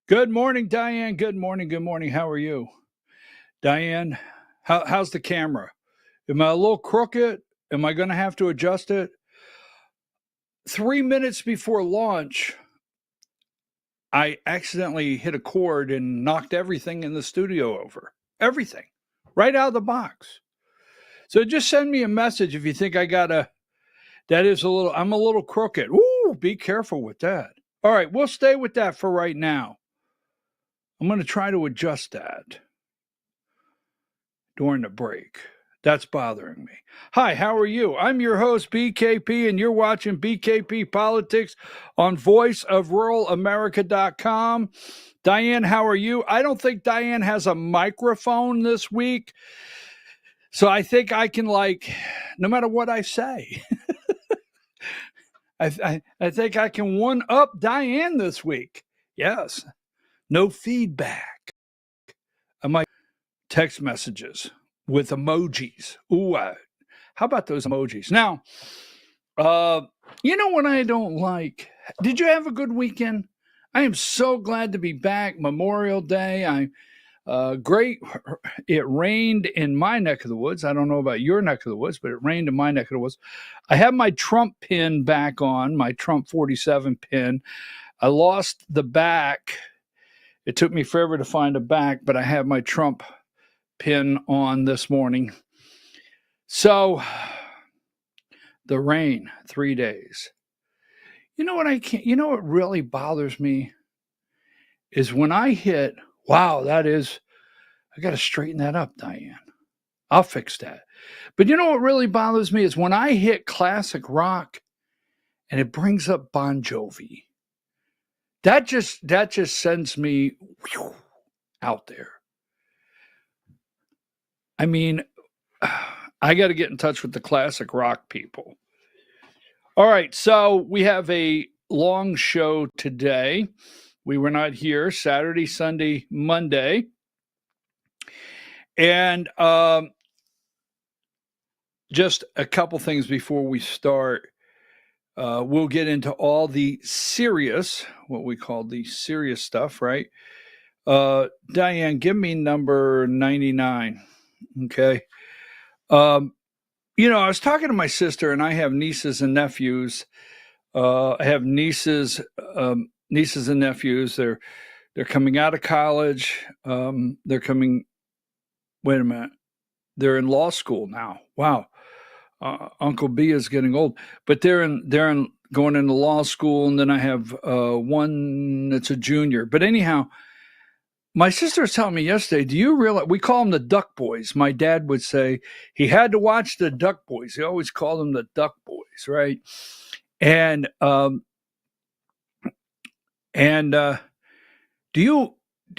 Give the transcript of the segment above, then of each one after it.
Good morning, Diane. Good morning. Good morning. How are you, Diane? How's the camera? Am I a little crooked? Am I going to have to adjust it? 3 minutes before launch, I accidentally hit a cord and knocked everything in the studio over. Everything, right out of the box. So just send me a message if you think I got a. That is a little. I'm a little crooked. Ooh, be careful with that. All right, we'll stay with that for right now. I'm going to try to adjust that during the break. That's bothering me. Hi, how are you? I'm your host, BKP, and you're watching BKP Politics on voiceofruralamerica.com. Diane, how are you? I don't think Diane has a microphone this week. So I think I can, no matter what I say, I think I can one up Diane this week. Yes. No feedback. I might text messages with emojis. Ooh, how about those emojis? Now, you know what I don't like? Did you have a good weekend? I am so glad to be back. Memorial Day. Great. It rained in my neck of the woods. I don't know about your neck of the woods, but it rained in my neck of the woods. I have my Trump pin back on, my Trump 47 pin. I lost the back. It took me forever to find a back, but I have my Trump pin on this morning. So the rain, 3 days. You know what really bothers me is when I hit, wow, I got to straighten that up, Diane. I'll fix that. But you know what really bothers me is when I hit classic rock and it brings up Bon Jovi. That just sends me out there. I mean, I got to get in touch with the classic rock people. All right, so we have a long show today. We were not here Saturday, Sunday, Monday. And just a couple things before we start. We'll get into all the serious, what we call the serious stuff, right? Diane, give me number 99. Okay. I was talking to my sister, and I have nieces and nephews. I have nieces and nephews. They're coming out of college. They're coming. Wait a minute. They're in law school now. Wow. Uncle B is getting old, but they're going into law school, and then I have one that's a junior. But anyhow, my sister was telling me yesterday, do you realize we call them the Duck Boys? My dad would say he had to watch the Duck Boys. He always called them the Duck Boys, right? And do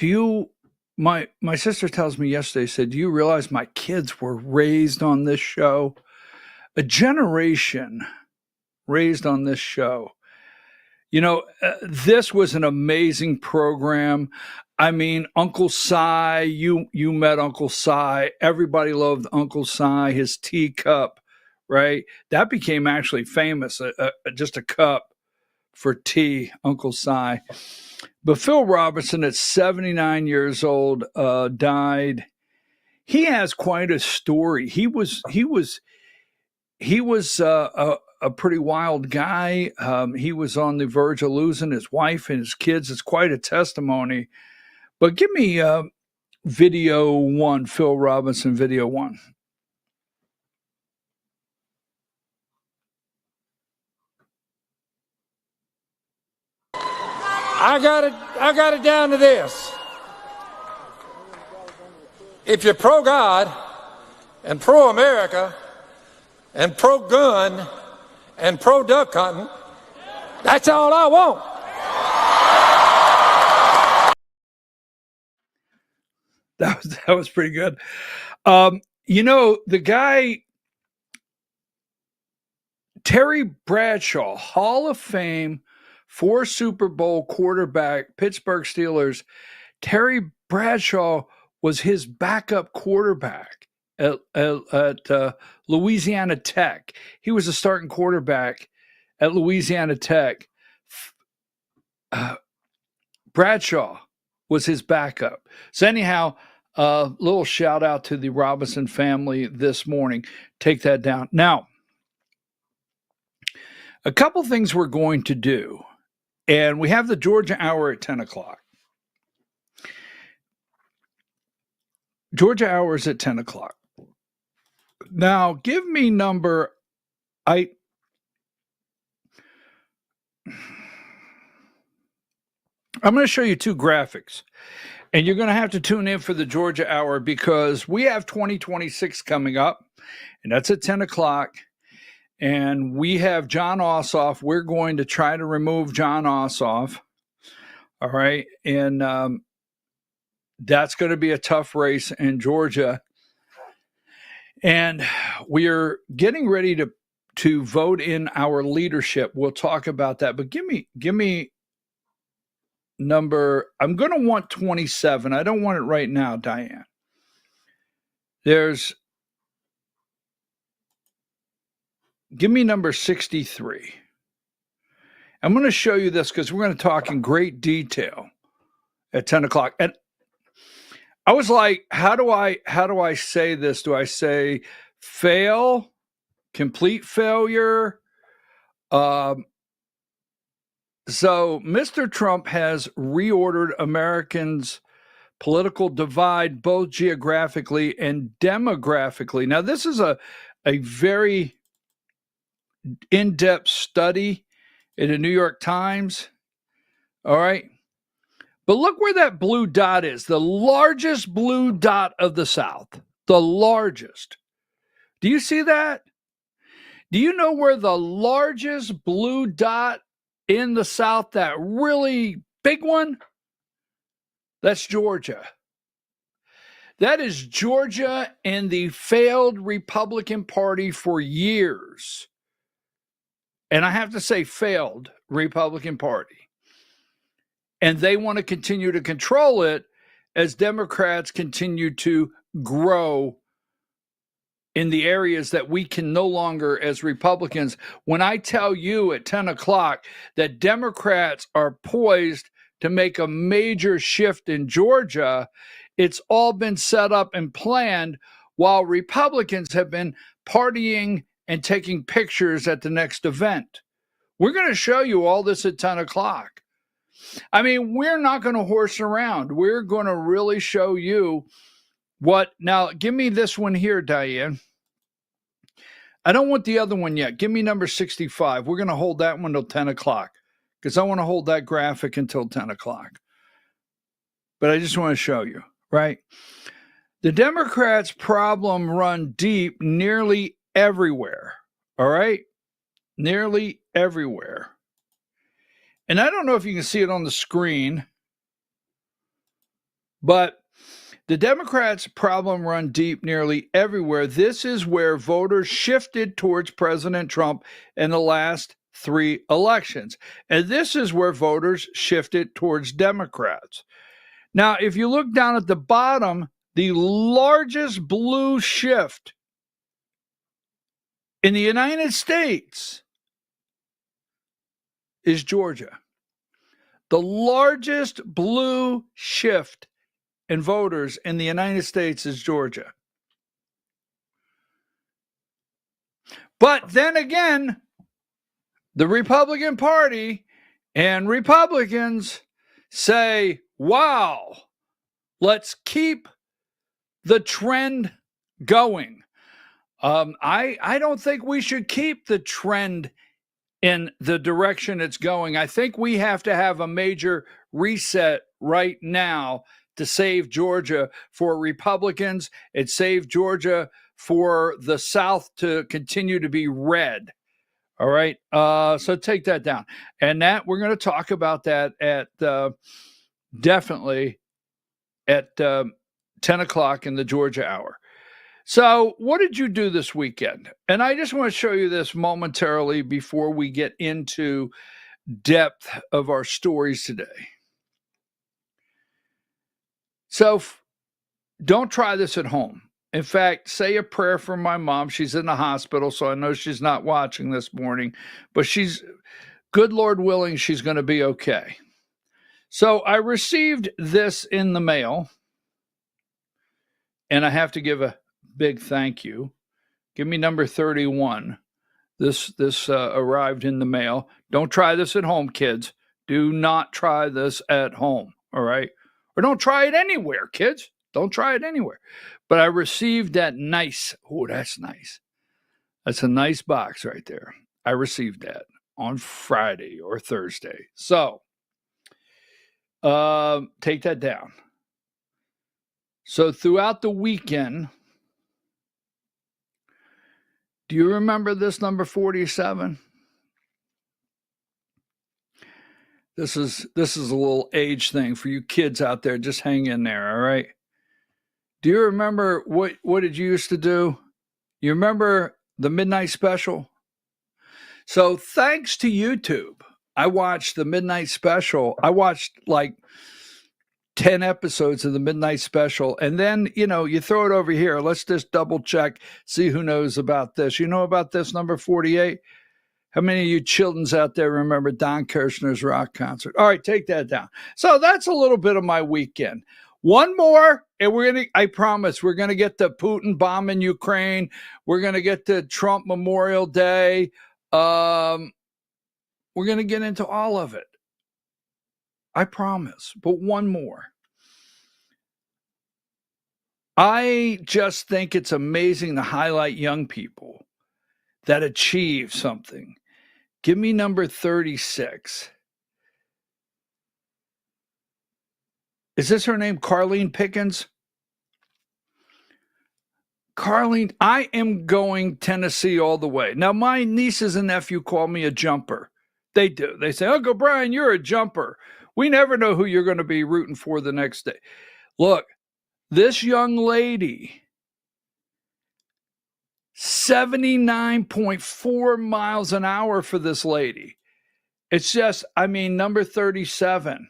you my sister tells me yesterday, said, do you realize my kids were raised on this show? A generation raised on this show. This was an amazing program. I mean, Uncle Si, you met Uncle Si. Everybody loved Uncle Si, his teacup, right? That became actually famous, just a cup for tea, Uncle Si. But Phil Robertson, at 79 years old, died. He has quite a story. He was a pretty wild guy. He was on the verge of losing his wife and his kids. It's quite a testimony. But give me video one, Phil Robinson, video one. I got it down to this. If you're pro-God and pro-America and pro-gun and pro-duck hunting, that's all I want. That was pretty good. The guy, Terry Bradshaw, Hall of Fame, 4 Super Bowl quarterback, Pittsburgh Steelers. Terry Bradshaw was his backup quarterback at Louisiana Tech. He was a starting quarterback at Louisiana Tech. Bradshaw was his backup. So anyhow, a little shout out to the Robinson family this morning. Take that down. Now, a couple things we're going to do, and we have the Georgia Hour at 10 o'clock. Georgia Hour is at 10 o'clock. Now, give me number, I'm going to show you two graphics, and you're going to have to tune in for the Georgia Hour because we have 2026 coming up, and that's at 10 o'clock. And we have John Ossoff. We're going to try to remove John Ossoff. All right. And that's going to be a tough race in Georgia. And we are getting ready to vote in our leadership. We'll talk about that. But give me number. I'm going to want 27. I don't want it right now, Diane. Give me number 63. I'm going to show you this because we're going to talk in great detail at 10 o'clock. And I was like, how do I say this? Do I say fail, complete failure? So Mr. Trump has reordered Americans' political divide, both geographically and demographically. Now, this is a very in-depth study in the New York Times. All right. But look where that blue dot is, the largest blue dot of the South, the largest. Do you see that? Do you know where the largest blue dot in the South, that really big one? That's Georgia. That is Georgia and the failed Republican Party for years. And I have to say failed Republican Party. And they want to continue to control it as Democrats continue to grow in the areas that we can no longer as Republicans. When I tell you at 10 o'clock that Democrats are poised to make a major shift in Georgia, it's all been set up and planned while Republicans have been partying and taking pictures at the next event. We're going to show you all this at 10 o'clock. I mean, we're not going to horse around. We're going to really show you what. Now, give me this one here, Diane. I don't want the other one yet. Give me number 65. We're going to hold that one till 10 o'clock because I want to hold that graphic until 10 o'clock. But I just want to show you, right? The Democrats' problem run deep nearly everywhere, all right? Nearly everywhere. And I don't know if you can see it on the screen, but the Democrats' problem run deep nearly everywhere. This is where voters shifted towards President Trump in the last 3 elections. And this is where voters shifted towards Democrats. Now, if you look down at the bottom, the largest blue shift in the United States is Georgia. The largest blue shift in voters in the United States is Georgia. But then again, the Republican Party and Republicans say, wow, let's keep the trend going. I don't think we should keep the trend in the direction it's going. I think we have to have a major reset right now to save Georgia for Republicans and save Georgia for the South to continue to be red. All right. So take that down. And that we're going to talk about that at definitely at 10 o'clock in the Georgia Hour. So what did you do this weekend? And I just want to show you this momentarily before we get into depth of our stories today. So don't try this at home. In fact, say a prayer for my mom. She's in the hospital, so I know she's not watching this morning, but she's, good Lord willing, she's going to be okay. So I received this in the mail, and I have to give a big thank you. Give me number 31. This arrived in the mail. Don't try this at home, kids. Do not try this at home, all right? Or don't try it anywhere, kids. Don't try it anywhere. But I received that nice, oh, that's nice. That's a nice box right there. I received that on Friday or Thursday. So take that down. So throughout the weekend, do you remember this number 47? This is a little age thing for you kids out there. Just hang in there, all right? Do you remember what did you used to do? You remember the midnight special? So thanks to YouTube, I watched the midnight special. I watched like 10 episodes of the midnight special. And then, you throw it over here. Let's just double check, see who knows about this. You know about this, number 48? How many of you children's out there remember Don Kirshner's rock concert? All right, take that down. So that's a little bit of my weekend. One more, and I promise, we're going to get to Putin bombing Ukraine. We're going to get to Trump Memorial Day. We're going to get into all of it. I promise. But one more. I just think it's amazing to highlight young people that achieve something. Give me number 36. Is this her name, Carlene Pickens? Carlene, I am going Tennessee all the way. Now, my nieces and nephew call me a jumper. They do. They say, Uncle Brian, you're a jumper. We never know who you're going to be rooting for the next day. Look, this young lady, 79.4 miles an hour for this lady. It's just, number 37.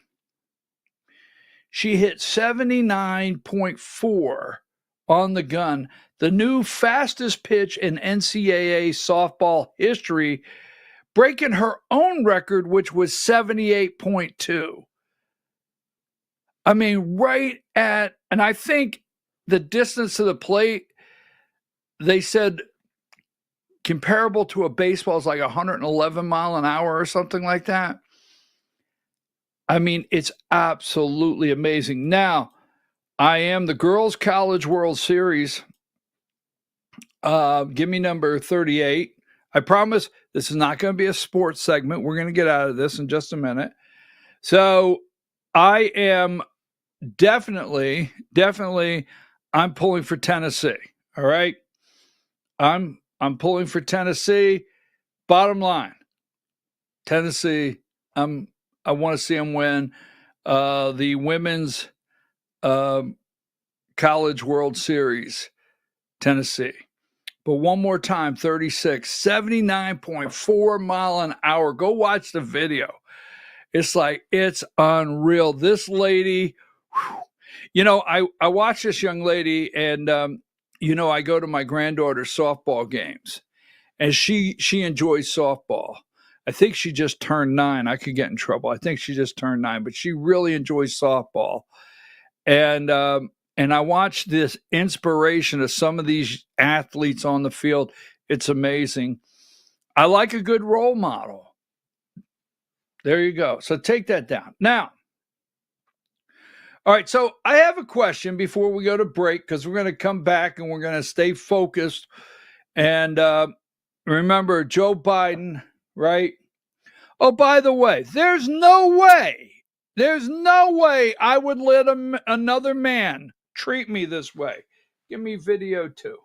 She hit 79.4 on the gun, the new fastest pitch in NCAA softball history, breaking her own record, which was 78.2. Right at, and I think the distance to the plate, they said comparable to a baseball is like 111 mile an hour or something like that. It's absolutely amazing. Now, I am the Girls College World Series. Give me number 38. I promise this is not going to be a sports segment. We're going to get out of this in just a minute. So I am definitely, I'm pulling for Tennessee. All right. I'm pulling for Tennessee. Bottom line, Tennessee, I want to see them win the Women's College World Series, Tennessee. But one more time, 36, 79.4 mile an hour. Go watch the video. It's unreal. This lady, I watch this young lady, and, I go to my granddaughter's softball games, and she enjoys softball. I think she just turned 9. I could get in trouble. I think she just turned 9, but she really enjoys softball. And I watch this inspiration of some of these athletes on the field. It's amazing. I like a good role model. There you go. So take that down. Now, all right, so I have a question before we go to break, because we're going to come back and we're going to stay focused. And remember, Joe Biden, right? Oh, by the way, there's no way I would let another man treat me this way. Give me video 2.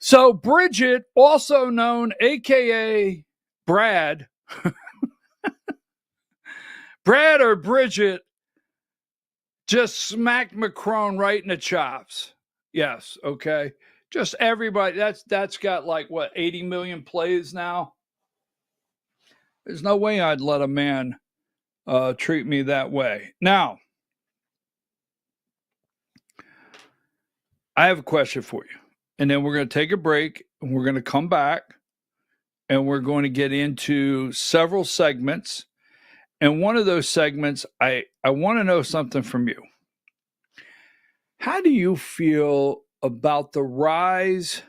So Bridget, also known, AKA Brad, Brad or Bridget, just smacked Macron right in the chops. Yes, okay. Just everybody. That's got like what, 80 million plays now. There's no way I'd let a man treat me that way. Now, I have a question for you, and then we're going to take a break, and we're going to come back, and we're going to get into several segments. And one of those segments, I want to know something from you. How do you feel about the rise,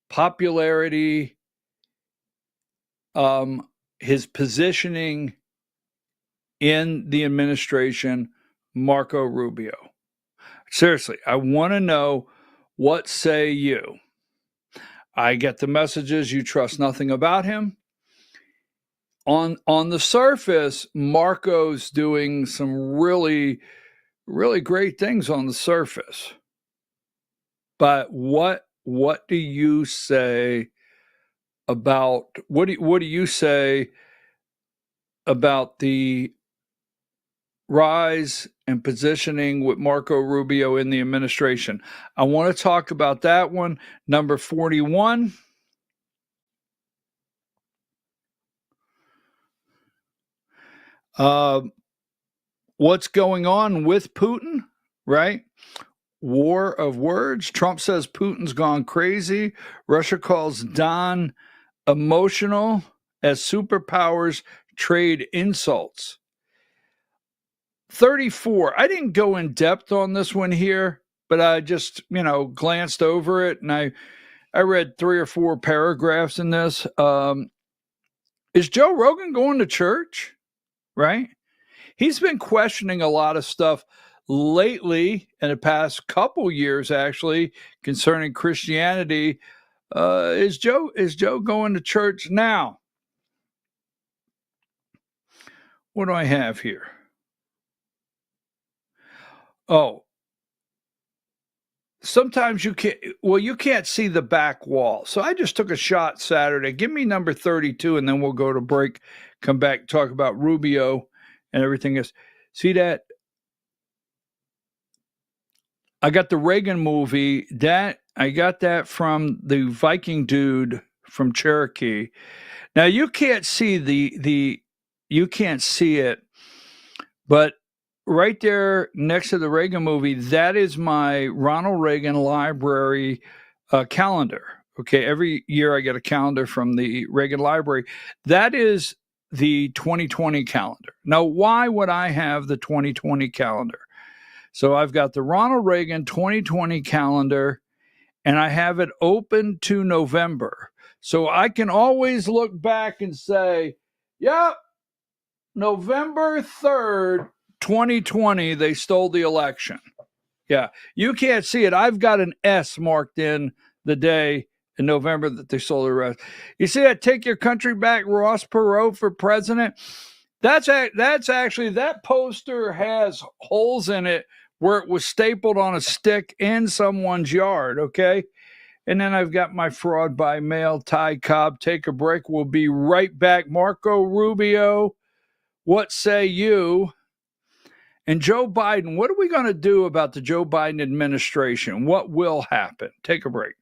popularity, his positioning in the administration, Marco Rubio? Seriously, I want to know, what say you? I get the messages you trust nothing about him. On the surface, Marco's doing some really, really great things on the surface. But what do you say about what do you say about the rise and positioning with Marco Rubio in the administration? I want to talk about that one. Number 41. What's going on with Putin, right? War of words. Trump says Putin's gone crazy. Russia calls Don emotional as superpowers trade insults. 34. I didn't go in depth on this one here, but I just, glanced over it, and I read 3 or 4 paragraphs in this. Is Joe Rogan going to church? Right? He's been questioning a lot of stuff lately, in the past couple years, actually, concerning Christianity. Is Joe going to church now? What do I have here? Oh, sometimes you can't see the back wall. So I just took a shot Saturday. Give me number 32, and then we'll go to break, come back, talk about Rubio and everything else. See that? I got the Reagan movie. I got that from the Viking dude from Cherokee. Now you can't see you can't see it, but right there next to the Reagan movie, that is my Ronald Reagan Library calendar. Okay, every year I get a calendar from the Reagan Library. That is the 2020 calendar. Now, why would I have the 2020 calendar? So I've got the Ronald Reagan 2020 calendar, and I have it open to November. So I can always look back and say, yep, November 3rd, 2020, they stole the election. Yeah, you can't see it. I've got an S marked in the day in November that they stole the election. You see that Take Your Country Back Ross Perot for president? That's actually, that poster has holes in it where it was stapled on a stick in someone's yard, okay? And then I've got my fraud by mail, Ty Cobb. Take a break. We'll be right back. Marco Rubio, what say you? And Joe Biden, what are we going to do about the Joe Biden administration? What will happen? Take a break.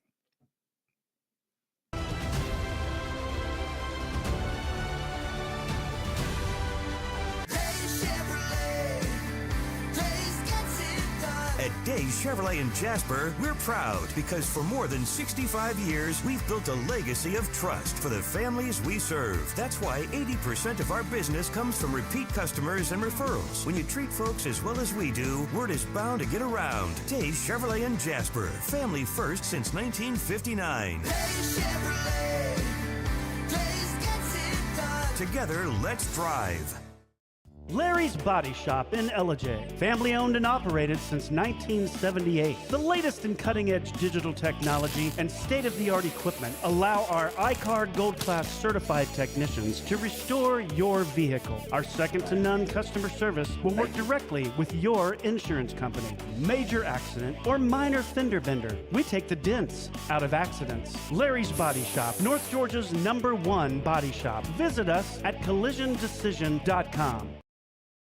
At Days Chevrolet in Jasper, we're proud because for more than 65 years, we've built a legacy of trust for the families we serve. That's why 80% of our business comes from repeat customers and referrals. When you treat folks as well as we do, word is bound to get around. Days Chevrolet in Jasper, family first since 1959. Days Chevrolet, Days gets it done. Together, let's drive. Larry's Body Shop in Ellijay. Family owned and operated since 1978. The latest in cutting edge digital technology and state-of-the-art equipment allow our iCard Gold Class certified technicians to restore your vehicle. Our second-to-none customer service will work directly with your insurance company. Major accident or minor fender bender, we take the dents out of accidents. Larry's Body Shop, North Georgia's #1 body shop. Visit us at collisiondecision.com.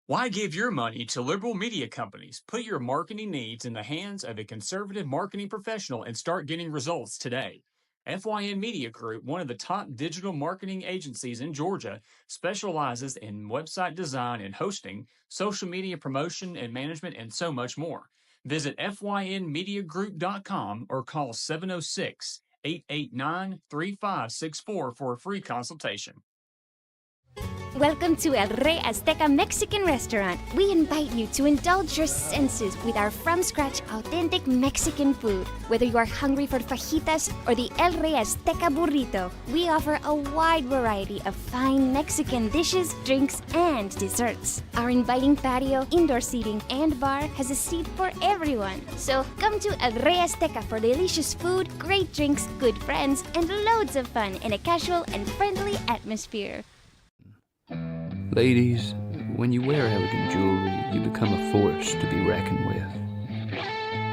Why give your money to liberal media companies? Put your marketing needs in the hands of a conservative marketing professional and start getting results today. FYN Media Group, one of the top digital marketing agencies in Georgia, specializes in website design and hosting, social media promotion and management, and so much more. Visit FYNmediagroup.com or call 706-889-3564 for a free consultation. Welcome to El Rey Azteca Mexican Restaurant. We invite you to indulge your senses with our from-scratch authentic Mexican food. Whether you are hungry for fajitas or the El Rey Azteca burrito, we offer a wide variety of fine Mexican dishes, drinks, and desserts. Our inviting patio, indoor seating, and bar has a seat for everyone. So come to El Rey Azteca for delicious food, great drinks, good friends, and loads of fun in a casual and friendly atmosphere. Ladies, when you wear elegant jewelry, you become a force to be reckoned with.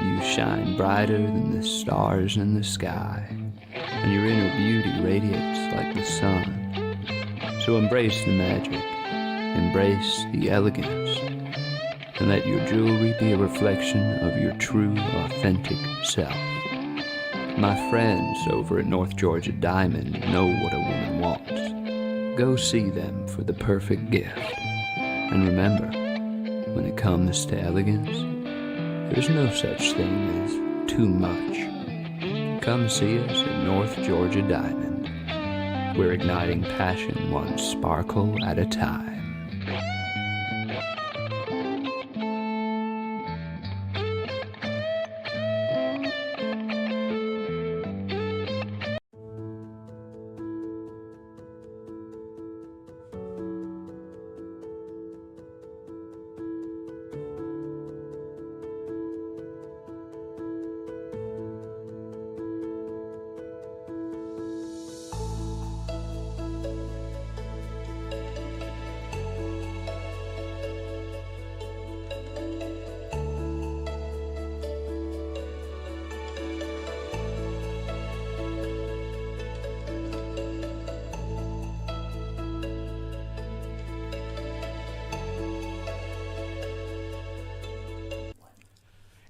You shine brighter than the stars in the sky, and your inner beauty radiates like the sun. So embrace the magic, embrace the elegance, and let your jewelry be a reflection of your true, authentic self. My friends over at North Georgia Diamond know what a woman wants. Go see them for the perfect gift. And remember, when it comes to elegance, there's no such thing as too much. Come see us at North Georgia Diamond. We're igniting passion one sparkle at a time.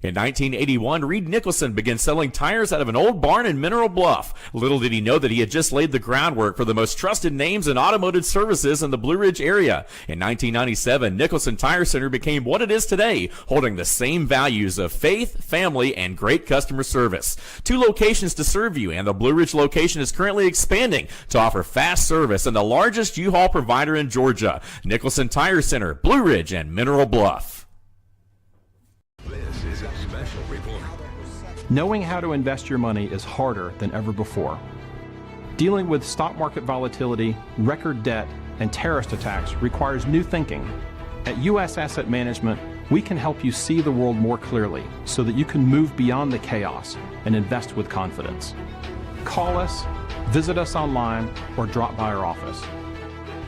In 1981, Reed Nicholson began selling tires out of an old barn in Mineral Bluff. Little did he know that he had just laid the groundwork for the most trusted names in automotive services in the Blue Ridge area. In 1997, Nicholson Tire Center became what it is today, holding the same values of faith, family, and great customer service. 2 locations to serve you, and the Blue Ridge location is currently expanding to offer fast service and the largest U-Haul provider in Georgia. Nicholson Tire Center, Blue Ridge, and Mineral Bluff. This is a special report. Knowing how to invest your money is harder than ever before. Dealing with stock market volatility, record debt, and terrorist attacks requires new thinking. At U.S. Asset Management, we can help you see the world more clearly so that you can move beyond the chaos and invest with confidence. Call us, visit us online, or drop by our office.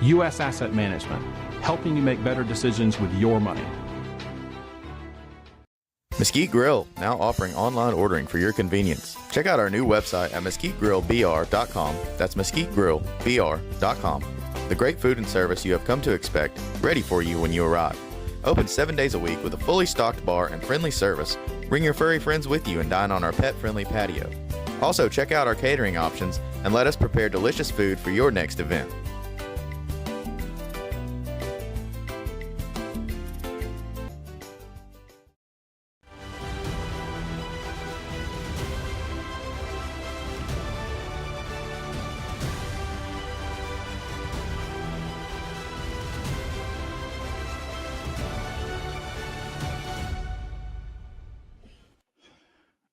U.S. Asset Management, helping you make better decisions with your money. Mesquite Grill, now offering online ordering for your convenience. Check out our new website at mesquitegrillbr.com. That's mesquitegrillbr.com. The great food and service you have come to expect, ready for you when you arrive. Open 7 days a week with a fully stocked bar and friendly service. Bring your furry friends with you and dine on our pet-friendly patio. Also, check out our catering options and let us prepare delicious food for your next event.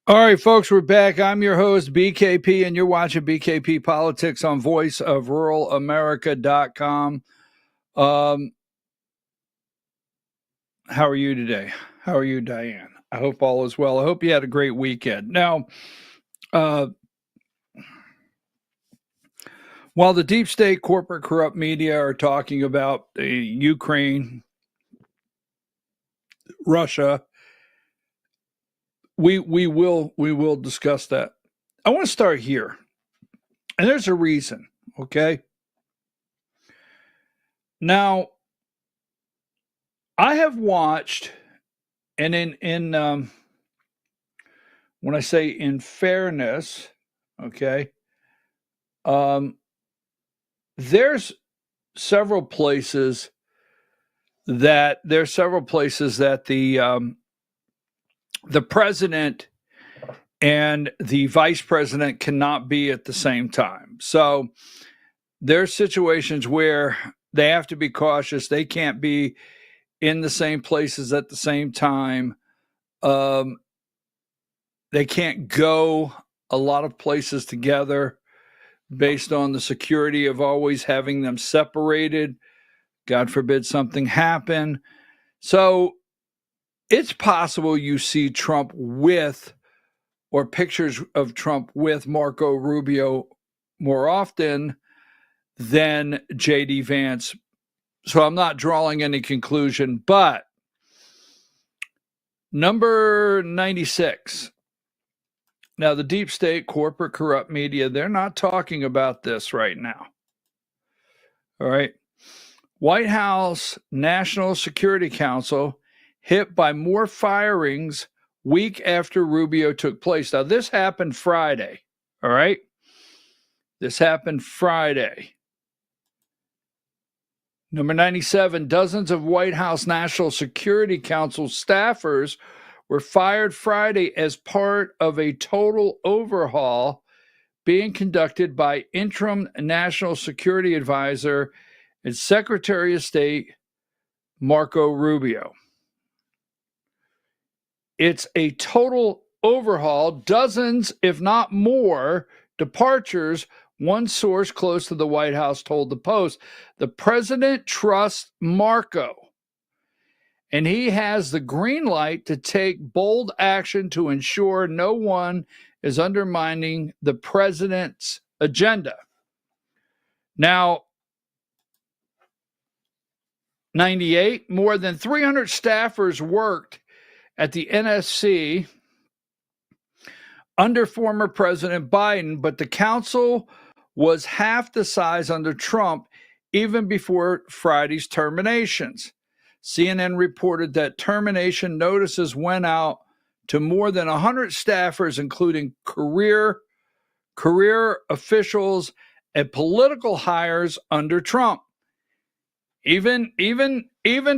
All right, folks, we're back. I'm your host, BKP, and you're watching BKP Politics on voiceofruralamerica.com. How are you today? How are you, Diane? I hope all is well. I hope you had a great weekend. Now, while the deep state, corporate, corrupt media are talking about Ukraine, Russia, we will discuss that. I want to start here, and there's a reason. Okay. Now, I have watched, and in when I say in fairness, okay, there's several places that the president and the vice president cannot be at the same time. So there's situations where they have to be cautious. They can't be in the same places at the same time. They can't go a lot of places together based on the security of always having them separated. God forbid something happen. So it's possible you see Trump with, or pictures of Trump with Marco Rubio more often than J.D. Vance. So I'm not drawing any conclusion, but number 96. Now, the deep state, corporate, corrupt media, they're not talking about this right now. All right. White House National Security Council hit by more firings week after Rubio took place. Now, this happened Friday. All right. This happened Friday. Number 97, dozens of White House National Security Council staffers were fired Friday as part of a total overhaul being conducted by interim National Security Advisor and Secretary of State Marco Rubio. It's a total overhaul, dozens, if not more, departures. One source close to the White House told the Post, the president trusts Marco, and he has the green light to take bold action to ensure no one is undermining the president's agenda. Now, 98, more than 300 staffers worked at the NSC under former President Biden, but the council was half the size under Trump even before Friday's terminations. CNN reported that termination notices went out to more than 100 staffers, including career officials and political hires under Trump. Even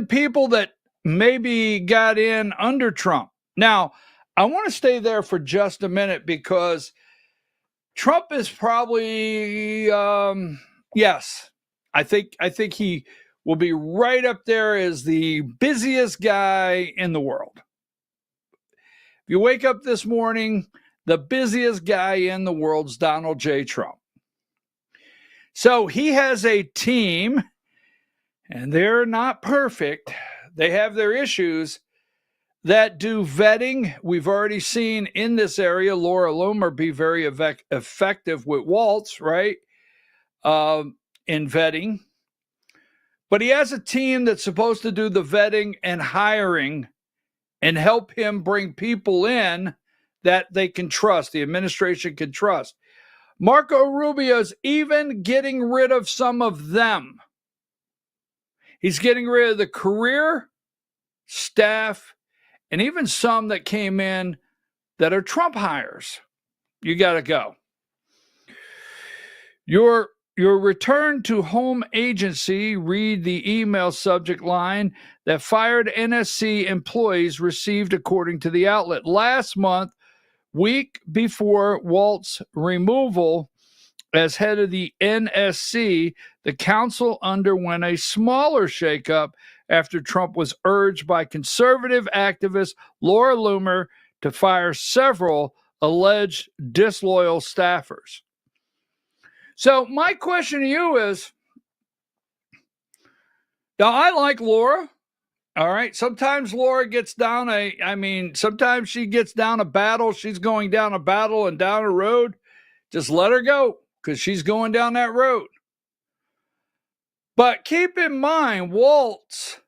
people that maybe got in under Trump. Now, I want to stay there for just a minute because Trump is probably, yes, I think he will be right up there as the busiest guy in the world. If you wake up this morning, the busiest guy in the world is Donald J. Trump. So he has a team, and they're not perfect. They have their issues that do vetting. We've already seen in this area Laura Loomer be very effective with Waltz, right, in vetting. But he has a team that's supposed to do the vetting and hiring and help him bring people in that they can trust, the administration can trust. Marco Rubio's even getting rid of some of them. He's getting rid of the career staff and even some that came in that are Trump hires. You got to go. Your return to home agency, read the email subject line that fired NSC employees received, according to the outlet. Last month, week before Walt's removal as head of the NSC, the council underwent a smaller shakeup after Trump was urged by conservative activist Laura Loomer to fire several alleged disloyal staffers. So my question to you is, now I like Laura. All right. Sometimes Laura gets down sometimes she gets down a battle. She's going down a battle and down a road. Just let her go because she's going down that road. But keep in mind, Waltz,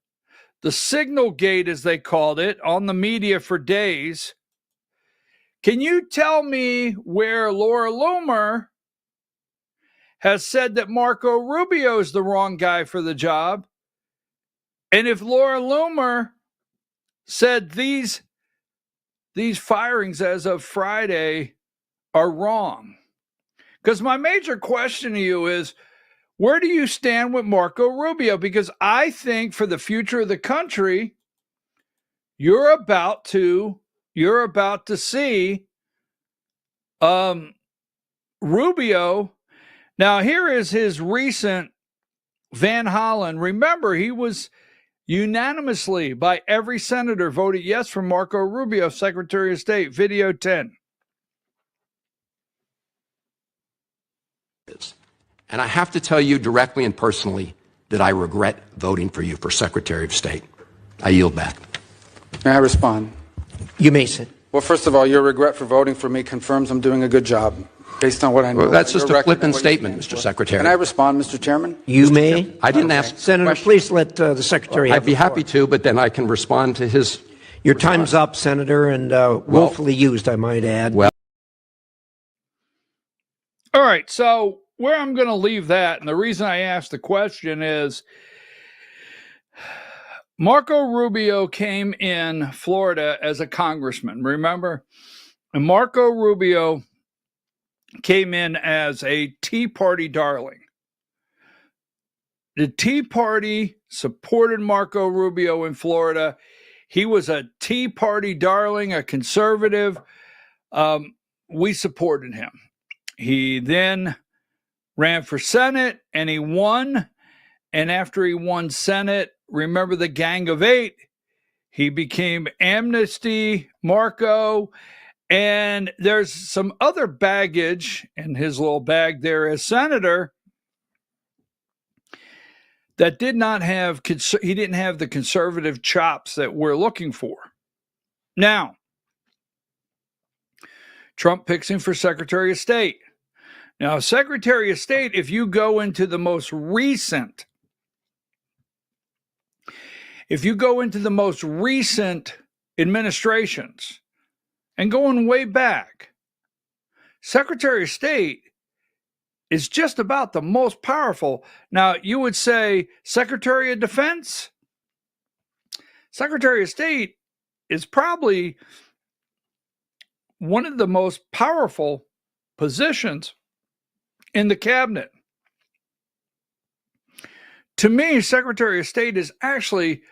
the signal gate, as they called it, on the media for days. Can you tell me where Laura Loomer has said that Marco Rubio is the wrong guy for the job? And if Laura Loomer said these firings as of Friday are wrong? Because my major question to you is, where do you stand with Marco Rubio? Because I think for the future of the country, you're about to see Rubio. Now, here is his recent Van Hollen. Remember, he was unanimously by every senator voted yes for Marco Rubio, Secretary of State. Video 10. And I have to tell you directly and personally that I regret voting for you for Secretary of State. I yield back. May I respond? You may sit. Well, first of all, your regret for voting for me confirms I'm doing a good job, based on what I know. Well, that's just a flippant statement, Mr. Secretary. Can I respond, Mr. Chairman? You may. I didn't ask. Senator, please let the Secretary have I'd be happy to, but then I can respond to his. Your time's up, Senator, and willfully used, I might add. Well. All right, so where I'm going to leave that, and the reason I asked the question is Marco Rubio came in Florida as a congressman, remember? And Marco Rubio came in as a Tea Party darling. The Tea Party supported Marco Rubio in Florida. He was a Tea Party darling, a conservative. We supported him. He then ran for Senate and he won. And after he won Senate, remember the Gang of Eight? He became Amnesty Marco. And there's some other baggage in his little bag there as senator that did not have, he didn't have the conservative chops that we're looking for. Now, Trump picks him for Secretary of State. Now, Secretary of State, if you go into the most recent administrations, and going way back, Secretary of State is just about the most powerful. Now, you would say Secretary of Defense? Secretary of State is probably one of the most powerful positions in the cabinet. To me, Secretary of State is actually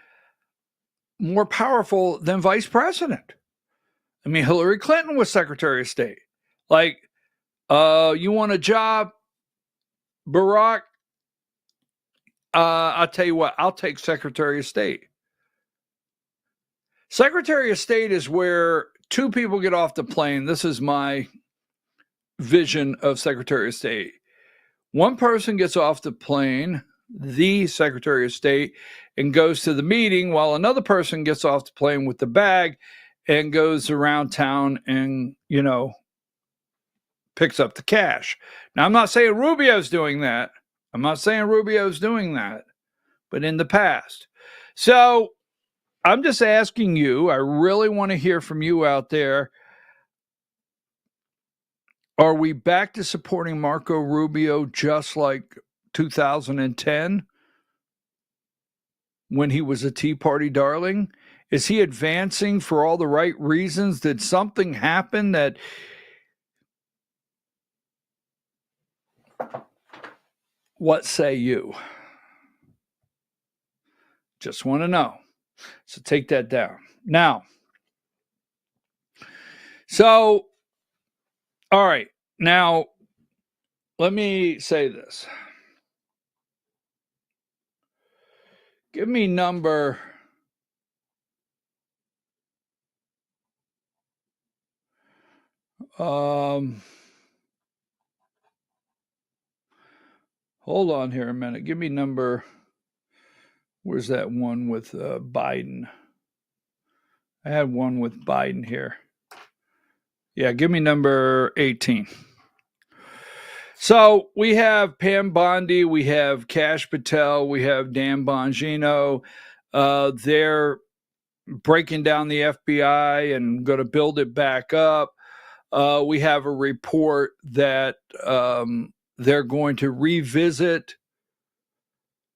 more powerful than Vice President. I mean, Hillary Clinton was Secretary of State. Like, you want a job, Barack? I'll tell you what, I'll take Secretary of State. Secretary of State is where two people get off the plane. This is my vision of Secretary of State. One person gets off the plane, the Secretary of State, and goes to the meeting, while another person gets off the plane with the bag and goes around town and, picks up the cash. Now, I'm not saying Rubio's doing that. But in the past. So I'm just asking you, I really want to hear from you out there. Are we back to supporting Marco Rubio just like 2010 when he was a Tea Party darling? Is he advancing for all the right reasons? Did something happen that... What say you? Just want to know. So take that down. Now, all right. Now, let me say this. Give me number... hold on here a minute. Give me number... Where's that one with Biden? I had one with Biden here. Yeah, give me number 18. So we have Pam Bondi, we have Kash Patel, we have Dan Bongino. They're breaking down the FBI and going to build it back up. We have a report that they're going to revisit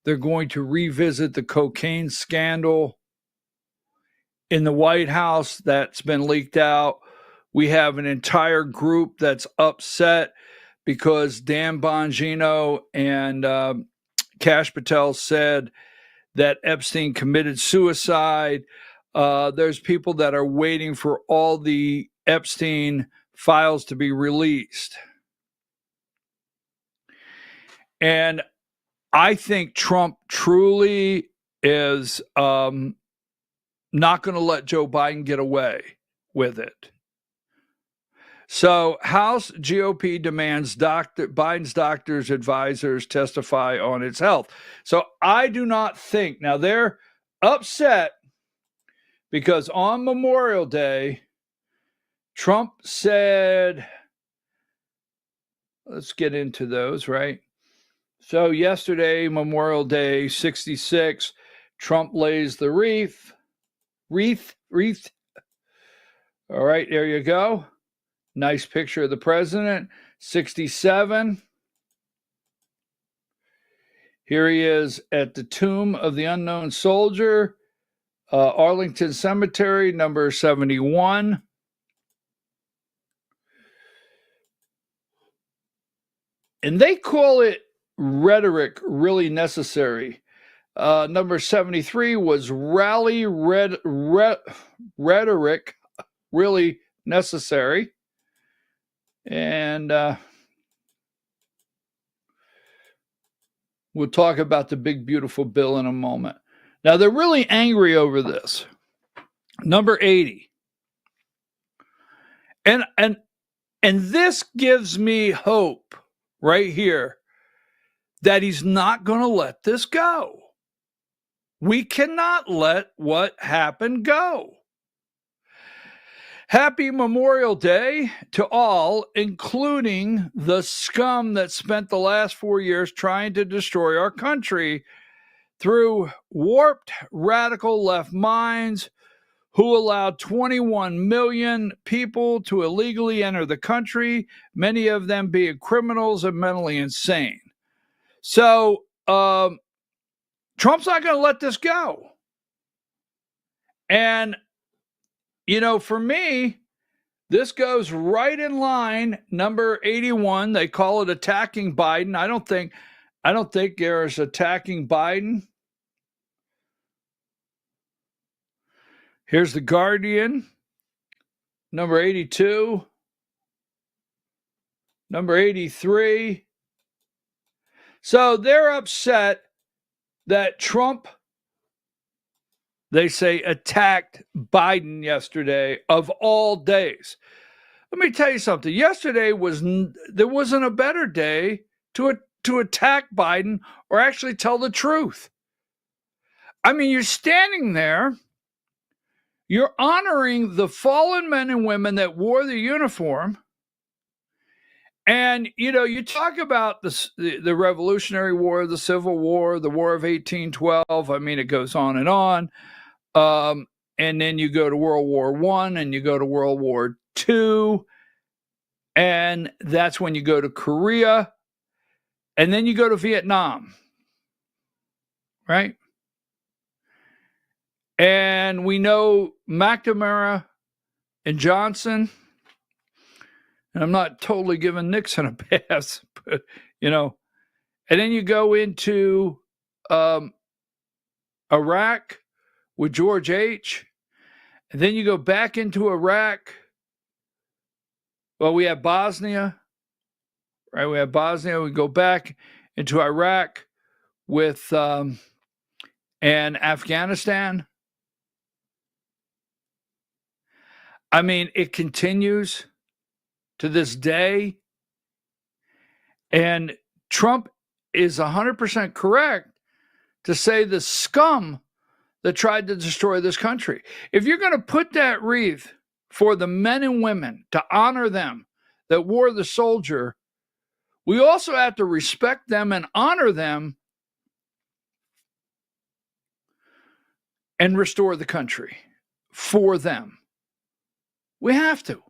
the cocaine scandal in the White House that's been leaked out. We have an entire group that's upset because Dan Bongino and Kash Patel said that Epstein committed suicide. There's people that are waiting for all the Epstein files to be released. And I think Trump truly is not going to let Joe Biden get away with it. So House GOP demands Biden's doctor's advisors testify on its health. So I do not think, now they're upset because on Memorial Day, Trump said, let's get into those, right? So yesterday, Memorial Day 66, Trump lays the wreath. All right, there you go. Nice picture of the president. 67. Here he is at the tomb of the unknown soldier, Arlington Cemetery, number 71. And they call it rhetoric really necessary. Number 73 was rally rhetoric really necessary. And we'll talk about the big, beautiful bill in a moment. Now, they're really angry over this. Number 80. And this gives me hope right here that he's not going to let this go. We cannot let what happened go. Happy Memorial Day to all, including the scum that spent the last 4 years trying to destroy our country through warped radical left minds who allowed 21 million people to illegally enter the country, many of them being criminals and mentally insane. So Trump's not going to let this go. And you know, for me, this goes right in line. Number 81, they call it attacking Biden. I don't think there's attacking Biden. Here's the Guardian, number 82, number 83. So they're upset that Trump, they say, attacked Biden yesterday of all days. Let me tell you something. Yesterday there wasn't a better day to attack Biden or actually tell the truth. I mean, you're standing there, you're honoring the fallen men and women that wore the uniform. And, you know, you talk about the Revolutionary War, the Civil War, the War of 1812. I mean, it goes on and on. And then you go to World War I and you go to World War II. And that's when you go to Korea. And then you go to Vietnam. Right? And we know McNamara and Johnson. And I'm not totally giving Nixon a pass, but, you know. And then you go into Iraq with George H. And then you go back into Iraq. Well, we have Bosnia, right? We have Bosnia. We go back into Iraq with and Afghanistan. I mean, it continues to this day. And Trump is 100% correct to say the scum that tried to destroy this country. If you're going to put that wreath for the men and women to honor them that wore the soldier, we also have to respect them and honor them and restore the country for them. We have to.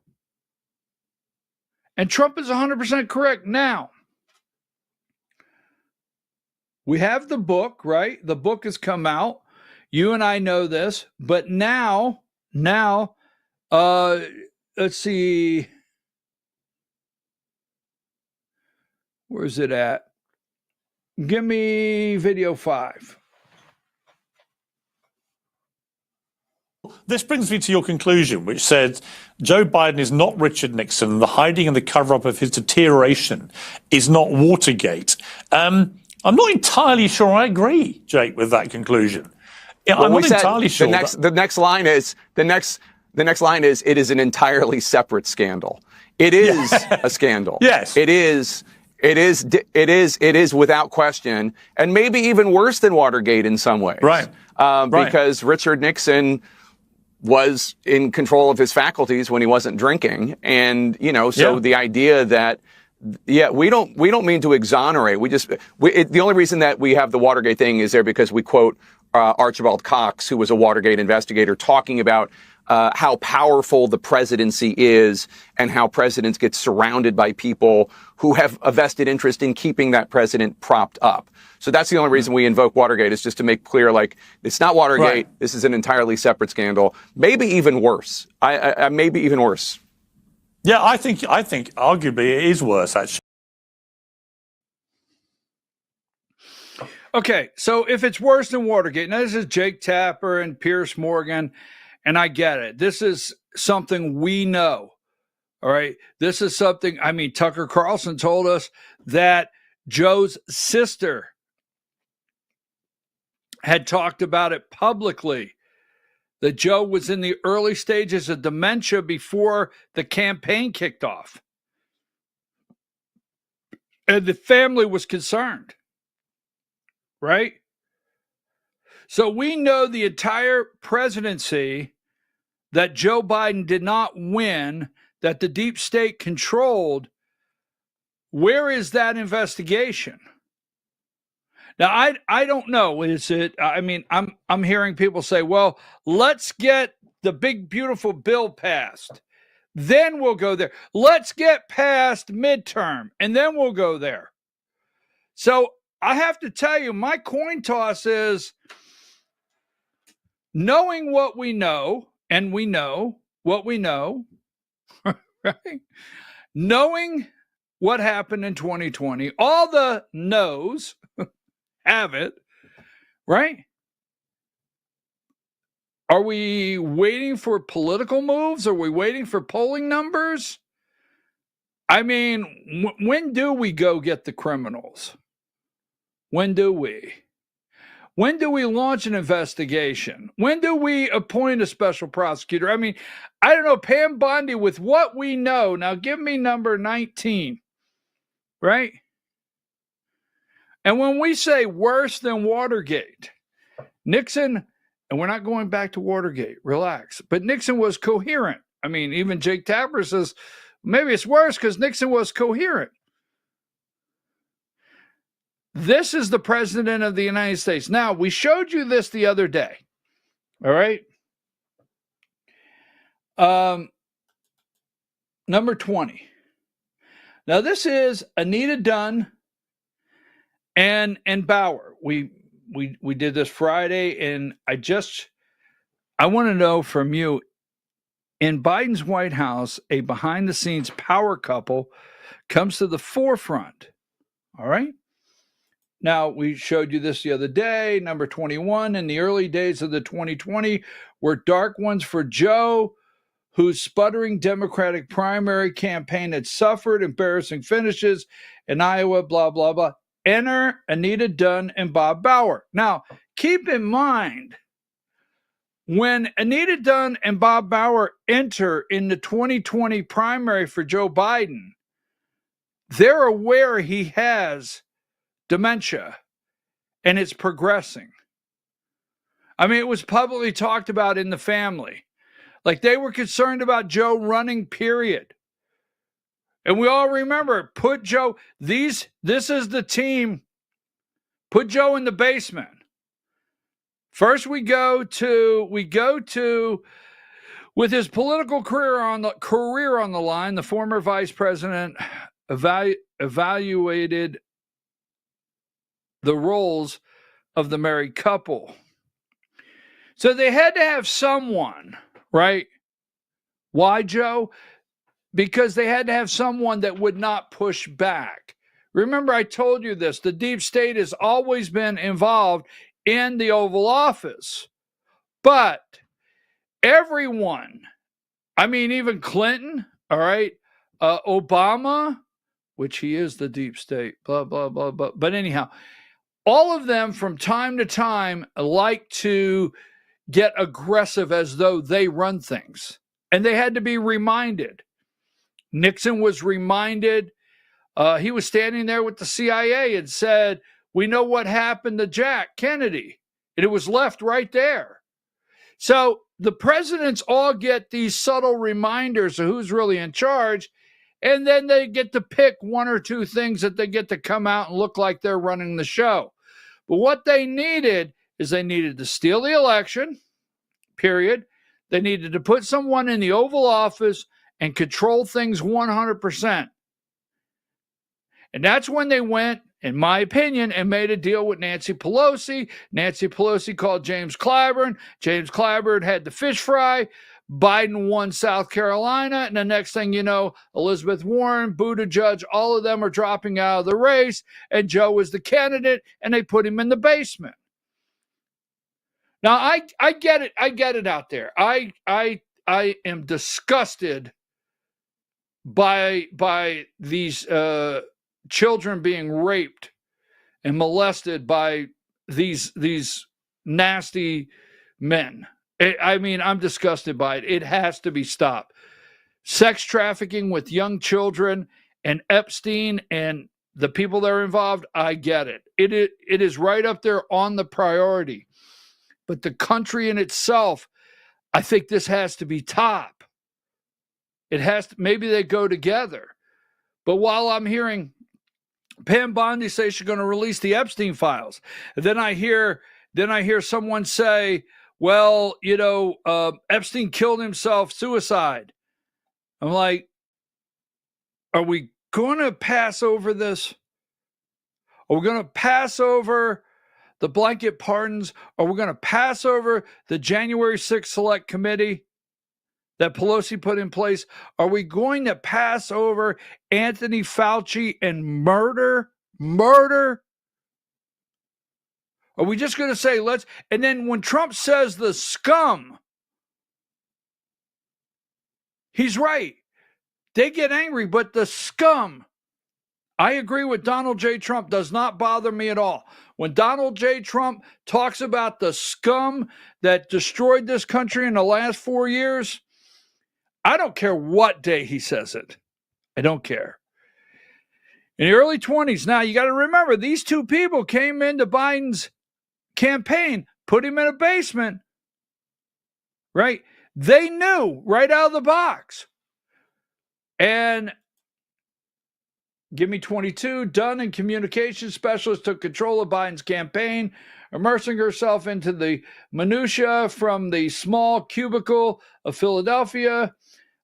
And Trump is 100% correct. Now, we have the book, right? The book has come out. You and I know this, but now, let's see. Where's it at? Give me video 5. This brings me to your conclusion, which said Joe Biden is not Richard Nixon. The hiding and the cover-up of his deterioration is not Watergate. I'm not entirely sure I agree, Jake, with that conclusion. Well, I'm not entirely sure. The next line is it is an entirely separate scandal. It is a scandal. Yes. It is without question, and maybe even worse than Watergate in some ways. Right. Because Richard Nixon was in control of his faculties when he wasn't drinking. And, the idea that, we don't mean to exonerate. The only reason that we have the Watergate thing is there because we quote Archibald Cox, who was a Watergate investigator, talking about how powerful the presidency is and how presidents get surrounded by people who have a vested interest in keeping that president propped up. So that's the only reason we invoke Watergate, is just to make clear, it's not Watergate. Right. This is an entirely separate scandal. Maybe even worse. Maybe even worse. Yeah, I think arguably it is worse, actually. Okay, so if it's worse than Watergate, now this is Jake Tapper and Piers Morgan, and I get it. This is something we know, all right? This is something, Tucker Carlson told us that Joe's sister had talked about it publicly, that Joe was in the early stages of dementia before the campaign kicked off. And the family was concerned, right? So we know the entire presidency that Joe Biden did not win, that the deep state controlled. Where is that investigation? Now, I don't know. Is it? I'm hearing people say, well, let's get the big, beautiful bill passed. Then we'll go there. Let's get past midterm, and then we'll go there. So I have to tell you, my coin toss is knowing what we know, and we know what we know, right? Knowing what happened in 2020, all the knows have it, right? Are we waiting for political moves? Are we waiting for polling numbers? When do we go get the criminals? When do we? When do we launch an investigation? When do we appoint a special prosecutor? I don't know, Pam Bondi, with what we know, now give me number 19, right? And when we say worse than Watergate, Nixon, and we're not going back to Watergate, relax, but Nixon was coherent. Even Jake Tapper says, maybe it's worse because Nixon was coherent. This is the president of the United States. Now, we showed you this the other day. All right. Number 20. Now, this is Anita Dunn and Bauer. We did this Friday, and I want to know from you, in Biden's White House, a behind-the-scenes power couple comes to the forefront. All right. Now, we showed you this the other day, number 21. In the early days of the 2020 were dark ones for Joe, whose sputtering Democratic primary campaign had suffered embarrassing finishes in Iowa, blah, blah, blah. Enter Anita Dunn and Bob Bauer. Now, keep in mind, when Anita Dunn and Bob Bauer enter in the 2020 primary for Joe Biden, they're aware he has dementia, and it's progressing. I mean, it was publicly talked about in the family. Like, they were concerned about Joe running, period. And we all remember, put Joe, this is the team, put Joe in the basement. First we go to, with his political career on the line, the former vice president evaluated the roles of the married couple. So they had to have someone, right? Why, Joe? Because they had to have someone that would not push back. Remember, I told you this. The deep state has always been involved in the Oval Office. But everyone, I mean, even Clinton, all right, Obama, which he is the deep state, blah, blah, blah, blah. But anyhow, all of them from time to time like to get aggressive as though they run things. And they had to be reminded. Nixon was reminded. He was standing there with the CIA and said, we know what happened to Jack Kennedy. And it was left right there. So the presidents all get these subtle reminders of who's really in charge. And then they get to pick one or two things that they get to come out and look like they're running the show. But what they needed is they needed to steal the election, period. They needed to put someone in the Oval Office and control things 100%. And that's when they went, in my opinion, and made a deal with Nancy Pelosi. Nancy Pelosi called James Clyburn. James Clyburn had the fish fry. Biden won South Carolina. And the next thing you know, Elizabeth Warren, Buttigieg, all of them are dropping out of the race. And Joe was the candidate, and they put him in the basement. Now, I get it. I get it out there. I am disgusted by these children being raped and molested by these nasty men. I mean, I'm disgusted by it. It has to be stopped. Sex trafficking with young children and Epstein and the people that are involved, I get it. It is right up there on the priority. But the country in itself, I think this has to be top. It has to, maybe they go together. But while I'm hearing Pam Bondi say she's going to release the Epstein files, and then I hear someone say, well, Epstein killed himself, suicide. I'm like, are we going to pass over this? Are we going to pass over the blanket pardons? Are we going to pass over the January 6th Select Committee that Pelosi put in place? Are we going to pass over Anthony Fauci and murder? Are we just going to say let's, and then when Trump says the scum, he's right. They get angry, but the scum, I agree with Donald J. Trump, does not bother me at all. When Donald J. Trump talks about the scum that destroyed this country in the last 4 years, I don't care what day he says it. I don't care. In the early 20s, now you got to remember, these two people came into Biden's campaign, put him in a basement, right? They knew right out of the box. And give me 22, Dunn and communications specialist took control of Biden's campaign, immersing herself into the minutia from the small cubicle of Philadelphia.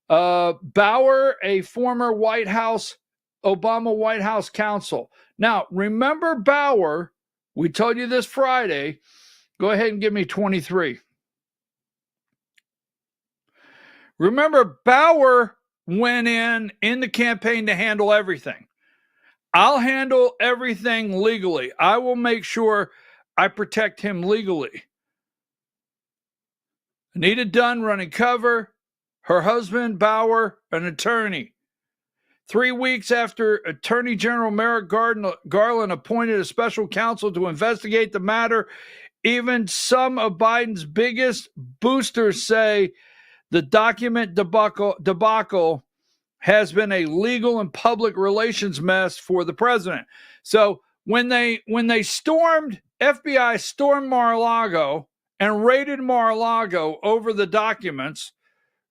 Bauer, a former Obama White House counsel. Now, remember Bauer, we told you this Friday. Go ahead and give me 23. Remember, Bauer went in the campaign to handle everything. I'll handle everything legally. I will make sure I protect him legally. Anita Dunn running cover. Her husband, Bauer, an attorney. 3 weeks after Attorney General Merrick Garland appointed a special counsel to investigate the matter, even some of Biden's biggest boosters say the document debacle has been a legal and public relations mess for the president. So when they stormed FBI stormed Mar-a-Lago and raided Mar-a-Lago over the documents.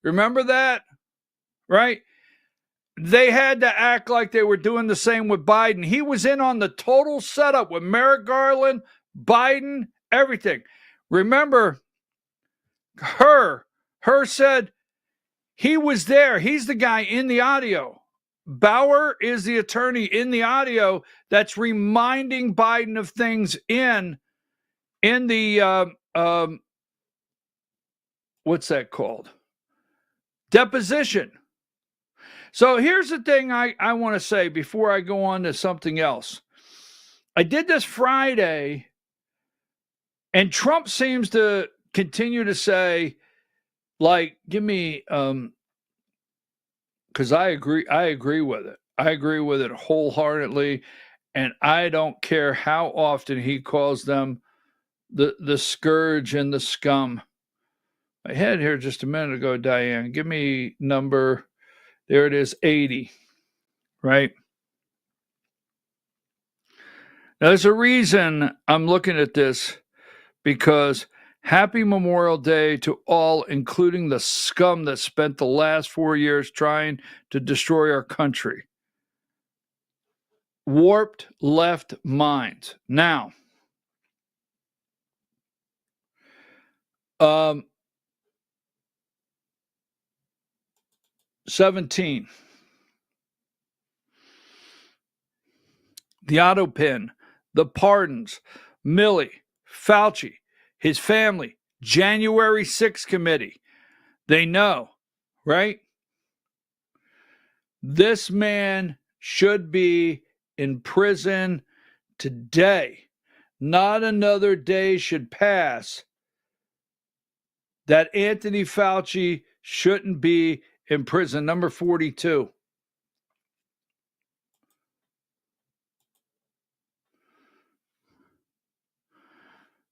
Remember that? Right? They had to act like they were doing the same with Biden. He was in on the total setup with Merrick Garland, Biden, everything. Remember, her said he was there. He's the guy in the audio. Bauer is the attorney in the audio that's reminding Biden of things in the what's that called? Deposition. So here's the thing I want to say before I go on to something else. I did this Friday, and Trump seems to continue to say, like, give me, because I agree with it. I agree with it wholeheartedly, and I don't care how often he calls them the scourge and the scum. I had here just a minute ago, Diane. Give me number. There it is, 80, right? Now, there's a reason I'm looking at this, because happy Memorial Day to all, including the scum that spent the last 4 years trying to destroy our country. Warped left minds. Now, 17. The auto pin, the pardons, Milley, Fauci, his family, January 6th committee. They know, right? This man should be in prison today. Not another day should pass that Anthony Fauci shouldn't be in prison. Number 42.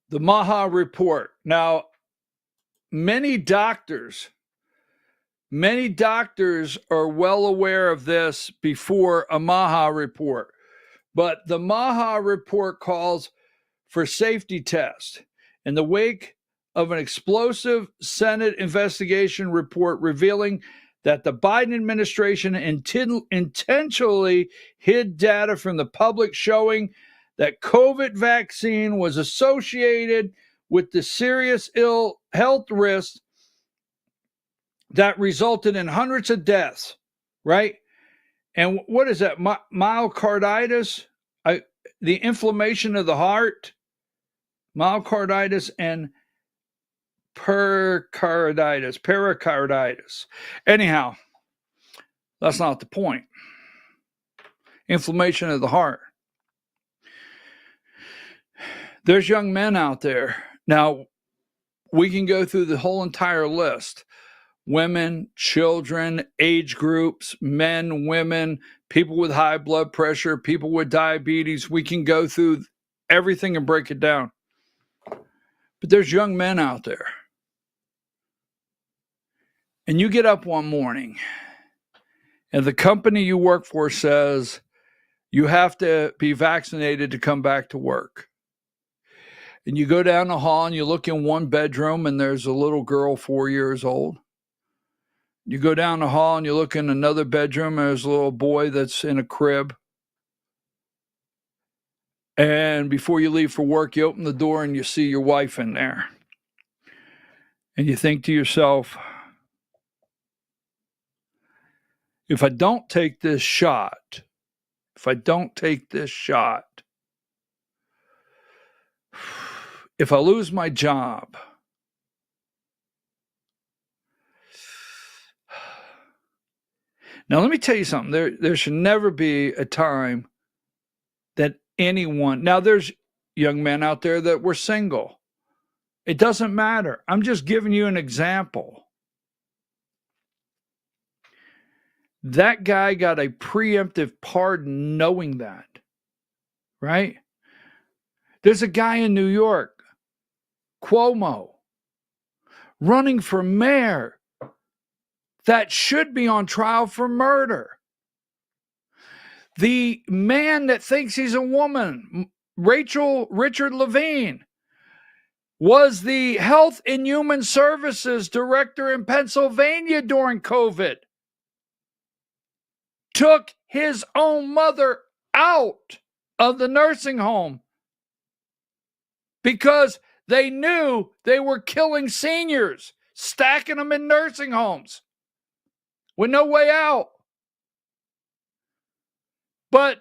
The Maha report. Now, many doctors are well aware of this before a Maha report. But the Maha report calls for safety tests in the wake of an explosive Senate investigation report revealing that the Biden administration intentionally hid data from the public showing that COVID vaccine was associated with the serious ill health risks that resulted in hundreds of deaths, right? And what is that? Myocarditis, the inflammation of the heart, myocarditis, and pericarditis. Anyhow, that's not the point. Inflammation of the heart. There's young men out there. Now, we can go through the whole entire list. Women, children, age groups, men, women, people with high blood pressure, people with diabetes. We can go through everything and break it down. But there's young men out there. And you get up one morning and the company you work for says you have to be vaccinated to come back to work. And you go down the hall and you look in one bedroom and there's a little girl 4 years old. You go down the hall and you look in another bedroom and there's a little boy that's in a crib. And before you leave for work, you open the door and you see your wife in there. And you think to yourself, if I don't take this shot, if I lose my job, now let me tell you something. There should never be a time that anyone, now there's young men out there that were single. It doesn't matter. I'm just giving you an example. That guy got a preemptive pardon knowing that, right? There's a guy in New York, Cuomo, running for mayor that should be on trial for murder. The man that thinks he's a woman, Richard Levine was the Health and Human Services Director in Pennsylvania during COVID. Took his own mother out of the nursing home because they knew they were killing seniors, stacking them in nursing homes with no way out. But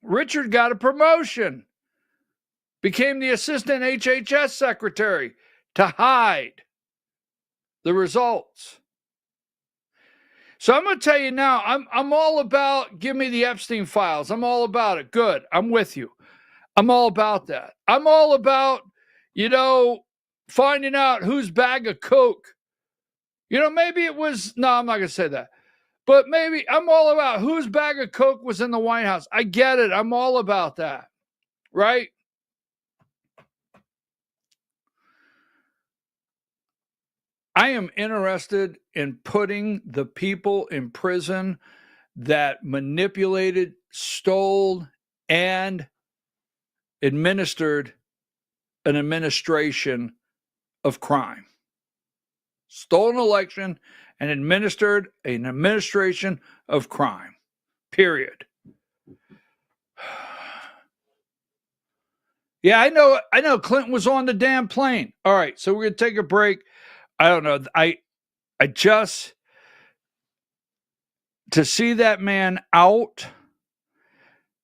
Richard got a promotion, became the assistant HHS secretary to hide the results. So I'm going to tell you now, I'm all about, give me the Epstein files. I'm all about it. Good. I'm with you. I'm all about that. I'm all about, finding out whose bag of Coke. Maybe it was, no, I'm not going to say that. But maybe I'm all about whose bag of Coke was in the White House. I get it. I'm all about that. Right? I am interested in putting the people in prison that manipulated, stole, and administered an administration of crime. Stole an election and administered an administration of crime. Period. Yeah, I know Clinton was on the damn plane. All right, so we're going to take a break. I don't know. I just, to see that man out,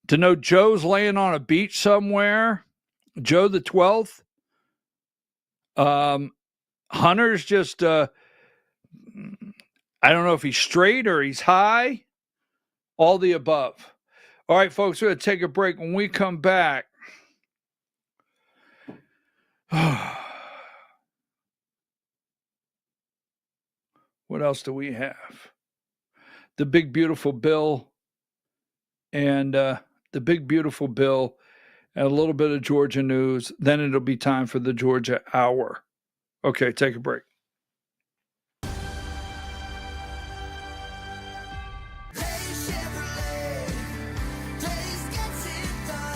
to know Joe's laying on a beach somewhere, Joe the 12th, Hunter's just, I don't know if he's straight or he's high, all the above. All right, folks, we're going to take a break. When we come back, what else do we have? The big, beautiful bill and a little bit of Georgia news. Then it'll be time for the Georgia Hour. Okay, take a break.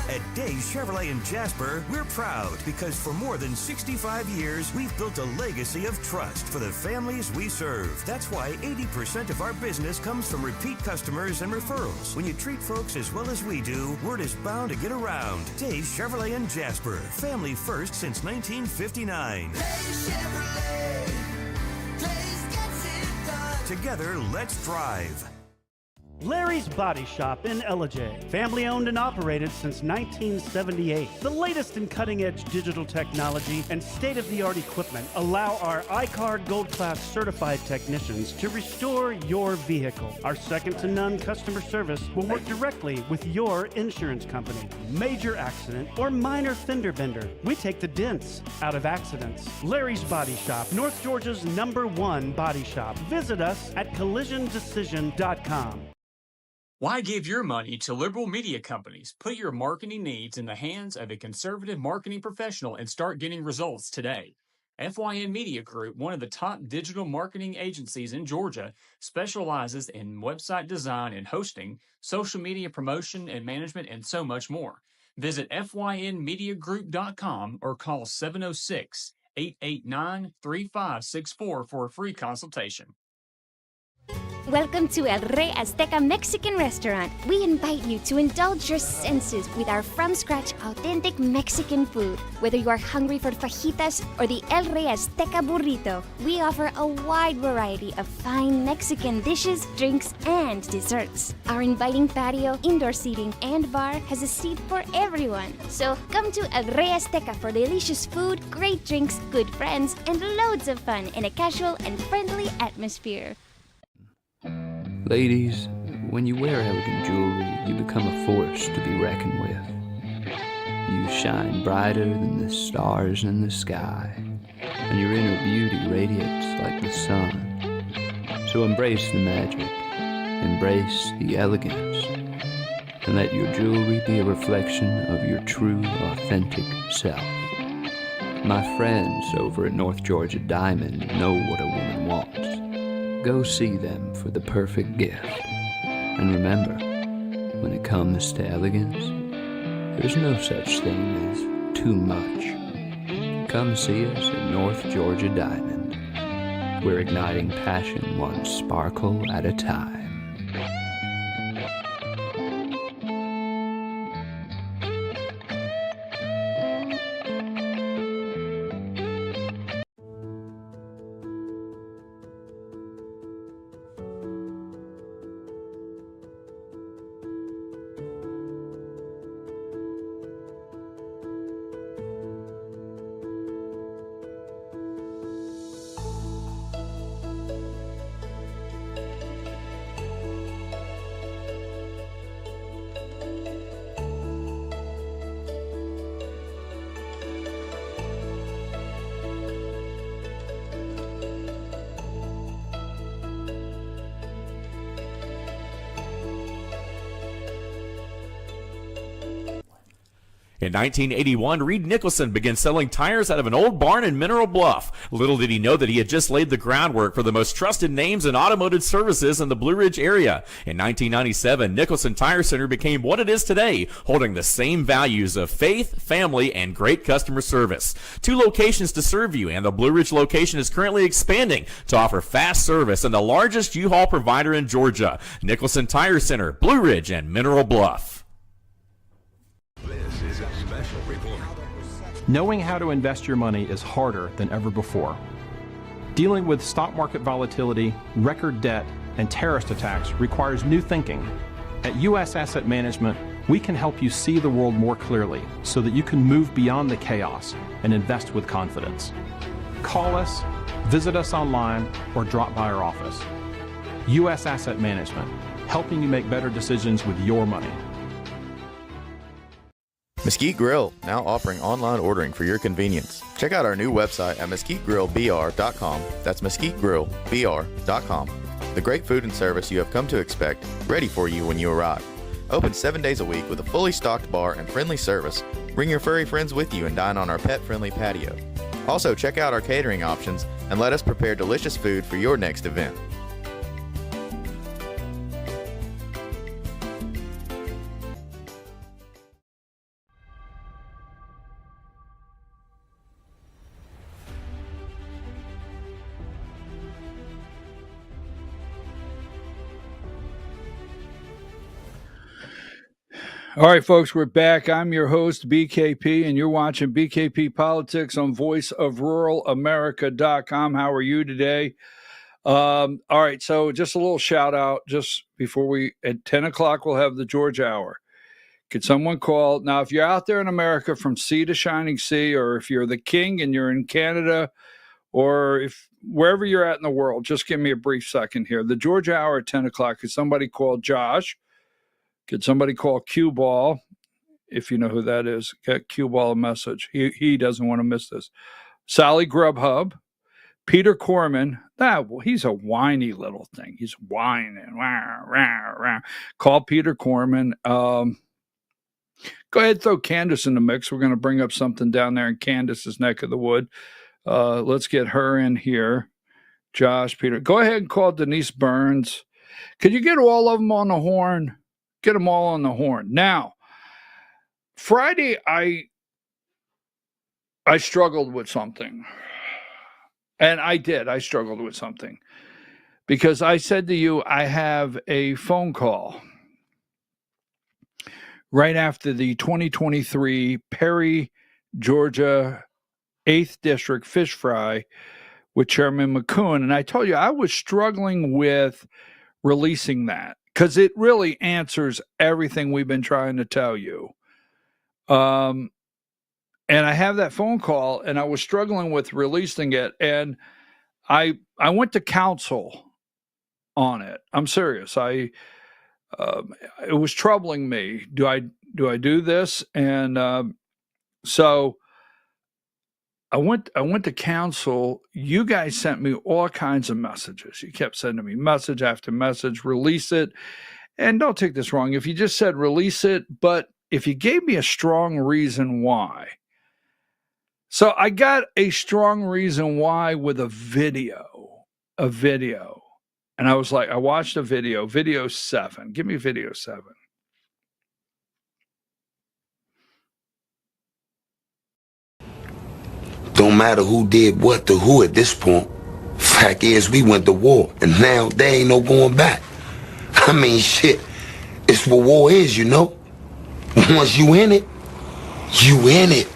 At Days Chevrolet in Jasper, we're proud because for more than 65 years, we've built a legacy of trust for the families we serve. That's why 80% of our business comes from repeat customers and referrals. When you treat folks as well as we do, word is bound to get around. Days Chevrolet in Jasper, family first since 1959. Days Chevrolet, Days gets it done. Together, let's drive. Larry's Body Shop in Ellijay. Family owned and operated since 1978. The latest in cutting-edge digital technology and state-of-the-art equipment allow our iCard Gold Class certified technicians to restore your vehicle. Our second-to-none customer service will work directly with your insurance company. Major accident or minor fender bender, we take the dents out of accidents. Larry's Body Shop, North Georgia's #1 body shop. Visit us at collisiondecision.com. Why give your money to liberal media companies? Put your marketing needs in the hands of a conservative marketing professional and start getting results today. FYN Media Group, one of the top digital marketing agencies in Georgia, specializes in website design and hosting, social media promotion and management, and so much more. Visit FYNmediagroup.com or call 706-889-3564 for a free consultation. Welcome to El Rey Azteca Mexican Restaurant. We invite you to indulge your senses with our from-scratch authentic Mexican food. Whether you are hungry for fajitas or the El Rey Azteca burrito, we offer a wide variety of fine Mexican dishes, drinks, and desserts. Our inviting patio, indoor seating, and bar has a seat for everyone. So come to El Rey Azteca for delicious food, great drinks, good friends, and loads of fun in a casual and friendly atmosphere. Ladies, when you wear elegant jewelry, you become a force to be reckoned with. You shine brighter than the stars in the sky, and your inner beauty radiates like the sun. So embrace the magic, embrace the elegance, and let your jewelry be a reflection of your true, authentic self. My friends over at North Georgia Diamond know what a woman wants. Go see them for the perfect gift. And remember, when it comes to elegance, There's no such thing as too much. Come see us at North Georgia Diamond. We're igniting passion one sparkle at a time. In 1981, Reed Nicholson began selling tires out of an old barn in Mineral Bluff. Little did he know that he had just laid the groundwork for the most trusted names in automotive services in the Blue Ridge area. In 1997, Nicholson Tire Center became what it is today, holding the same values of faith, family, and great customer service. 2 locations to serve you, and the Blue Ridge location is currently expanding to offer fast service and the largest U-Haul provider in Georgia. Nicholson Tire Center, Blue Ridge, and Mineral Bluff. This is a special report. Knowing how to invest your money is harder than ever before. Dealing with stock market volatility, record debt, and terrorist attacks requires new thinking. At U.S. Asset Management, we can help you see the world more clearly so that you can move beyond the chaos and invest with confidence. Call us, visit us online, or drop by our office. U.S. Asset Management, helping you make better decisions with your money. Mesquite Grill, now offering online ordering for your convenience. Check out our new website at mesquitegrillbr.com. That's mesquitegrillbr.com. The great food and service you have come to expect, ready for you when you arrive. Open 7 days a week with a fully stocked bar and friendly service. Bring your furry friends with you and dine on our pet-friendly patio. Also, check out our catering options and let us prepare delicious food for your next event. All right, folks, we're back. I'm your host, BKP, and you're watching BKP Politics on voiceofruralamerica.com. How are you today? All right, so just a little shout out just before at 10 o'clock, we'll have the George Hour. Could someone call? Now, if you're out there in America from sea to shining sea, or if you're the king and you're in Canada, or if wherever you're at in the world, just give me a brief second here. The George Hour at 10 o'clock, could somebody call Josh? Could somebody call Q Ball, if you know who that is? Get Q Ball a message. He doesn't want to miss this. Sally Grubhub, Peter Corman. Well, he's a whiny little thing. He's whining. Rah, rah, rah. Call Peter Corman. Go ahead, throw Candace in the mix. We're going to bring up something down there in Candace's neck of the wood. Let's get her in here. Josh, Peter. Go ahead and call Denise Burns. Could you get all of them on the horn? Get them all on the horn. Now, Friday, I struggled with something. And I did. I struggled with something. Because I said to you, I have a phone call right after the 2023 Perry, Georgia 8th District Fish Fry with Chairman McCoon. And I told you, I was struggling with releasing that, because it really answers everything we've been trying to tell you. And I have that phone call, and I was struggling with releasing it, and I went to counsel on it. I'm serious. It was troubling me. Do I do this? And so I went to counsel. You guys sent me all kinds of messages. You kept sending me message after message, release it. And don't take this wrong. If you just said release it, but if you gave me a strong reason why. So I got a strong reason why with a video. And I was like, I watched a video 7. Give me video 7. Don't matter who did what to who at this point. Fact is, we went to war, and now there ain't no going back. I mean, shit, it's what war is, you know? Once you in it, you in it.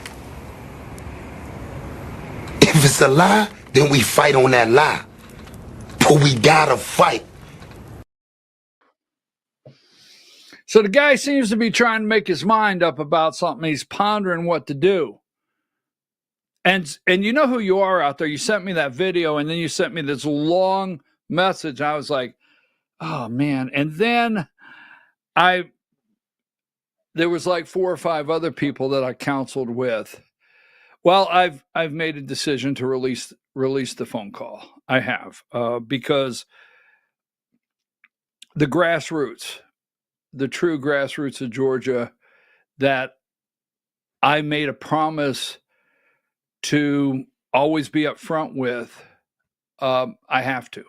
If it's a lie, then we fight on that lie. But we gotta fight. So the guy seems to be trying to make his mind up about something. He's pondering what to do. And you know who you are out there. You sent me that video, and then you sent me this long message. I was like, oh, man. And then there was like 4 or 5 other people that I counseled with. Well, I've made a decision to release the phone call. I have, because the grassroots, the true grassroots of Georgia, that I made a promise to always be up front with, I have to.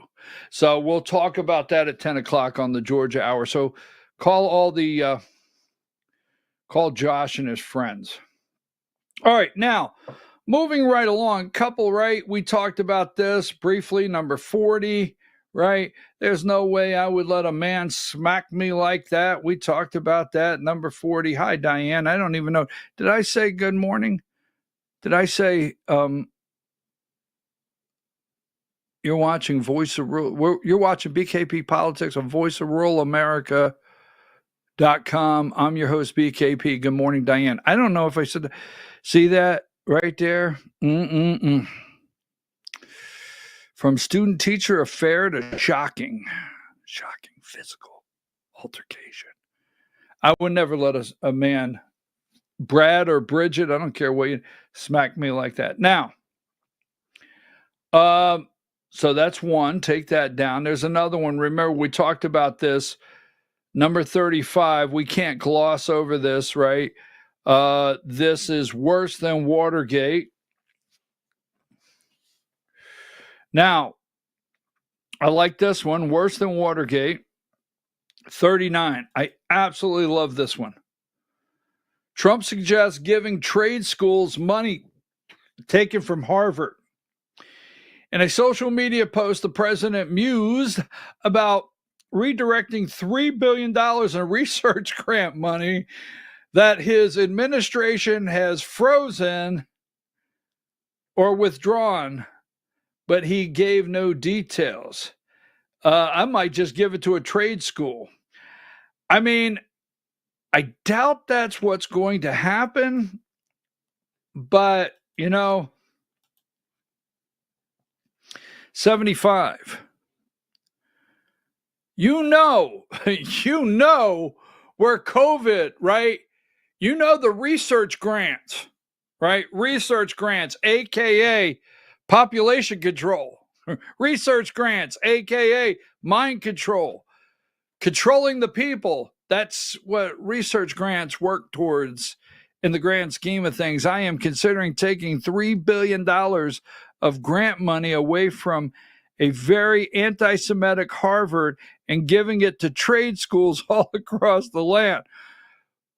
So we'll talk about that at 10 o'clock on the Georgia Hour. So call Josh and his friends. All right, now, moving right along, couple, right? We talked about this briefly, number 40, right? There's no way I would let a man smack me like that. We talked about that. Number 40. Hi, Diane. I don't even know. Did I say good morning? Did I say you're watching Voice of Rural? You're watching BKP Politics on voiceofruralamerica.com. I'm your host, BKP. Good morning, Diane. I don't know if I said that. See that right there? From student-teacher affair to shocking physical altercation. I would never let a man, Brad or Bridget, I don't care what you, smack me like that. Now, so that's one. Take that down. There's another one. Remember, we talked about this. Number 35. We can't gloss over this, right? This is worse than Watergate. Now, I like this one. Worse than Watergate. 39. I absolutely love this one. Trump suggests giving trade schools money taken from Harvard. In a social media post, the president mused about redirecting $3 billion in research grant money that his administration has frozen or withdrawn, but he gave no details. I might just give it to a trade school. I mean, I doubt that's what's going to happen, but, 75. You know where COVID, right? The research grants, right? Research grants, AKA population control. Research grants, AKA mind control. Controlling the people. That's what research grants work towards in the grand scheme of things. I am considering taking $3 billion of grant money away from a very anti-Semitic Harvard and giving it to trade schools all across the land.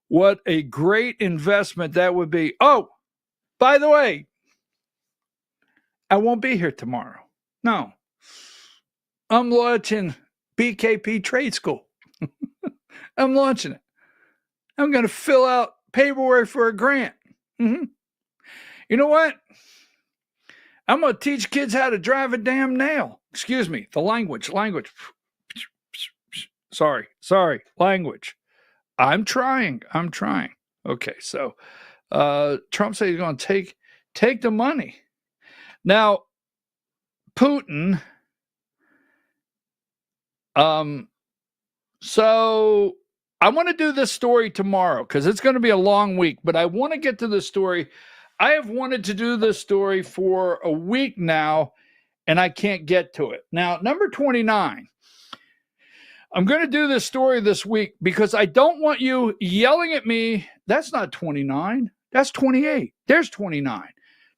What a great investment that would be. Oh, by the way, I won't be here tomorrow. No. I'm launching BKP Trade School. I'm launching it. I'm going to fill out paperwork for a grant. You know what? I'm going to teach kids how to drive a damn nail. Excuse me, the language. Sorry, language. I'm trying. Okay, so Trump said he's going to take the money. Now, Putin, so I want to do this story tomorrow because it's going to be a long week, but I want to get to this story. I have wanted to do this story for a week now, and I can't get to it. Now, number 29. I'm going to do this story this week because I don't want you yelling at me. That's not 29. That's 28. There's 29.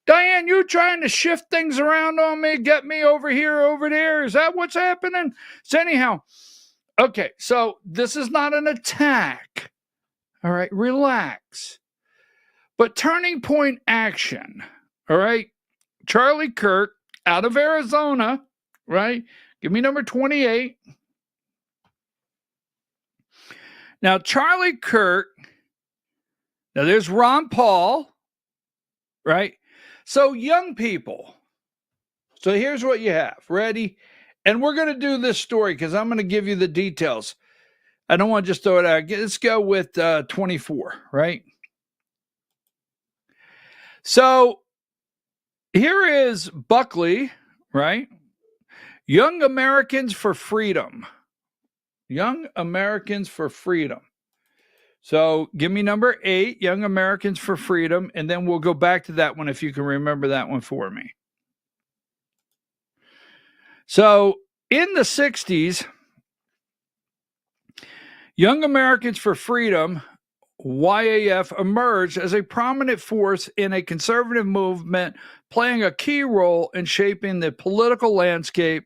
Diane, you trying to shift things around on me, get me over here, over there. Is that what's happening? So anyhow, okay, so this is not an attack. All right, relax. But turning point action, all right? Charlie Kirk out of Arizona, right? Give me number 28. Now, Charlie Kirk, now there's Ron Paul, right? So young people. So here's what you have. Ready? And we're going to do this story because I'm going to give you the details. I don't want to just throw it out. Let's go with 24, right? So here is Buckley, right? Young Americans for Freedom. Young Americans for Freedom. So give me number 8, Young Americans for Freedom, and then we'll go back to that one if you can remember that one for me. So in the 60s, Young Americans for Freedom, YAF, emerged as a prominent force in a conservative movement, playing a key role in shaping the political landscape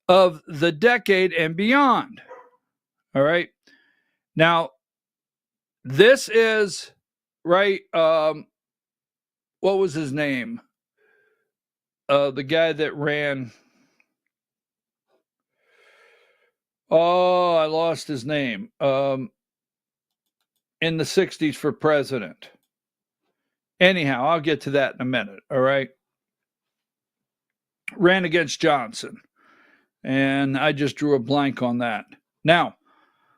of the decade and beyond. All right. Now, this is, right, what was his name? The guy that ran... Oh, I lost his name. In the 60s for president. Anyhow, I'll get to that in a minute, all right? Ran against Johnson. And I just drew a blank on that. Now,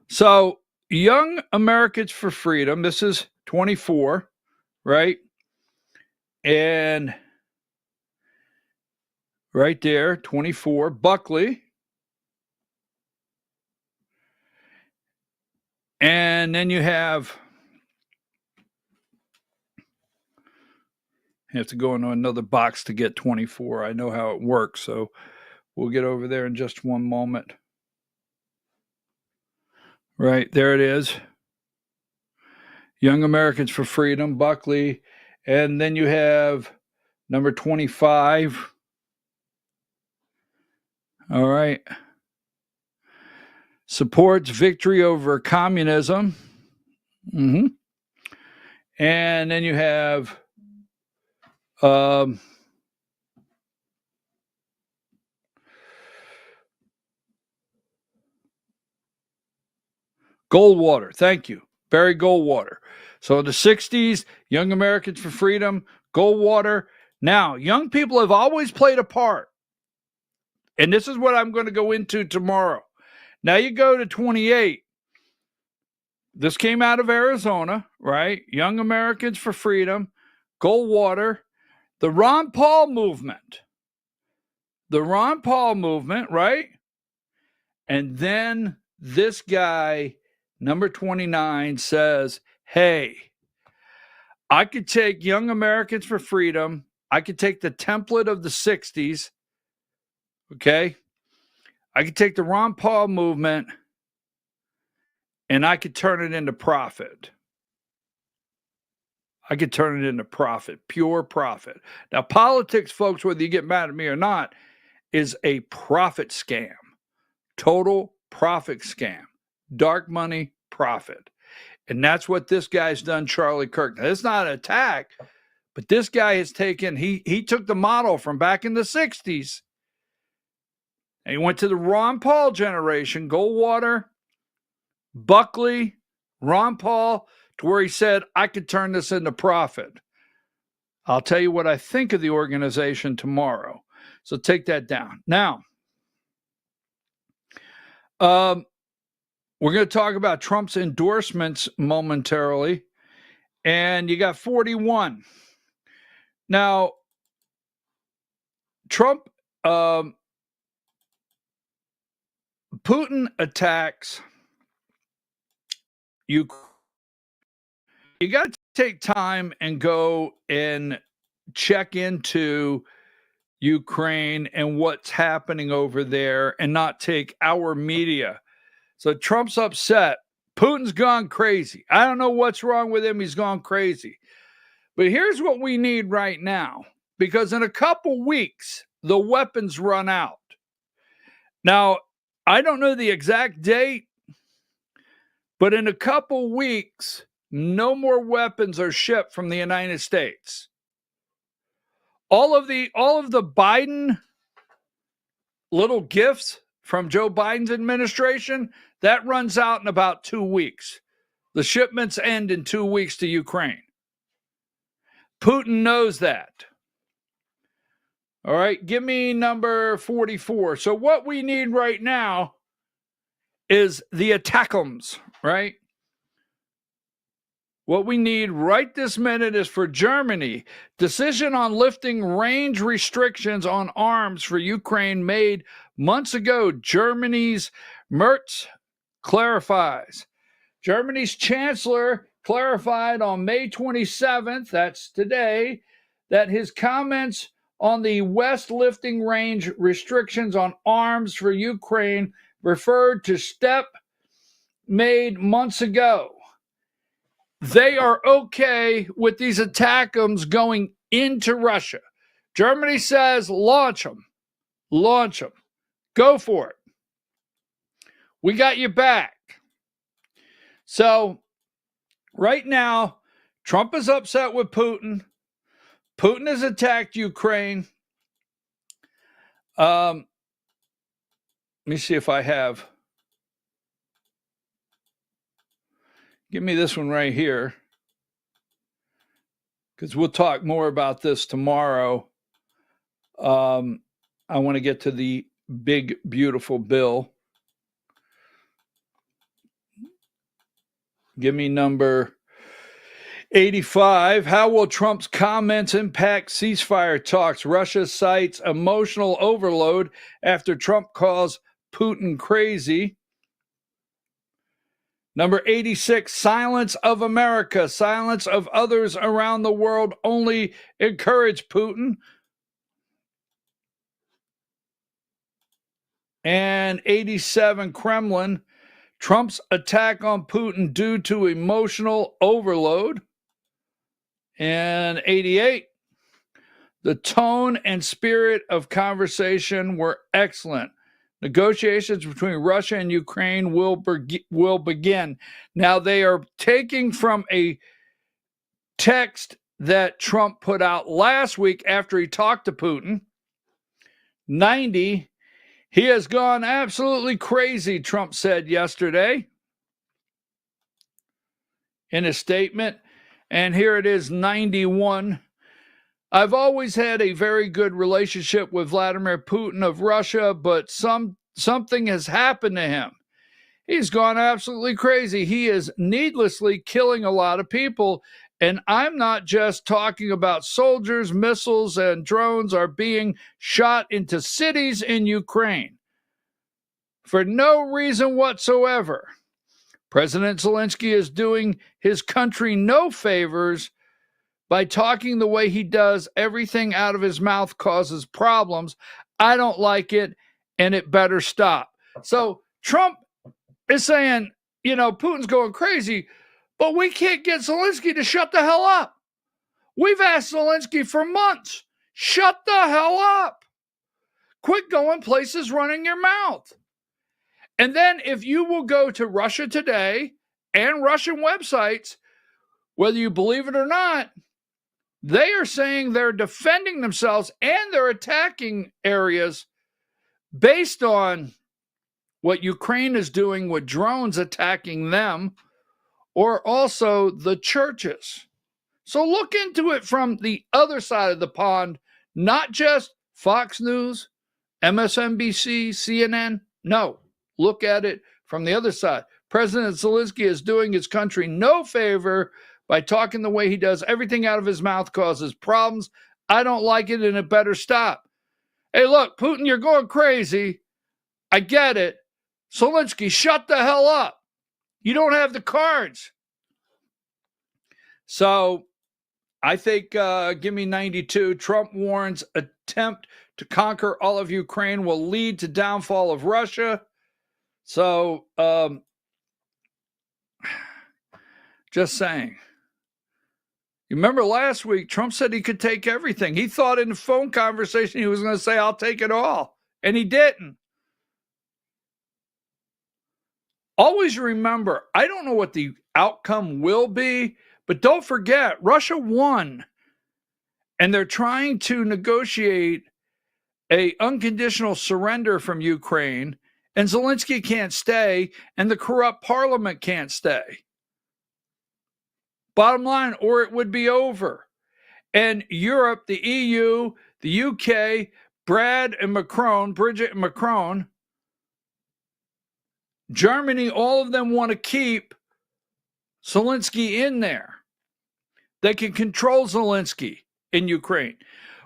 so Young Americans for Freedom, this is 24, right? And right there, 24, Buckley. And then you have to go into another box to get 24. I know how it works, so we'll get over there in just one moment. Right, there it is. Young Americans for Freedom, Buckley. And then you have number 25. All right. Supports victory over communism. Mm-hmm. And then you have Goldwater. Thank you. Barry Goldwater. So in the 60s, Young Americans for Freedom, Goldwater. Now, young people have always played a part. And this is what I'm going to go into tomorrow. Now you go to 28. This came out of Arizona, right? Young Americans for Freedom, Goldwater, the Ron Paul movement. The Ron Paul movement, right? And then this guy, number 29, says, hey, I could take Young Americans for Freedom. I could take the template of the 60s. Okay? I could take the Ron Paul movement and I could turn it into profit. I could turn it into profit, pure profit. Now, politics, folks, whether you get mad at me or not, is a profit scam. Total profit scam. Dark money, profit. And that's what this guy's done, Charlie Kirk. Now, it's not an attack, but this guy has taken, he took the model from back in the 60s, and he went to the Ron Paul generation, Goldwater, Buckley, Ron Paul, to where he said, I could turn this into profit. I'll tell you what I think of the organization tomorrow. So take that down. Now, we're going to talk about Trump's endorsements momentarily. And you got 41. Now, Trump, Putin attacks Ukraine. You got to take time and go and check into Ukraine and what's happening over there and not take our media. So Trump's upset. Putin's gone crazy. I don't know what's wrong with him. He's gone crazy. But here's what we need right now, because in a couple weeks, the weapons run out. Now, I don't know the exact date, but in a couple weeks, no more weapons are shipped from the United States. all of the Biden little gifts from Joe Biden's administration, that runs out in about 2 weeks. The shipments end in 2 weeks to Ukraine. Putin knows that. All right, give me number 44. So what we need right now is the ATACMS, right? What we need right this minute is for Germany. Decision on lifting range restrictions on arms for Ukraine made months ago. Germany's Merz clarifies. Germany's chancellor clarified on May 27th, that's today, that his comments on the West lifting range restrictions on arms for Ukraine referred to step made months ago. They are okay with these ATACMS going into Russia. Germany says, launch them. Launch them. Go for it. We got you back. So, right now, Trump is upset with Putin. Putin has attacked Ukraine. Let me see if I have. Give me this one right here, because we'll talk more about this tomorrow. I want to get to the big, beautiful bill. Give me number 85. How will Trump's comments impact ceasefire talks? Russia cites emotional overload after Trump calls Putin crazy. Number 86, silence of America, silence of others around the world only encourage Putin. And 87, Kremlin, Trump's attack on Putin due to emotional overload. And 88, the tone and spirit of conversation were excellent. Negotiations between Russia and Ukraine will begin. Now, they are taking from a text that Trump put out last week after he talked to Putin. 90, he has gone absolutely crazy, Trump said yesterday in a statement. And here it is, 91. I've always had a very good relationship with Vladimir Putin of Russia, but something has happened to him. He's gone absolutely crazy. He is needlessly killing a lot of people. And I'm not just talking about soldiers, missiles, and drones are being shot into cities in Ukraine for no reason whatsoever. President Zelensky is doing his country no favors by talking the way he does. Everything out of his mouth causes problems. I don't like it, and it better stop. So Trump is saying, Putin's going crazy, but we can't get Zelensky to shut the hell up. We've asked Zelensky for months, shut the hell up. Quit going places running your mouth. And then if you will go to Russia Today and Russian websites, whether you believe it or not, they are saying they're defending themselves and they're attacking areas based on what Ukraine is doing with drones attacking them, or also the churches. So look into it from the other side of the pond, not just Fox News, MSNBC, CNN. No, look at it from the other side. President Zelensky is doing his country no favor by talking the way he does. Everything out of his mouth causes problems. I don't like it, and it better stop. Hey, look, Putin, you're going crazy. I get it. Zelensky, shut the hell up. You don't have the cards. So I think, give me 92. Trump warns attempt to conquer all of Ukraine will lead to downfall of Russia. So just saying. You remember last week, Trump said he could take everything. He thought in the phone conversation he was going to say, I'll take it all. And he didn't. Always remember, I don't know what the outcome will be, but don't forget, Russia won. And they're trying to negotiate a unconditional surrender from Ukraine, and Zelensky can't stay, and the corrupt parliament can't stay. Bottom line, or it would be over. And Europe, the EU, the UK, Bridget and Macron, Germany, all of them want to keep Zelensky in there. They can control Zelensky in Ukraine.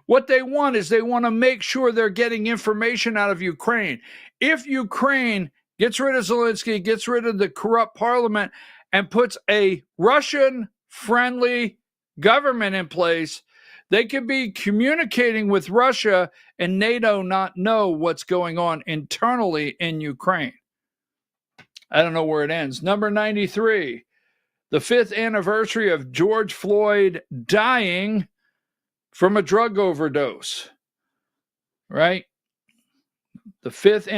What they want is they want to make sure they're getting information out of Ukraine. If Ukraine gets rid of Zelensky, gets rid of the corrupt parliament, and puts a Russian-friendly government in place, they could be communicating with Russia and NATO not know what's going on internally in Ukraine. I don't know where it ends. Number 93, the 5th anniversary of George Floyd dying from a drug overdose, right? The 5th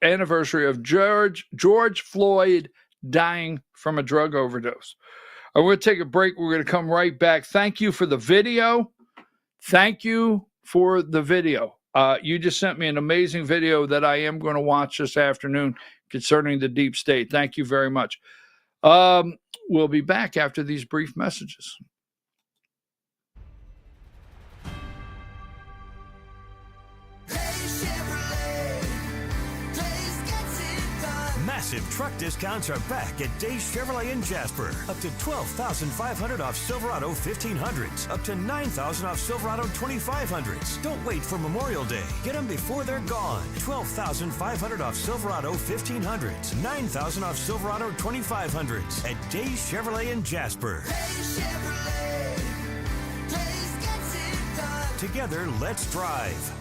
anniversary of George Floyd dying from a drug overdose. I'm going to take a break. We're going to come right back. Thank you for the video. Thank you for the video. You just sent me an amazing video that I am going to watch this afternoon concerning the deep state. Thank you very much. We'll be back after these brief messages. Massive truck discounts are back at Days Chevrolet in Jasper. Up to $12,500 off Silverado 1500s. Up to $9,000 off Silverado 2500s. Don't wait for Memorial Day. Get them before they're gone. $12,500 off Silverado 1500s. $9,000 off Silverado 2500s at Days Chevrolet in Jasper. Days Chevrolet. Days gets it done. Together, let's drive.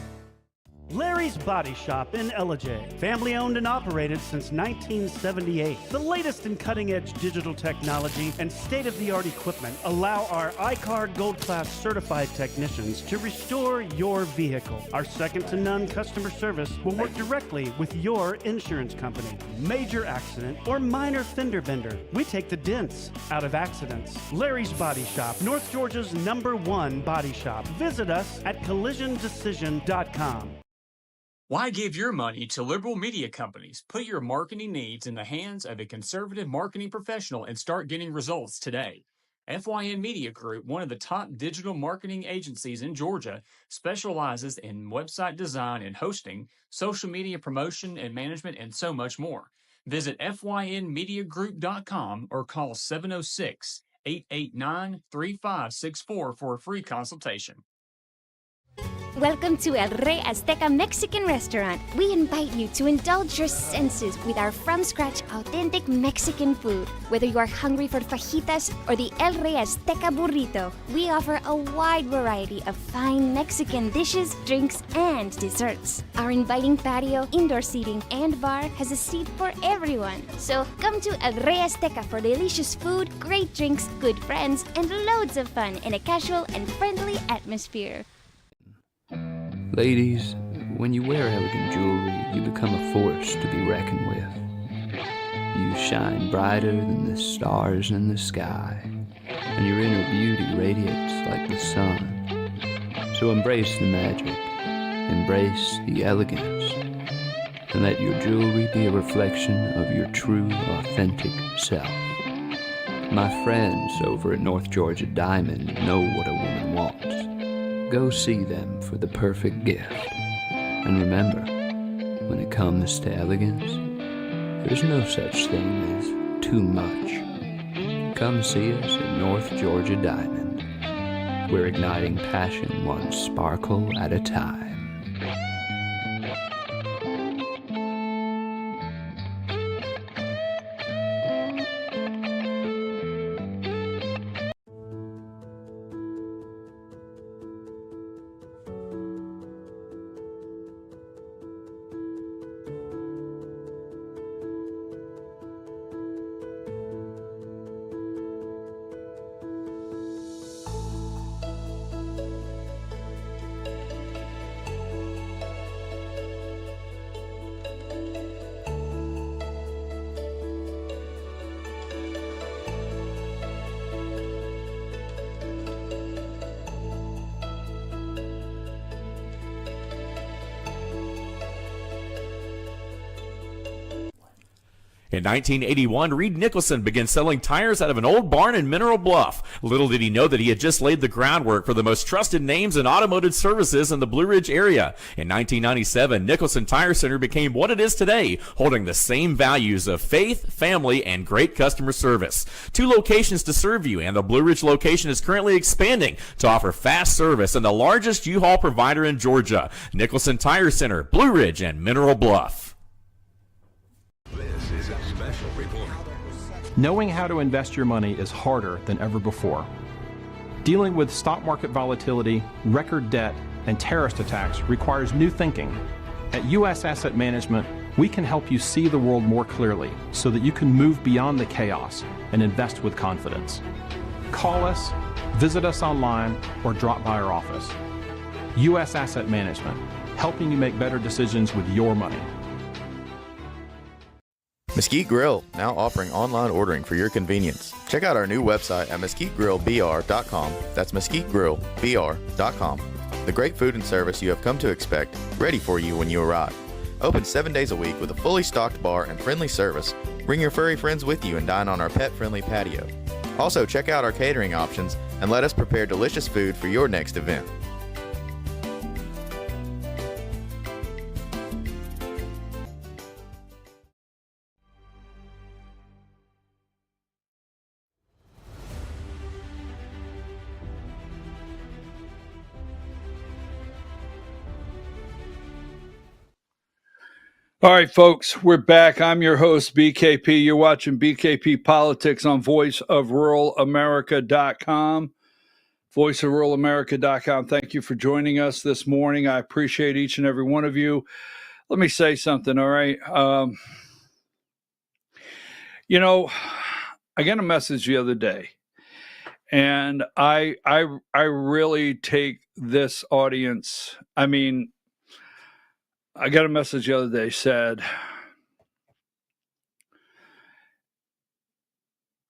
Larry's Body Shop in Ellijay. Family owned and operated since 1978. The latest in cutting-edge digital technology and state-of-the-art equipment allow our iCard Gold Class certified technicians to restore your vehicle. Our second-to-none customer service will work directly with your insurance company. Major accident or minor fender bender, we take the dents out of accidents. Larry's Body Shop, North Georgia's #1 body shop. Visit us at collisiondecision.com. Why give your money to liberal media companies? Put your marketing needs in the hands of a conservative marketing professional and start getting results today. FYN Media Group, one of the top digital marketing agencies in Georgia, specializes in website design and hosting, social media promotion and management, and so much more. Visit FYNmediagroup.com or call 706-889-3564 for a free consultation. Welcome to El Rey Azteca Mexican Restaurant. We invite you to indulge your senses with our from-scratch authentic Mexican food. Whether you are hungry for fajitas or the El Rey Azteca burrito, we offer a wide variety of fine Mexican dishes, drinks, and desserts. Our inviting patio, indoor seating, and bar has a seat for everyone. So come to El Rey Azteca for delicious food, great drinks, good friends, and loads of fun in a casual and friendly atmosphere. Ladies, when you wear elegant jewelry, you become a force to be reckoned with. You shine brighter than the stars in the sky, and your inner beauty radiates like the sun. So embrace the magic, embrace the elegance, and let your jewelry be a reflection of your true, authentic self. My friends over at North Georgia Diamond know what a woman wants. Go see them for the perfect gift. And remember, when it comes to elegance, there's no such thing as too much. Come see us at North Georgia Diamond. We're igniting passion one sparkle at a time. In 1981, Reed Nicholson began selling tires out of an old barn in Mineral Bluff. Little did he know that he had just laid the groundwork for the most trusted names in automotive services in the Blue Ridge area. In 1997, Nicholson Tire Center became what it is today, holding the same values of faith, family, and great customer service. 2 locations to serve you, and the Blue Ridge location is currently expanding to offer fast service and the largest U-Haul provider in Georgia. Nicholson Tire Center, Blue Ridge, and Mineral Bluff. This is a special report. Knowing how to invest your money is harder than ever before. Dealing with stock market volatility, record debt, and terrorist attacks requires new thinking. At U.S. Asset Management, we can help you see the world more clearly so that you can move beyond the chaos and invest with confidence. Call us, visit us online, or drop by our office. U.S. Asset Management, helping you make better decisions with your money. Mesquite Grill, now offering online ordering for your convenience. Check out our new website at mesquitegrillbr.com. That's mesquitegrillbr.com. The great food and service you have come to expect, ready for you when you arrive. Open 7 days a week with a fully stocked bar and friendly service. Bring your furry friends with you and dine on our pet-friendly patio. Also, check out our catering options and let us prepare delicious food for your next event. All right, folks, we're back. I'm your host, BKP. You're watching BKP Politics on voiceofruralamerica.com. Voiceofruralamerica.com. Thank you for joining us this morning. I appreciate each and every one of you. Let me say something, all right? I got a message the other day, and I really take this audience, I got a message the other day said,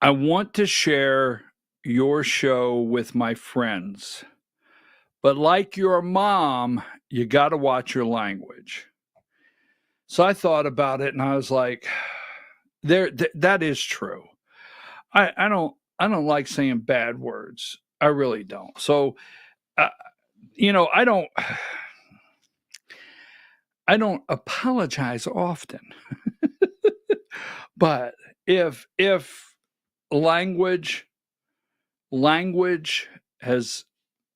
I want to share your show with my friends, but like your mom, you got to watch your language. So I thought about it and I was like, that is true. I don't like saying bad words. I really don't. So, I don't apologize often, but if language has,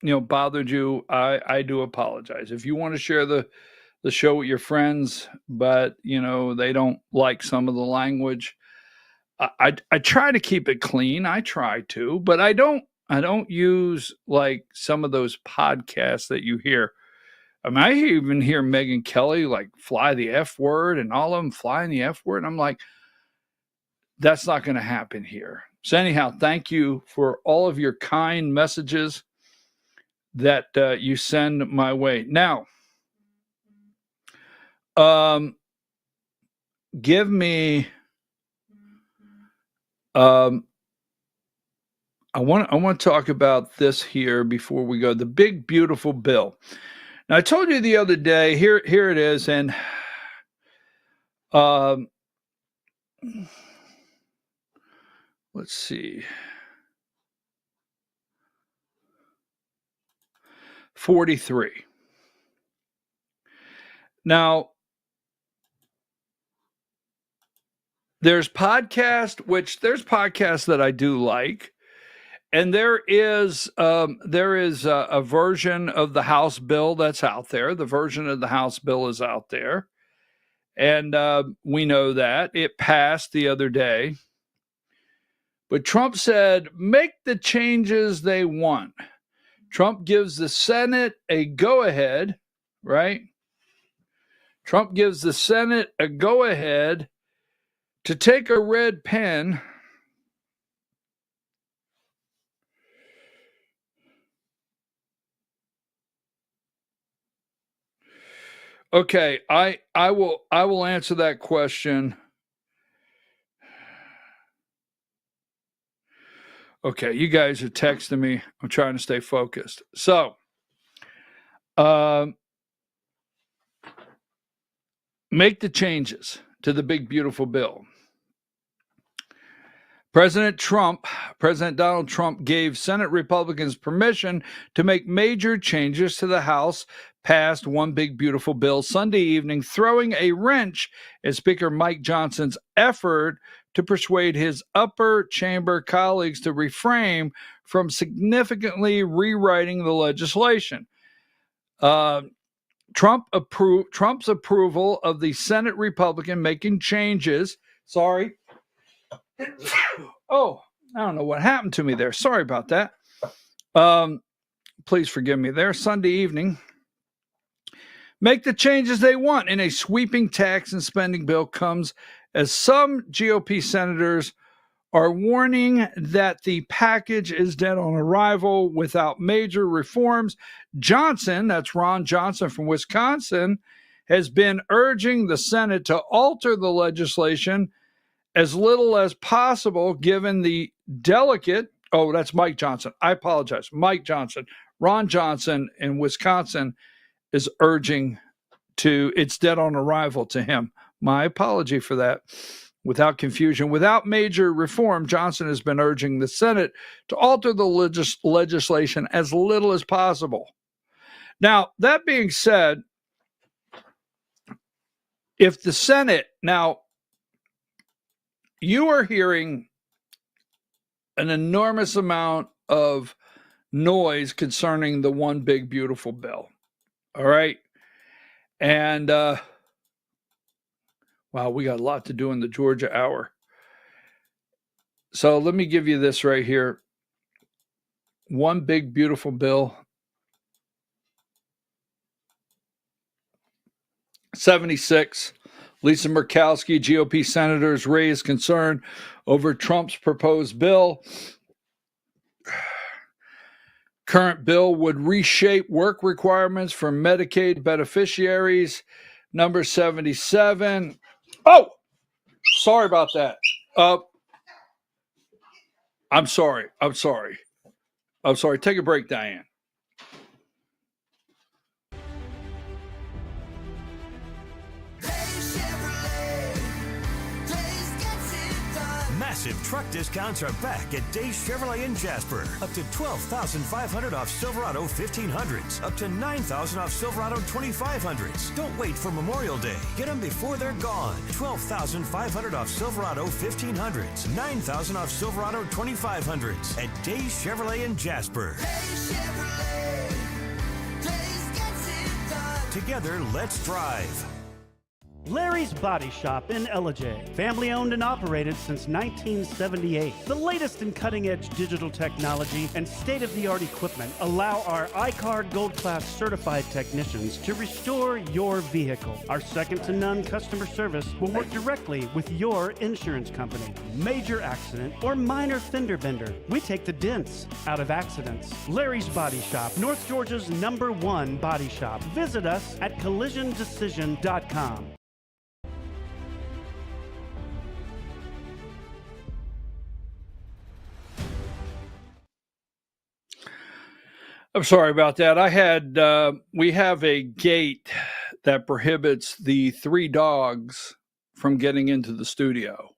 bothered you, I do apologize. If you want to share the show with your friends, but they don't like some of the language, I try to keep it clean. I try to, but I don't use like some of those podcasts that you hear. I even hear Megyn Kelly like fly the F word and all of them flying the F word. I'm like, that's not going to happen here. So anyhow, thank you for all of your kind messages that you send my way. Now, give me, I want to talk about this here before we go. The big, beautiful bill. Now, I told you the other day, here it is, and let's see. 43. Now, there's podcasts that I do like. And there is a version of the House bill that's out there. The version of the House bill is out there. And we know that. It passed the other day. But Trump said, make the changes they want. Trump gives the Senate a go-ahead, right? Trump gives the Senate a go-ahead to take a red pen Okay, I will answer that question. Okay, you guys are texting me. I'm trying to stay focused. So, make the changes to the big beautiful bill. President Donald Trump gave Senate Republicans permission to make major changes to the House passed One Big Beautiful Bill Sunday evening, throwing a wrench at Speaker Mike Johnson's effort to persuade his upper chamber colleagues to refrain from significantly rewriting the legislation. Trump's approval of the Senate Republican making changes. Sorry. Oh, I don't know what happened to me there. Sorry about that. Please forgive me there. Sunday evening. Make the changes they want in a sweeping tax and spending bill comes as some GOP senators are warning that the package is dead on arrival without major reforms. Johnson, that's Ron Johnson from Wisconsin, has been urging the Senate to alter the legislation as little as possible, given the delicate, oh, that's Mike Johnson. I apologize. Mike Johnson. Ron Johnson in Wisconsin is urging it's dead on arrival to him. My apology for that. Without confusion, without major reform, Johnson has been urging the Senate to alter the legislation as little as possible. Now, that being said, if the Senate, now, you are hearing an enormous amount of noise concerning the One Big Beautiful Bill. All right. And, wow, we got a lot to do in the Georgia hour. So let me give you this right here. One Big Beautiful Bill. 76. Lisa Murkowski, GOP senators raised concern over Trump's proposed bill. Current bill would reshape work requirements for Medicaid beneficiaries. Number 77. Oh, sorry about that. I'm sorry. Take a break, Diane. Massive truck discounts are back at Days Chevrolet in Jasper. Up to $12,500 off Silverado 1500s. Up to $9,000 off Silverado 2500s. Don't wait for Memorial Day. Get them before they're gone. $12,500 off Silverado 1500s. $9,000 off Silverado 2500s at Days Chevrolet in Jasper. Days Chevrolet. Days gets it done. Together, let's drive. Larry's Body Shop in Ellijay. Family owned and operated since 1978. The latest in cutting-edge digital technology and state-of-the-art equipment allow our iCard Gold Class certified technicians to restore your vehicle. Our second-to-none customer service will work directly with your insurance company. Major accident or minor fender bender. We take the dents out of accidents. Larry's Body Shop, North Georgia's #1 body shop. Visit us at collisiondecision.com. I'm sorry about that. We have a gate that prohibits the 3 dogs from getting into the studio.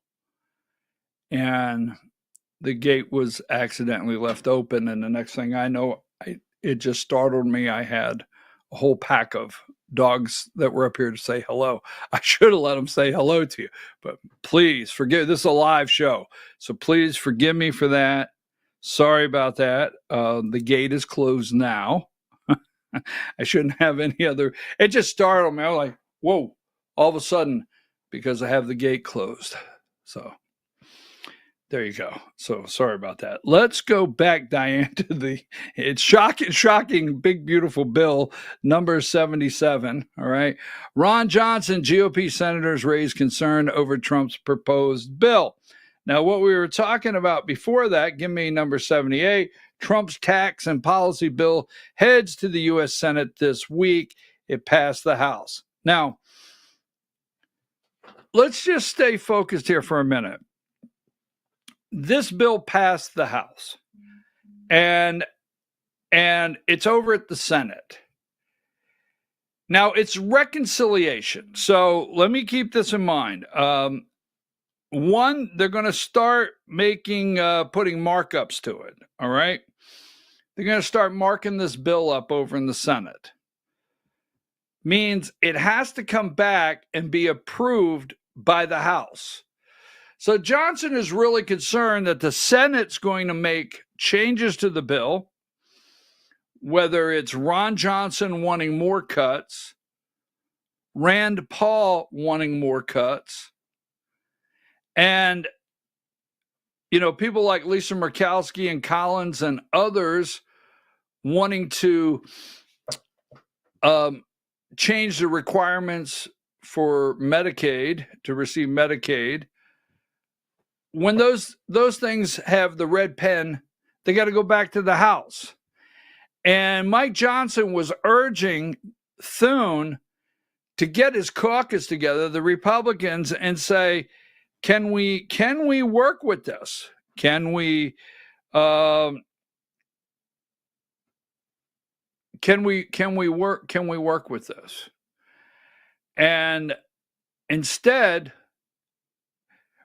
And the gate was accidentally left open. And the next thing I know, it just startled me. I had a whole pack of dogs that were up here to say hello. I should have let them say hello to you, but please forgive. This is a live show. So please forgive me for that. Sorry about that. The gate is closed now. I shouldn't have any other. It just startled me. I was like, whoa, all of a sudden, because I have the gate closed. So there you go. So sorry about that. Let's go back, Diane, to it's shocking, big, beautiful bill, number 77. All right. Ron Johnson, GOP senators raised concern over Trump's proposed bill. Now, what we were talking about before that, give me number 78, Trump's tax and policy bill heads to the U.S. Senate this week. It passed the House. Now, let's just stay focused here for a minute. This bill passed the House, and it's over at the Senate. Now, it's reconciliation. So let me keep this in mind. one, they're going to start making, putting markups to it. All right. They're going to start marking this bill up over in the Senate. Means it has to come back and be approved by the House. So Johnson is really concerned that the Senate's going to make changes to the bill, whether it's Ron Johnson wanting more cuts, Rand Paul wanting more cuts, and, you know, people like Lisa Murkowski and Collins and others wanting to change the requirements for Medicaid, to receive Medicaid. When those things have the red pen, they got to go back to the House. And Mike Johnson was urging Thune to get his caucus together, the Republicans, and say, can we work with this? Can we work with this? And instead,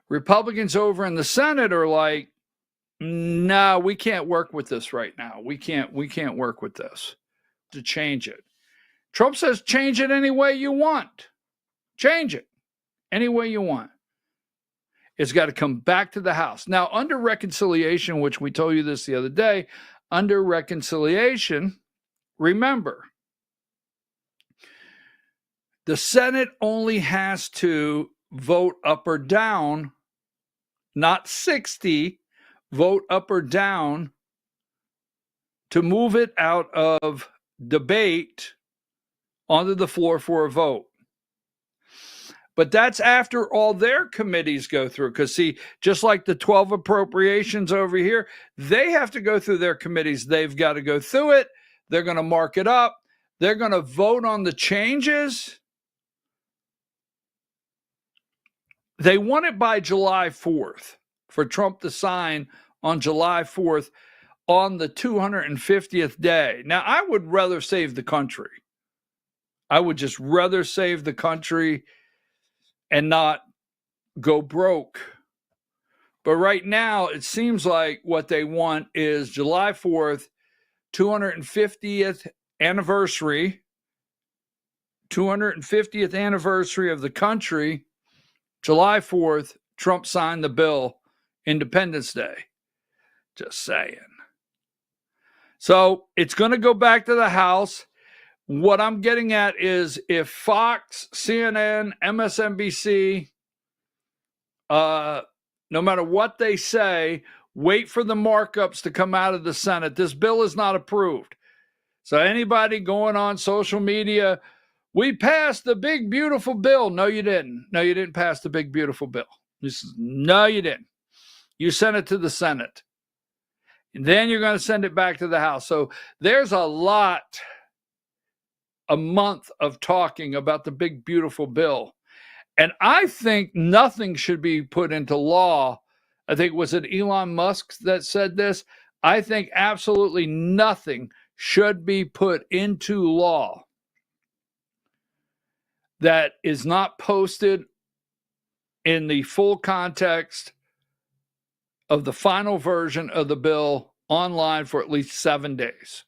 Republicans over in the Senate are like, no, we can't work with this right now. We can't work with this to change it. Trump says, change it any way you want. Change it any way you want. It's got to come back to the House. Now, under reconciliation, which we told you this the other day, under reconciliation, remember, the Senate only has to vote up or down, not 60, vote up or down to move it out of debate onto the floor for a vote. But that's after all their committees go through. Because, see, just like the 12 appropriations over here, they have to go through their committees. They've got to go through it. They're going to mark it up. They're going to vote on the changes. They want it by July 4th for Trump to sign on July 4th on the 250th day. Now, I would rather save the country. I would just rather save the country and not go broke. But right now, it seems like what they want is July 4th, 250th anniversary, 250th anniversary of the country. July 4th, Trump signed the bill, Independence Day. Just saying. So it's going to go back to the House. What I'm getting at is if Fox, CNN, MSNBC, no matter what they say, wait for the markups to come out of the Senate. This bill is not approved. So anybody going on social media, we passed the big, beautiful bill. No, you didn't. No, you didn't pass the big, beautiful bill. No, you didn't. You sent it to the Senate. And then you're going to send it back to the House. So there's a month of talking about the big, beautiful bill. And I think nothing should be put into law. I think, was it Elon Musk that said this? I think absolutely nothing should be put into law that is not posted in the full context of the final version of the bill online for at least 7 days.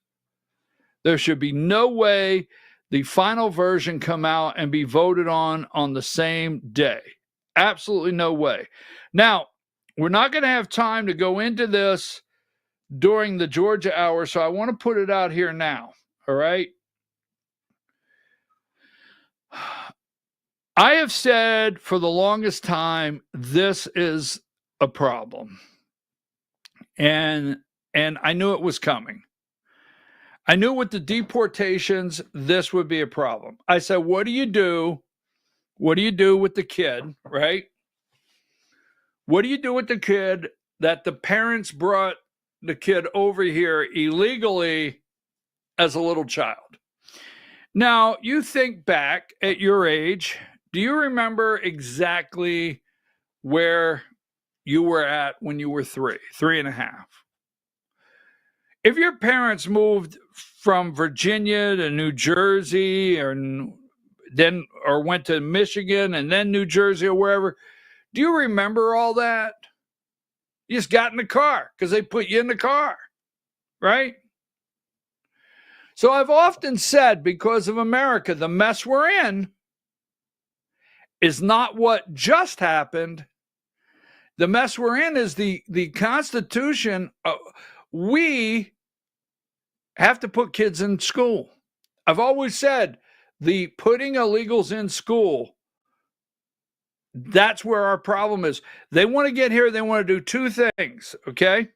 There should be no way the final version come out and be voted on the same day. Absolutely no way. Now, we're not going to have time to go into this during the Georgia hour, so I want to put it out here now. All right? I have said for the longest time, this is a problem. And I knew it was coming. I knew with the deportations, this would be a problem. I said, what do you do? What do you do with the kid, right? What do you do with the kid that the parents brought the kid over here illegally as a little child? Now, you think back at your age, do you remember exactly where you were at when you were 3.5? If your parents moved from Virginia to New Jersey or went to Michigan and then New Jersey or wherever, Do you remember all that? You just got in the car because they put you in the car, right? So I've often said, because of America, the mess we're in is not what just happened. The mess we're in is the Constitution. We have to put kids in school. I've always said the putting illegals in school, that's where our problem is. They want to get here. They want to do two things, okay?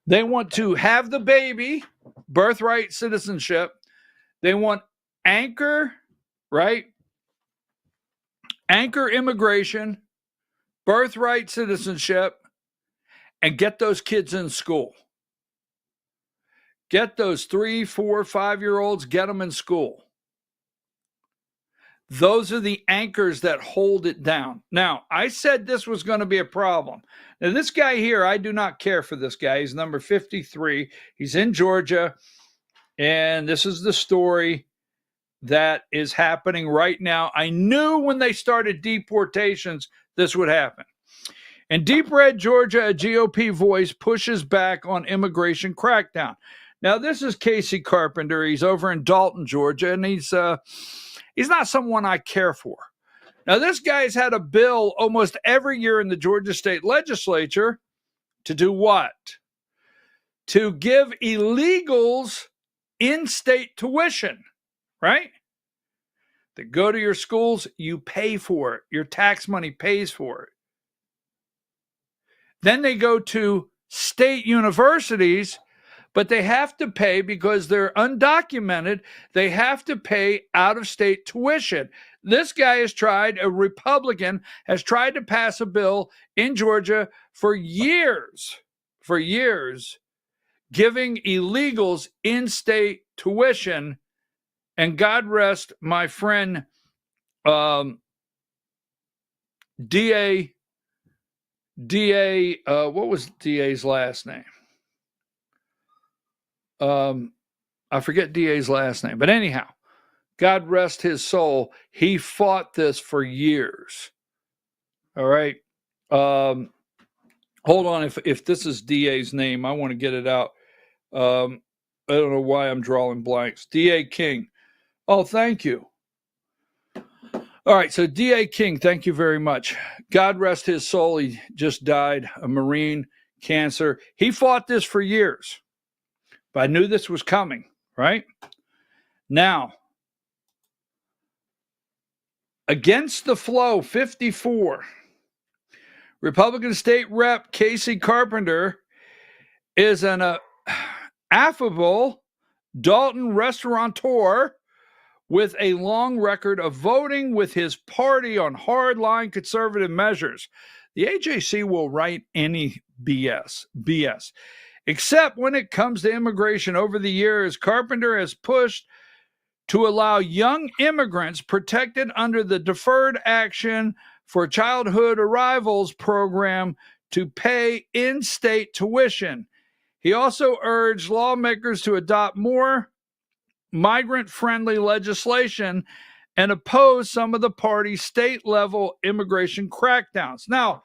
They want to have the baby, birthright citizenship. They want anchor, right? Anchor immigration, birthright citizenship, and get those kids in school. Get those 3, 4, 5-year-olds, get them in school. Those are the anchors that hold it down. Now, I said this was going to be a problem. Now, this guy here, I do not care for this guy. He's number 53. He's in Georgia. And this is the story that is happening right now. I knew when they started deportations, this would happen. In Deep Red, Georgia, a GOP voice pushes back on immigration crackdown. Now, this is Casey Carpenter. He's over in Dalton, Georgia, and he's not someone I care for. Now, this guy's had a bill almost every year in the Georgia state legislature to do what? To give illegals in-state tuition, right? That go to your schools, you pay for it. Your tax money pays for it. Then they go to state universities, but they have to pay because they're undocumented. They have to pay out-of-state tuition. This guy has tried, a Republican, has tried to pass a bill in Georgia for years, giving illegals in-state tuition. And God rest my friend, DA, what was DA's last name? I forget DA's last name, but anyhow, God rest his soul. He fought this for years. All right. Hold on. If this is DA's name, I want to get it out. I don't know why I'm drawing blanks. DA King. Oh, thank you. All right. So DA King, thank you very much. God rest his soul. He just died, a Marine, cancer. He fought this for years. But I knew this was coming, right? Now, against the flow, 54. Republican State Rep Casey Carpenter is an affable Dalton restaurateur with a long record of voting with his party on hardline conservative measures. The AJC will write any BS. Except when it comes to immigration. Over the years, Carpenter has pushed to allow young immigrants protected under the Deferred Action for Childhood Arrivals program to pay in-state tuition. He also urged lawmakers to adopt more migrant-friendly legislation and oppose some of the party's state-level immigration crackdowns. Now,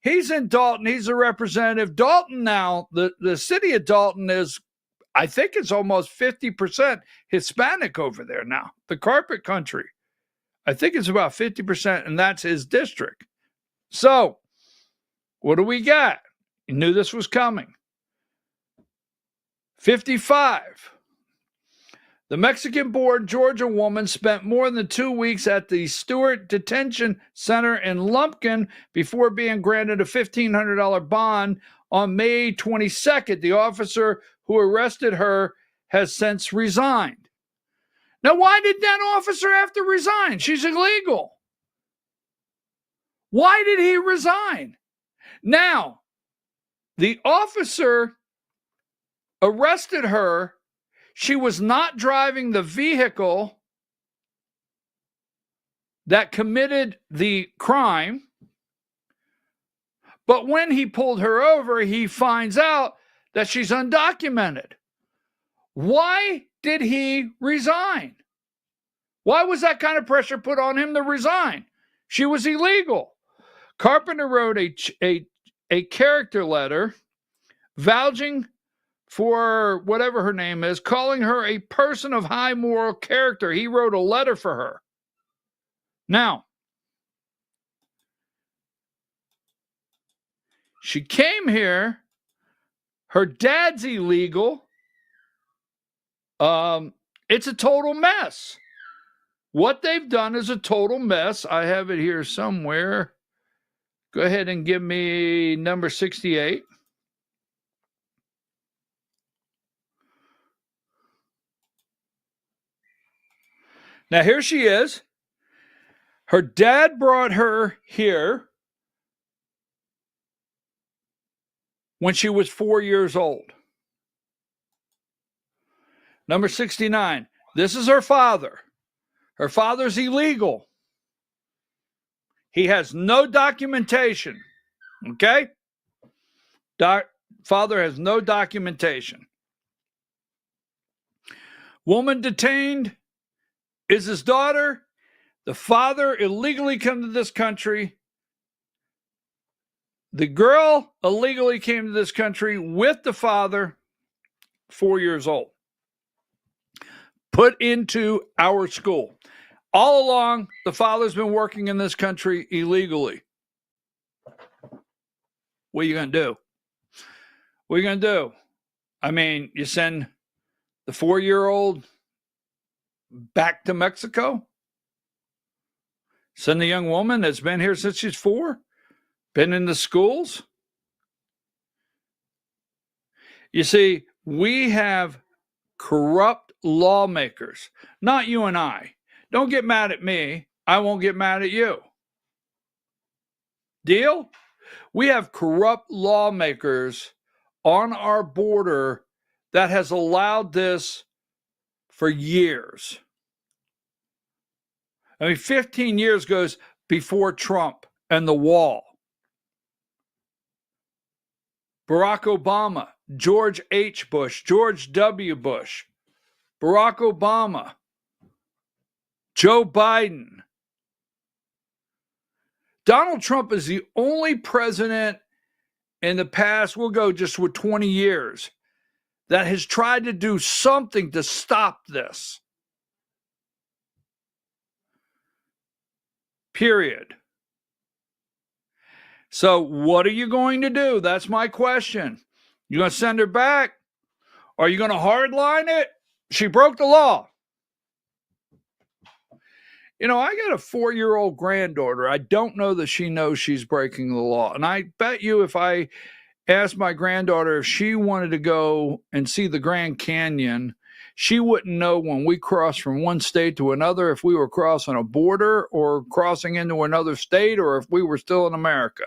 he's in Dalton. He's a representative. Dalton now, the city of Dalton is, I think it's almost 50% Hispanic over there now. The carpet country. I think it's about 50%, and that's his district. So, what do we got? You knew this was coming. 55. The Mexican-born Georgia woman spent more than 2 weeks at the Stewart Detention Center in Lumpkin before being granted a $1,500 bond on May 22nd. The officer who arrested her has since resigned. Now, why did that officer have to resign? She's illegal. Why did he resign? Now, the officer arrested her. She was not driving the vehicle that committed the crime. But when he pulled her over, he finds out that she's undocumented. Why did he resign? Why was that kind of pressure put on him to resign? She was illegal. Carpenter wrote a character letter vouching for whatever her name is, calling her a person of high moral character. He wrote a letter for her. Now, she came here. Her dad's illegal. It's a total mess. What they've done is a total mess. I have it here somewhere. Go ahead and give me number 68. Now, here she is. Her dad brought her here when she was 4 years old. Number 69. This is her father. Her father's illegal. He has no documentation. Okay? Father has no documentation. Woman detained is his daughter. The father illegally came to this country. The girl illegally came to this country with the father, 4 years old. Put into our school. All along, the father's been working in this country illegally. What are you going to do? What are you going to do? I mean, you send the 4-year-old back to Mexico? Send the young woman that's been here since she's 4? Been in the schools? You see, we have corrupt lawmakers, not you and I. Don't get mad at me. I won't get mad at you. Deal? We have corrupt lawmakers on our border that has allowed this for years. I mean, 15 years goes before Trump and the wall. Barack Obama, George H. Bush, George W. Bush, Barack Obama, Joe Biden. Donald Trump is the only president in the past, we'll go just with 20 years, that has tried to do something to stop this. Period. So what are you going to do? That's my question. You going to send her back? Are you going to hardline it? She broke the law. You know, I got a 4-year-old granddaughter. I don't know that she knows she's breaking the law. And I bet you if I asked my granddaughter if she wanted to go and see the Grand Canyon, she wouldn't know when we cross from one state to another if we were crossing a border or crossing into another state or if we were still in America,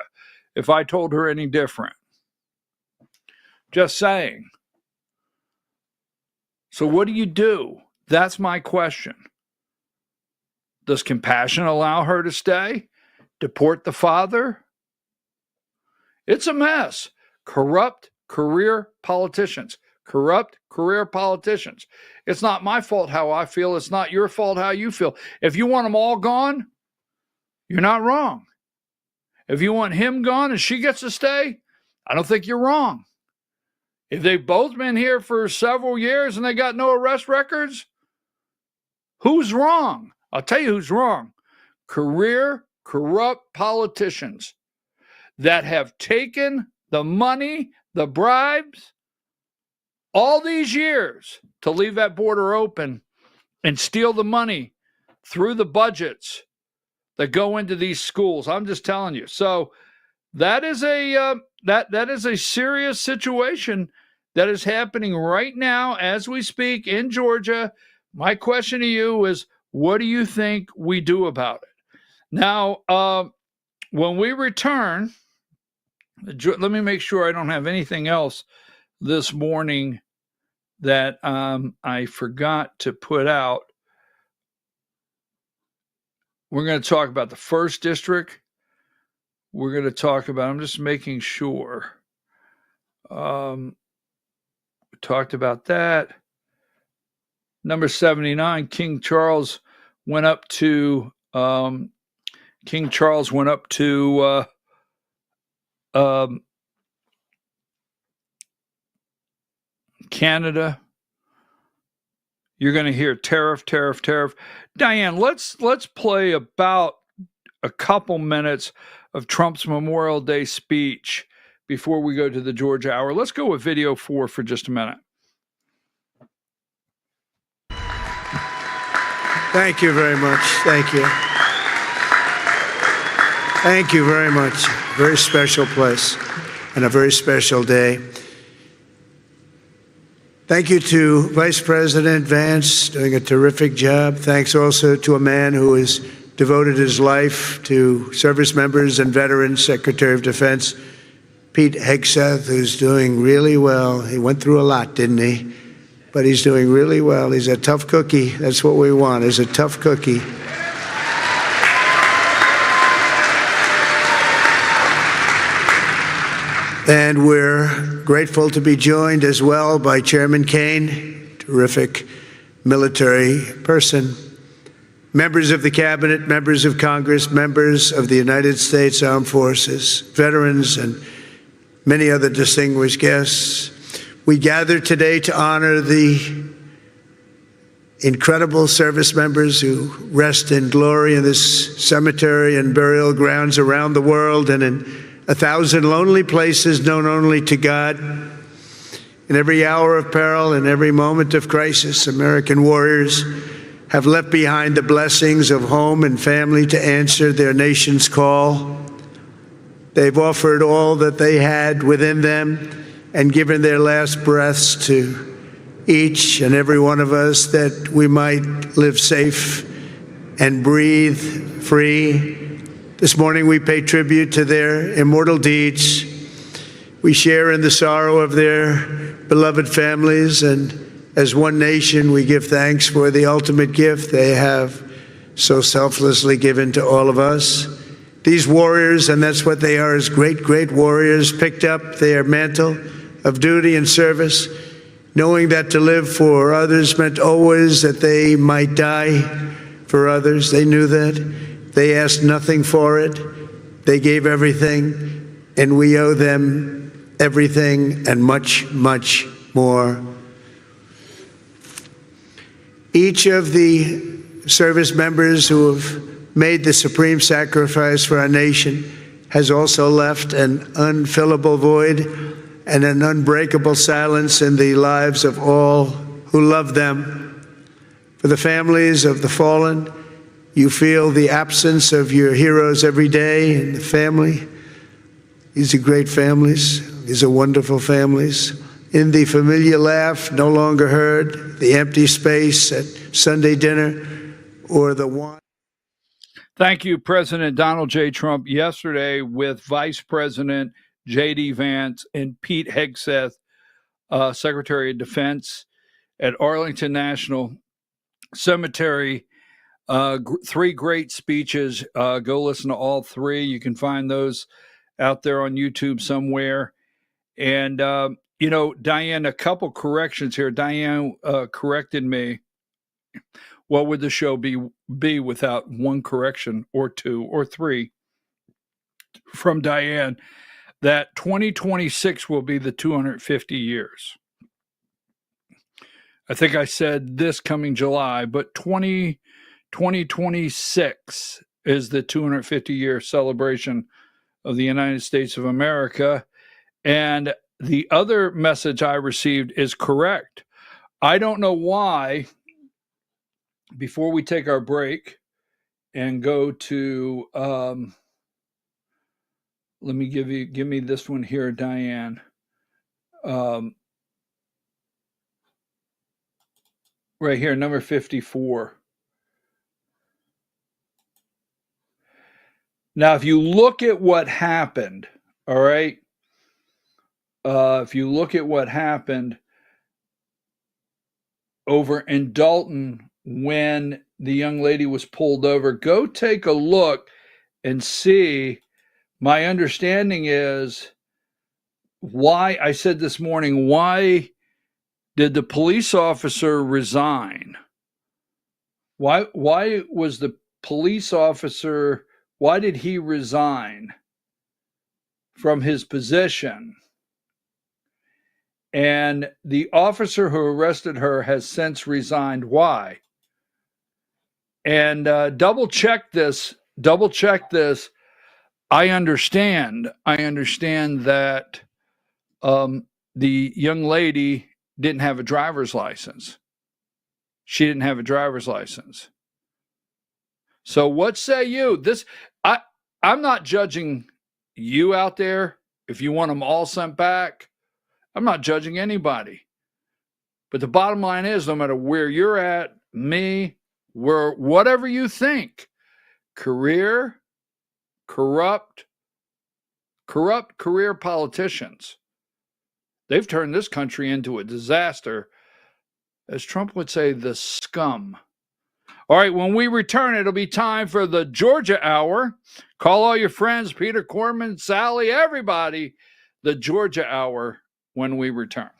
if I told her any different. Just saying. So what do? That's my question. Does compassion allow her to stay? Deport the father? It's a mess. Corrupt career politicians. Corrupt career politicians. It's not my fault how I feel. It's not your fault how you feel. If you want them all gone, you're not wrong. If you want him gone and she gets to stay, I don't think you're wrong. If they've both been here for several years and they got no arrest records, who's wrong? I'll tell you who's wrong. Career corrupt politicians that have taken the money, the bribes, all these years to leave that border open and steal the money through the budgets that go into these schools. I'm just telling you. So that is a that is a serious situation that is happening right now as we speak in Georgia. My question to you is, what do you think we do about it? Now, when we return, let me make sure I don't have anything else this morning that I forgot to put out. We're going to talk about the 1st district. We're going to talk about, I'm just making sure. We talked about that. Number 79, King Charles went up to Canada, you're going to hear tariff, tariff, tariff. Diane, let's play about a couple minutes of Trump's Memorial Day speech before we go to the Georgia Hour. Let's go with video 4 for just a minute. Thank you very much. Thank you. Thank you very much. Very special place and a very special day. Thank you to Vice President Vance, doing a terrific job. Thanks also to a man who has devoted his life to service members and veterans, Secretary of Defense Pete Hegseth, who's doing really well. He went through a lot, didn't he? But he's doing really well. He's a tough cookie. That's what we want, is a tough cookie. And we're grateful to be joined as well by Chairman Kaine, terrific military person, members of the cabinet, members of Congress, members of the United States Armed Forces, veterans, and many other distinguished guests. We gather today to honor the incredible service members who rest in glory in this cemetery and burial grounds around the world and in 1,000 lonely places known only to God. In every hour of peril, in every moment of crisis, American warriors have left behind the blessings of home and family to answer their nation's call. They've offered all that they had within them and given their last breaths to each and every one of us that we might live safe and breathe free. This morning we pay tribute to their immortal deeds. We share in the sorrow of their beloved families, and as one nation we give thanks for the ultimate gift they have so selflessly given to all of us. These warriors, and that's what they are, as great, great warriors, picked up their mantle of duty and service, knowing that to live for others meant always that they might die for others. They knew that. They asked nothing for it. They gave everything, and we owe them everything and much, much more. Each of the service members who have made the supreme sacrifice for our nation has also left an unfillable void and an unbreakable silence in the lives of all who love them. For the families of the fallen, you feel the absence of your heroes every day in the family. These are great families. These are wonderful families. In the familiar laugh no longer heard, the empty space at Sunday dinner, or the one. Thank you, President Donald J. Trump, yesterday with Vice President J.D. Vance and Pete Hegseth, Secretary of Defense, at Arlington National Cemetery. 3 great speeches. Go listen to all 3. You can find those out there on YouTube somewhere. And, Diane, a couple corrections here. Diane corrected me. What would the show be without one correction or 2 or 3 from Diane? That 2026 will be the 250 years. I think I said this coming July, but 2026 is the 250-year celebration of the United States of America. And the other message I received is correct. I don't know why, before we take our break and go to, let me give me this one here, Diane. Right here, number 54. Now, if you look at what happened, all right, if you look at what happened over in Dalton when the young lady was pulled over, go take a look and see. My understanding is why, I said this morning, why did the police officer resign? Why was the police officer, why did he resign? from his position. And the officer who arrested her has since resigned. Why? And double check this. I understand that the young lady didn't have a driver's license. She didn't have a driver's license. So what say you? I'm not judging you out there if you want them all sent back. I'm not judging anybody. But the bottom line is, no matter where you're at, me, whatever you think, corrupt career politicians, they've turned this country into a disaster. As Trump would say, the scum. All right, when we return, it'll be time for the Georgia Hour. Call all your friends, Peter Corman, Sally, everybody. The Georgia Hour when we return.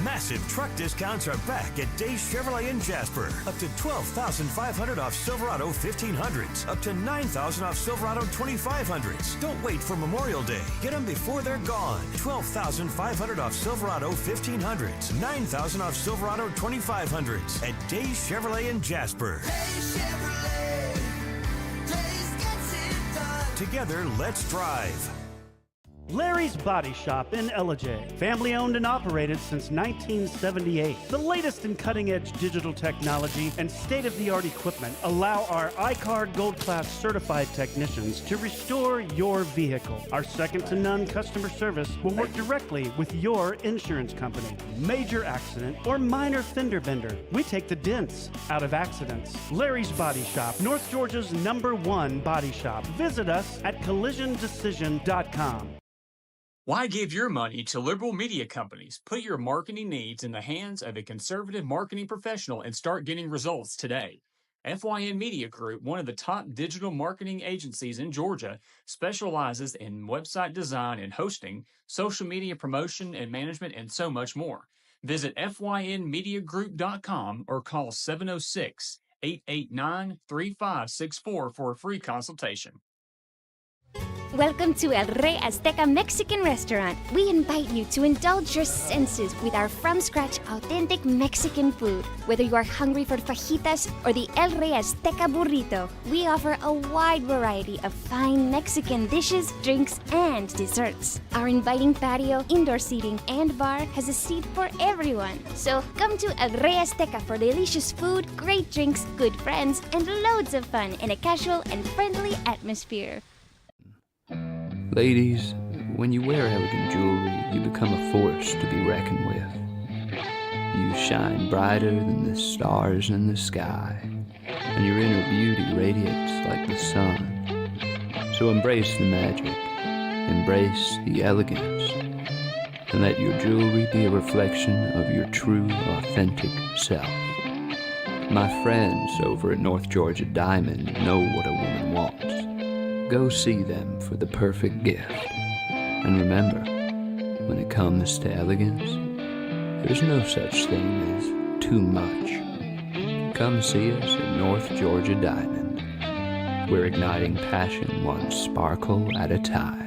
Massive truck discounts are back at Days Chevrolet in Jasper. Up to $12,500 off Silverado 1500s. Up to $9,000 off Silverado 2500s. Don't wait for Memorial Day. Get them before they're gone. $12,500 off Silverado 1500s. $9,000 off Silverado 2500s at Days Chevrolet in Jasper. Days Chevrolet. Days gets it done. Together, let's drive. Larry's Body Shop in Ellijay. Family owned and operated since 1978. The latest in cutting-edge digital technology and state-of-the-art equipment allow our iCard Gold Class certified technicians to restore your vehicle. Our second-to-none customer service will work directly with your insurance company. Major accident or minor fender bender, we take the dents out of accidents. Larry's Body Shop, North Georgia's #1 body shop. Visit us at collisiondecision.com. Why give your money to liberal media companies? Put your marketing needs in the hands of a conservative marketing professional and start getting results today. FYN Media Group, one of the top digital marketing agencies in Georgia, specializes in website design and hosting, social media promotion and management, and so much more. Visit FYNmediagroup.com or call 706-889-3564 for a free consultation. Welcome to El Rey Azteca Mexican Restaurant. We invite you to indulge your senses with our from-scratch authentic Mexican food. Whether you are hungry for fajitas or the El Rey Azteca burrito, we offer a wide variety of fine Mexican dishes, drinks, and desserts. Our inviting patio, indoor seating, and bar has a seat for everyone. So come to El Rey Azteca for delicious food, great drinks, good friends, and loads of fun in a casual and friendly atmosphere. Ladies, when you wear elegant jewelry, you become a force to be reckoned with. You shine brighter than the stars in the sky, and your inner beauty radiates like the sun. So embrace the magic, embrace the elegance, and let your jewelry be a reflection of your true, authentic self. My friends over at North Georgia Diamond know what a woman wants. Go see them for the perfect gift. And remember, when it comes to elegance, there's no such thing as too much. Come see us at North Georgia Diamond. We're igniting passion one sparkle at a time.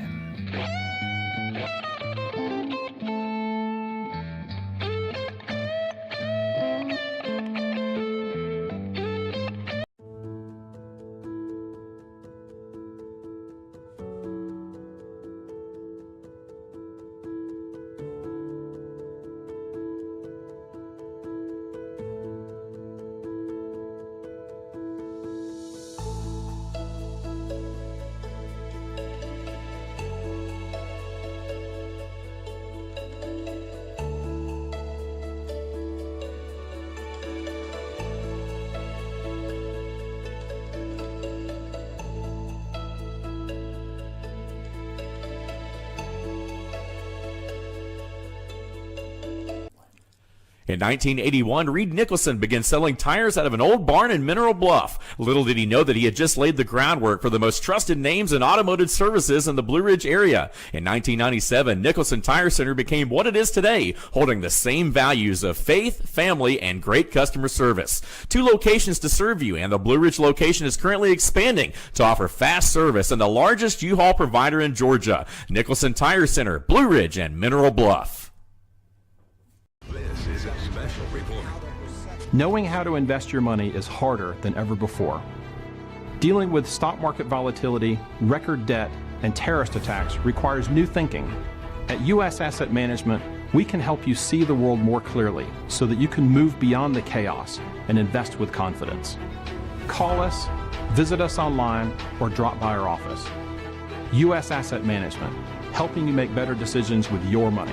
In 1981, Reed Nicholson began selling tires out of an old barn in Mineral Bluff. Little did he know that he had just laid the groundwork for the most trusted names in automotive services in the Blue Ridge area. In 1997, Nicholson Tire Center became what it is today, holding the same values of faith, family, and great customer service. 2 locations to serve you, and the Blue Ridge location is currently expanding to offer fast service and the largest U-Haul provider in Georgia. Nicholson Tire Center, Blue Ridge, and Mineral Bluff. This is a special report. Knowing how to invest your money is harder than ever before. Dealing with stock market volatility, record debt, and terrorist attacks requires new thinking. At U.S. Asset Management, we can help you see the world more clearly so that you can move beyond the chaos and invest with confidence. Call us, visit us online, or drop by our office. U.S. Asset Management, helping you make better decisions with your money.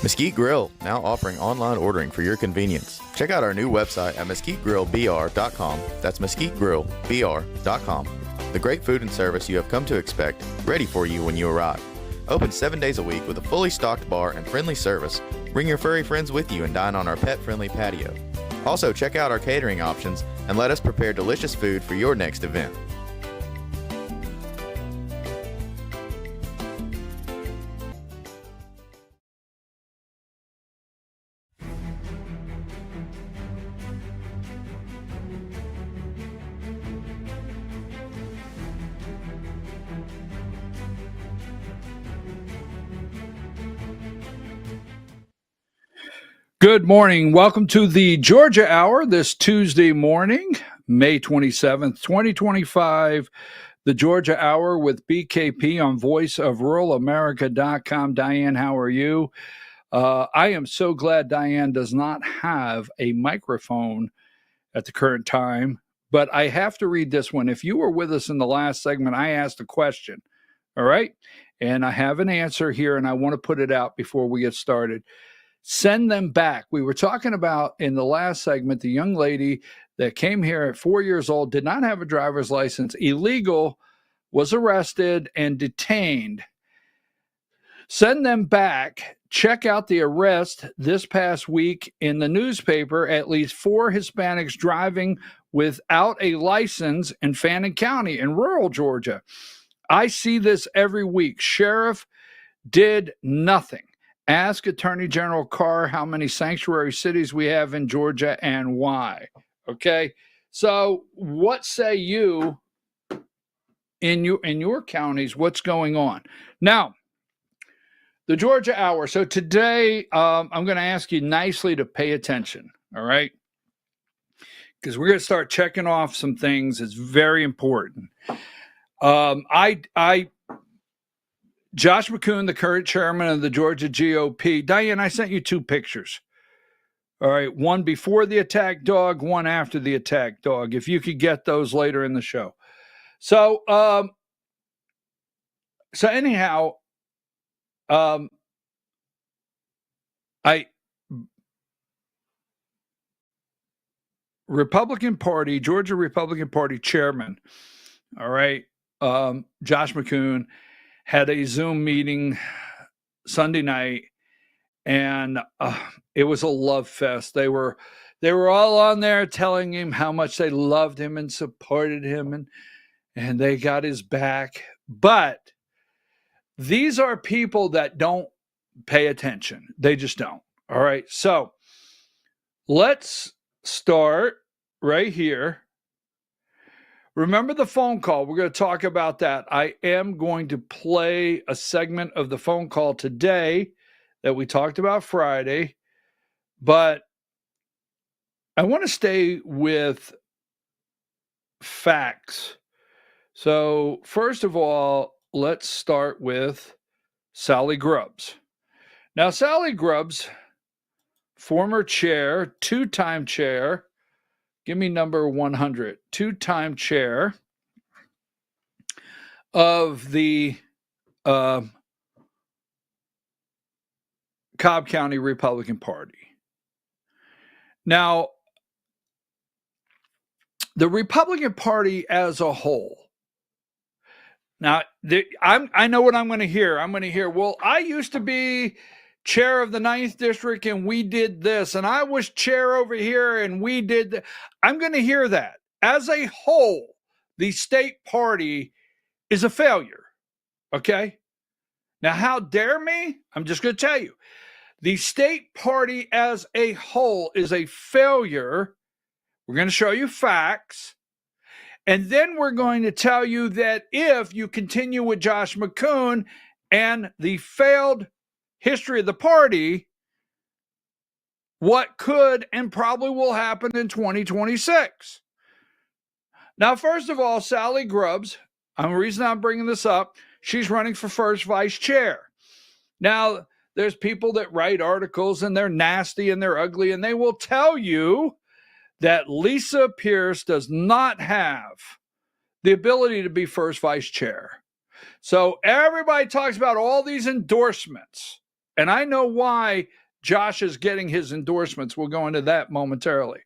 Mesquite Grill, now offering online ordering for your convenience. Check out our new website at mesquitegrillbr.com. That's mesquitegrillbr.com. The great food and service you have come to expect, ready for you when you arrive. Open 7 days a week with a fully stocked bar and friendly service. Bring your furry friends with you and dine on our pet-friendly patio. Also, check out our catering options and let us prepare delicious food for your next event. Good morning. Welcome to the Georgia Hour this Tuesday morning, May 27th, 2025. The Georgia Hour with BKP on voiceofruralamerica.com. Diane, how are you? I am so glad Diane does not have a microphone at the current time, but I have to read this one. If you were with us in the last segment, I asked a question, all right? And I have an answer here, and I want to put it out before we get started. Send them back. We were talking about in the last segment, the young lady that came here at 4 years old, did not have a driver's license, illegal, was arrested and detained. Send them back. Check out the arrest this past week in the newspaper. At least 4 Hispanics driving without a license in Fannin County in rural Georgia. I see this every week. Sheriff did nothing. Ask Attorney General Carr how many sanctuary cities we have in Georgia and why. Okay, so what say you in your counties? What's going on now? The Georgia Hour. So today, I'm going to ask you nicely to pay attention. All right, because we're going to start checking off some things. It's very important. Josh McCoon, the current chairman of the Georgia GOP. Diane, I sent you 2 pictures. All right, one before the attack dog, one after the attack dog. If you could get those later in the show. So anyhow, Republican Party, Georgia Republican Party chairman, all right, Josh McCoon, had a Zoom meeting Sunday night, and it was a love fest. They were all on there telling him how much they loved him and supported him, and they got his back. But these are people that don't pay attention. They just don't. All right. So let's start right here. Remember the phone call. We're going to talk about that. I am going to play a segment of the phone call today that we talked about Friday, but I want to stay with facts. So first of all, let's start with Sally Grubbs. Now, Sally Grubbs, former chair, 2-time chair, give me number 100. 2-time chair of the Cobb County Republican Party. Now, the Republican Party as a whole. Now, I know what I'm going to hear. I'm going to hear, well, I used to be chair of the 9th district and we did this, and I was chair over here and we did that. I'm going to hear that. As a whole, the state party is a failure. Okay? Now, how dare me? I'm just going to tell you. The state party as a whole is a failure. We're going to show you facts. And then we're going to tell you that if you continue with Josh McCoon and the failed history of the party, what could and probably will happen in 2026. Now, first of all, Sally Grubbs, the reason I'm bringing this up, she's running for first vice chair. Now, there's people that write articles and they're nasty and they're ugly, and they will tell you that Lisa Pierce does not have the ability to be first vice chair. So everybody talks about all these endorsements, and I know why Josh is getting his endorsements. We'll go into that momentarily.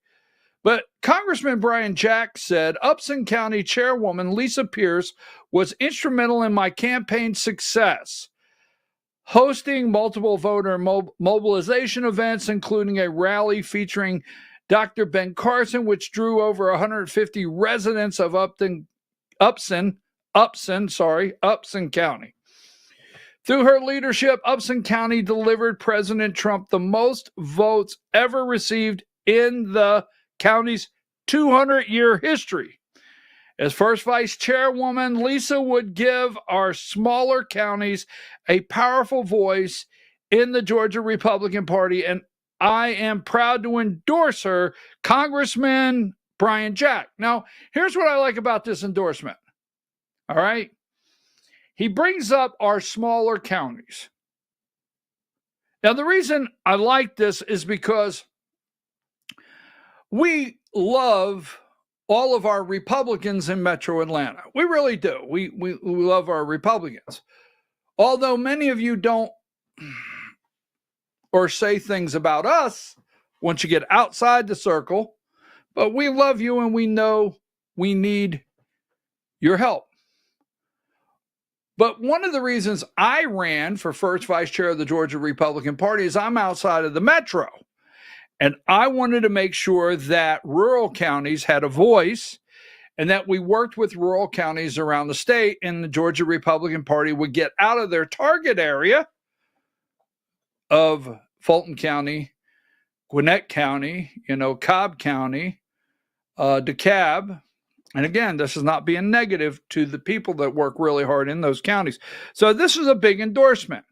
But Congressman Brian Jack said, Upson County Chairwoman Lisa Pierce was instrumental in my campaign success, hosting multiple voter mobilization events, including a rally featuring Dr. Ben Carson, which drew over 150 residents of Upson County. Through her leadership, Upson County delivered President Trump the most votes ever received in the county's 200-year history. As first vice chairwoman, Lisa would give our smaller counties a powerful voice in the Georgia Republican Party, and I am proud to endorse her, Congressman Brian Jack. Now, here's what I like about this endorsement. All right? He brings up our smaller counties. Now, the reason I like this is because we love all of our Republicans in Metro Atlanta. We really do. We love our Republicans. Although many of you don't or say things about us once you get outside the circle, but we love you and we know we need your help. But one of the reasons I ran for first vice chair of the Georgia Republican Party is I'm outside of the metro. And I wanted to make sure that rural counties had a voice and that we worked with rural counties around the state, and the Georgia Republican Party would get out of their target area of Fulton County, Gwinnett County, Cobb County, DeKalb. And again, this is not being negative to the people that work really hard in those counties. So this is a big endorsement.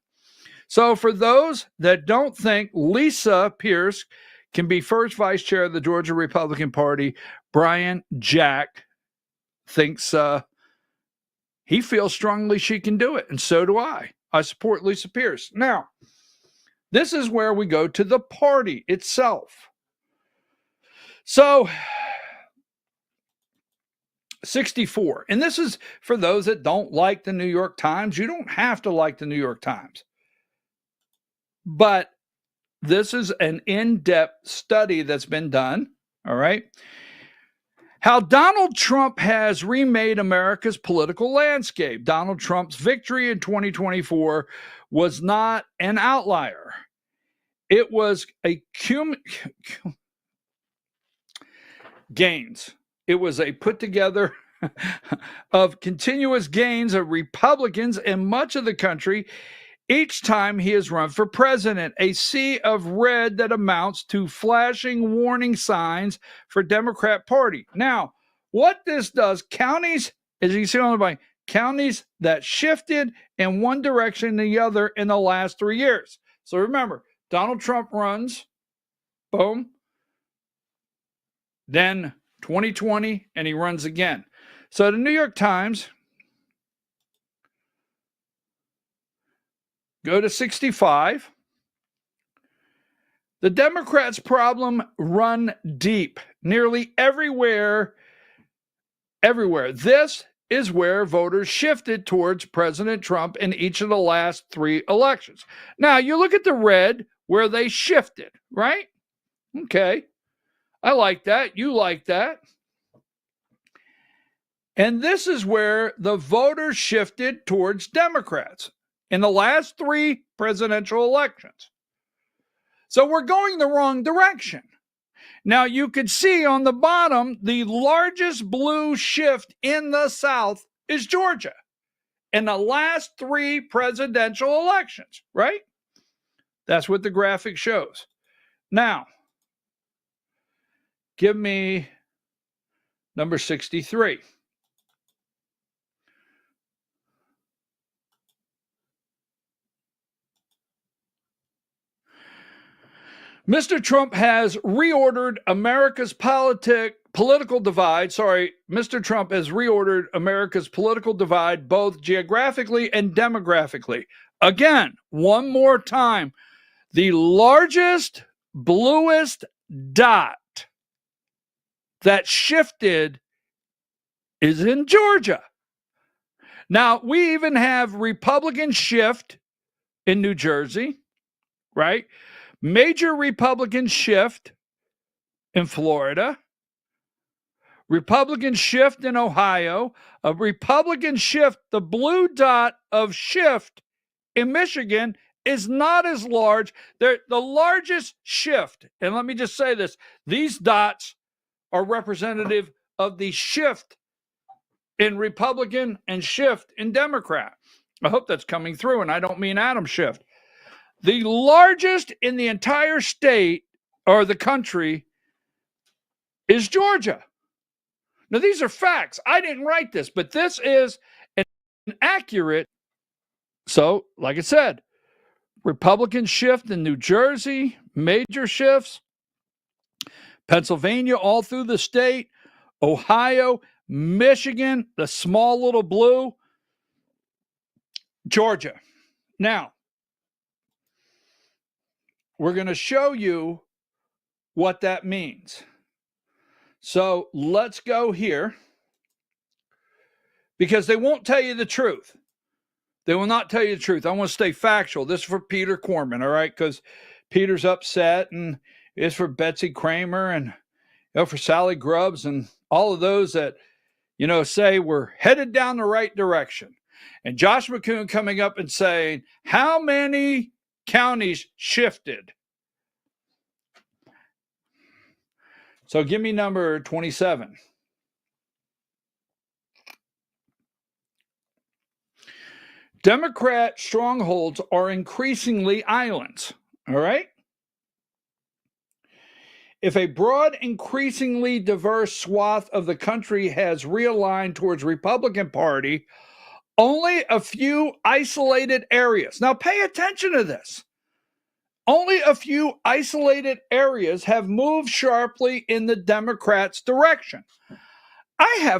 So for those that don't think Lisa Pierce can be first vice chair of the Georgia Republican Party, Brian Jack thinks he feels strongly she can do it. And so do I. I support Lisa Pierce. Now, this is where we go to the party itself. So 64. And this is for those that don't like the New York Times. You don't have to like the New York Times. But this is an in-depth study that's been done. All right. How Donald Trump has remade America's political landscape. Donald Trump's victory in 2024 was not an outlier. It was a gains. It was a put together of continuous gains of Republicans in much of the country each time he has run for president, a sea of red that amounts to flashing warning signs for Democrat Party. Now, what this does, counties, as you see on the bottom, counties that shifted in one direction or the other in the last 3 years. So remember, Donald Trump runs, boom, then 2020, and he runs again. So the New York Times, go to 65. The Democrats' problem run deep, nearly everywhere. This is where voters shifted towards President Trump in each of the last 3 elections. Now, you look at the red where they shifted, right? Okay. I like that. You like that. And this is where the voters shifted towards Democrats in the last 3 presidential elections. So we're going the wrong direction. Now, you could see on the bottom, the largest blue shift in the South is Georgia in the last 3 presidential elections, right? That's what the graphic shows. Now, give me number 63. Mr. Trump has reordered America's political divide. Mr. Trump has reordered America's political divide both geographically and demographically. Again, one more time, the largest, bluest dot that shifted is in Georgia. Now, we even have Republican shift in New Jersey, right? Major Republican shift in Florida, Republican shift in Ohio, a Republican shift, the blue dot of shift in Michigan is not as large. They're the largest shift, and let me just say this, these dots are representative of the shift in Republican and shift in Democrat. I hope that's coming through, and I don't mean Adam Schiff. The largest in the entire state or the country is Georgia. Now, these are facts. I didn't write this, but this is an accurate. So, like I said, Republican shift in New Jersey, major shifts, Pennsylvania, all through the state, Ohio, Michigan, the small little blue, Georgia. Now, we're going to show you what that means. So let's go here, because they won't tell you the truth. They will not tell you the truth. I want to stay factual. This is for Peter Corman, all right? Because Peter's upset, and it's for Betsy Kramer and for Sally Grubbs and all of those that, say we're headed down the right direction. And Josh McCoon coming up and saying, how many counties shifted? So give me number 27. Democrat strongholds are increasingly islands, all right? If a broad, increasingly diverse swath of the country has realigned towards Republican Party, only a few isolated areas. Now pay attention to this. Only a few isolated areas have moved sharply in the Democrats' direction. I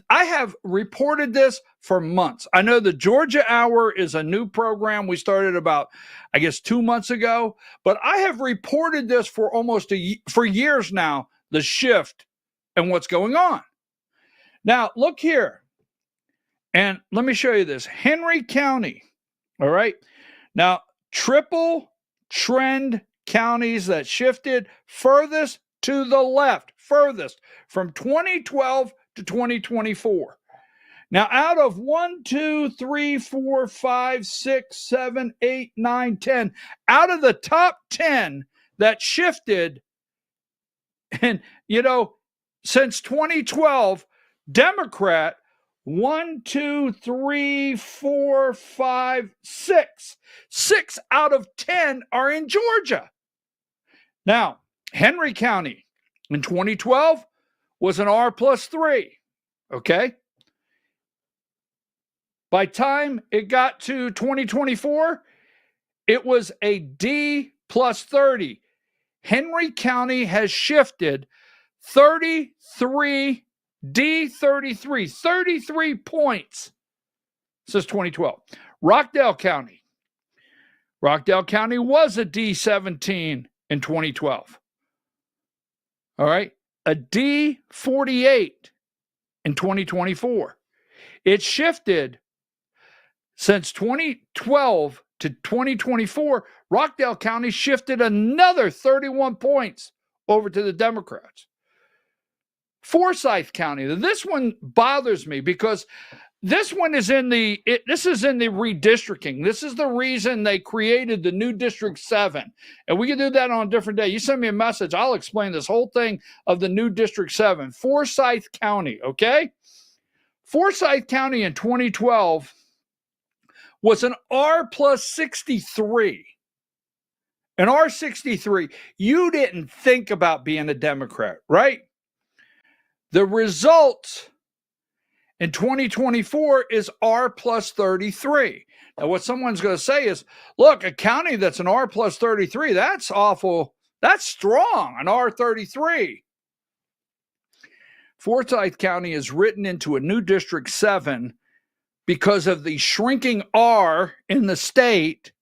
have reported this for months. I know the Georgia Hour is a new program we started about, 2 months ago, but I have reported this for for years now, the shift and what's going on. Now, look here, and let me show you this. Henry County, all right? Now, triple trend counties that shifted furthest to the left, furthest from 2012 to 2024. Now, out of 1, 2, 3, 4, 5, 6, 7, 8, 9, 10, out of the top 10 that shifted, and since 2012, Democrat 1, 2, 3, 4, 5, 6. 6 out of 10 are in Georgia. Now, Henry County in 2012 was an R+3. Okay. By time it got to 2024, it was a D+30. Henry County has shifted 33 D33, 33 points since 2012. Rockdale County was a D17 in 2012. All right, a D48 in 2024. It shifted since 2012 to 2024. Rockdale County shifted another 31 points over to the Democrats. Forsyth County, this one bothers me because This one is this is in the redistricting. This is the reason they created the new District 7. And we can do that on a different day. You send me a message, I'll explain this whole thing of the new District 7. Forsyth County, okay? Forsyth County in 2012 was an R plus 63. An R63. You didn't think about being a Democrat, right? The results in 2024 is R plus 33. Now, what someone's going to say is, look, a county that's an R plus 33, that's awful. That's strong, an R33. Forsyth County is written into a new District 7 because of the shrinking R in the state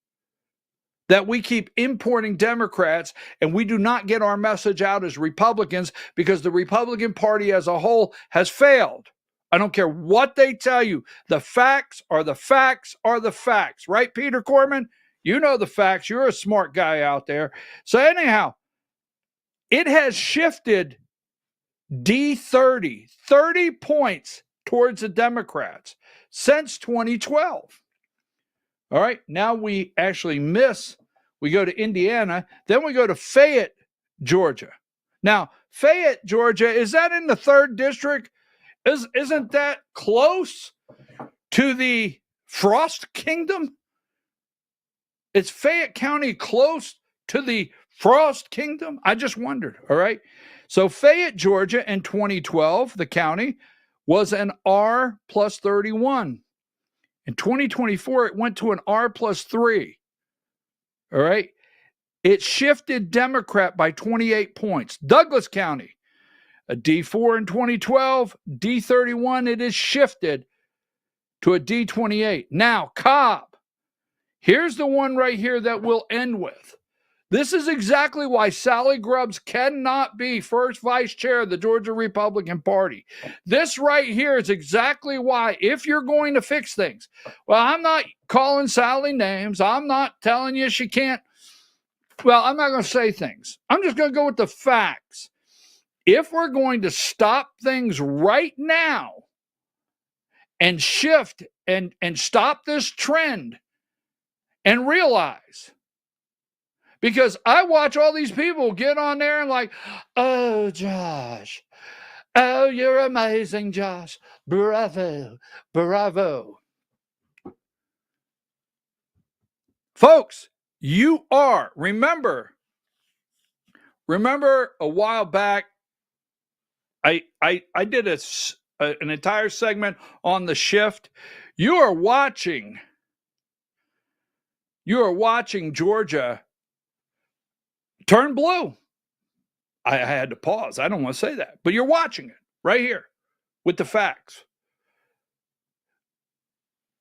that we keep importing Democrats, and we do not get our message out as Republicans because the Republican Party as a whole has failed. I don't care what they tell you. The facts are the facts are the facts. Right, Peter Corman? You know the facts. You're a smart guy out there. So anyhow, it has shifted D30, 30 points towards the Democrats since 2012. All right, now we actually miss. We go to Indiana, then we go to Fayette, Georgia. Now, Fayette, Georgia, is that in the 3rd district? Isn't that close to the Frost Kingdom? Is Fayette County close to the Frost Kingdom? I just wondered, all right? So Fayette, Georgia in 2012, the county, was an R plus 31. In 2024, it went to an R plus 3. All right. It shifted Democrat by 28 points. Douglas County, a D4 in 2012, D31, it is shifted to a D28. Now, Cobb, here's the one right here that we'll end with. This is exactly why Sally Grubbs cannot be first vice chair of the Georgia Republican Party. This right here is exactly why, if you're going to fix things, well, I'm not calling Sally names. I'm not telling you she can't. Well, I'm not going to say things. I'm just going to go with the facts. If we're going to stop things right now and shift and stop this trend and realize, because I watch all these people get on there and like, oh, Josh. Oh, you're amazing, Josh. Bravo. Bravo. Folks, you are. Remember a while back, I did an entire segment on the shift. You are watching Georgia turn blue. I had to pause. I don't want to say that, but you're watching it right here with the facts.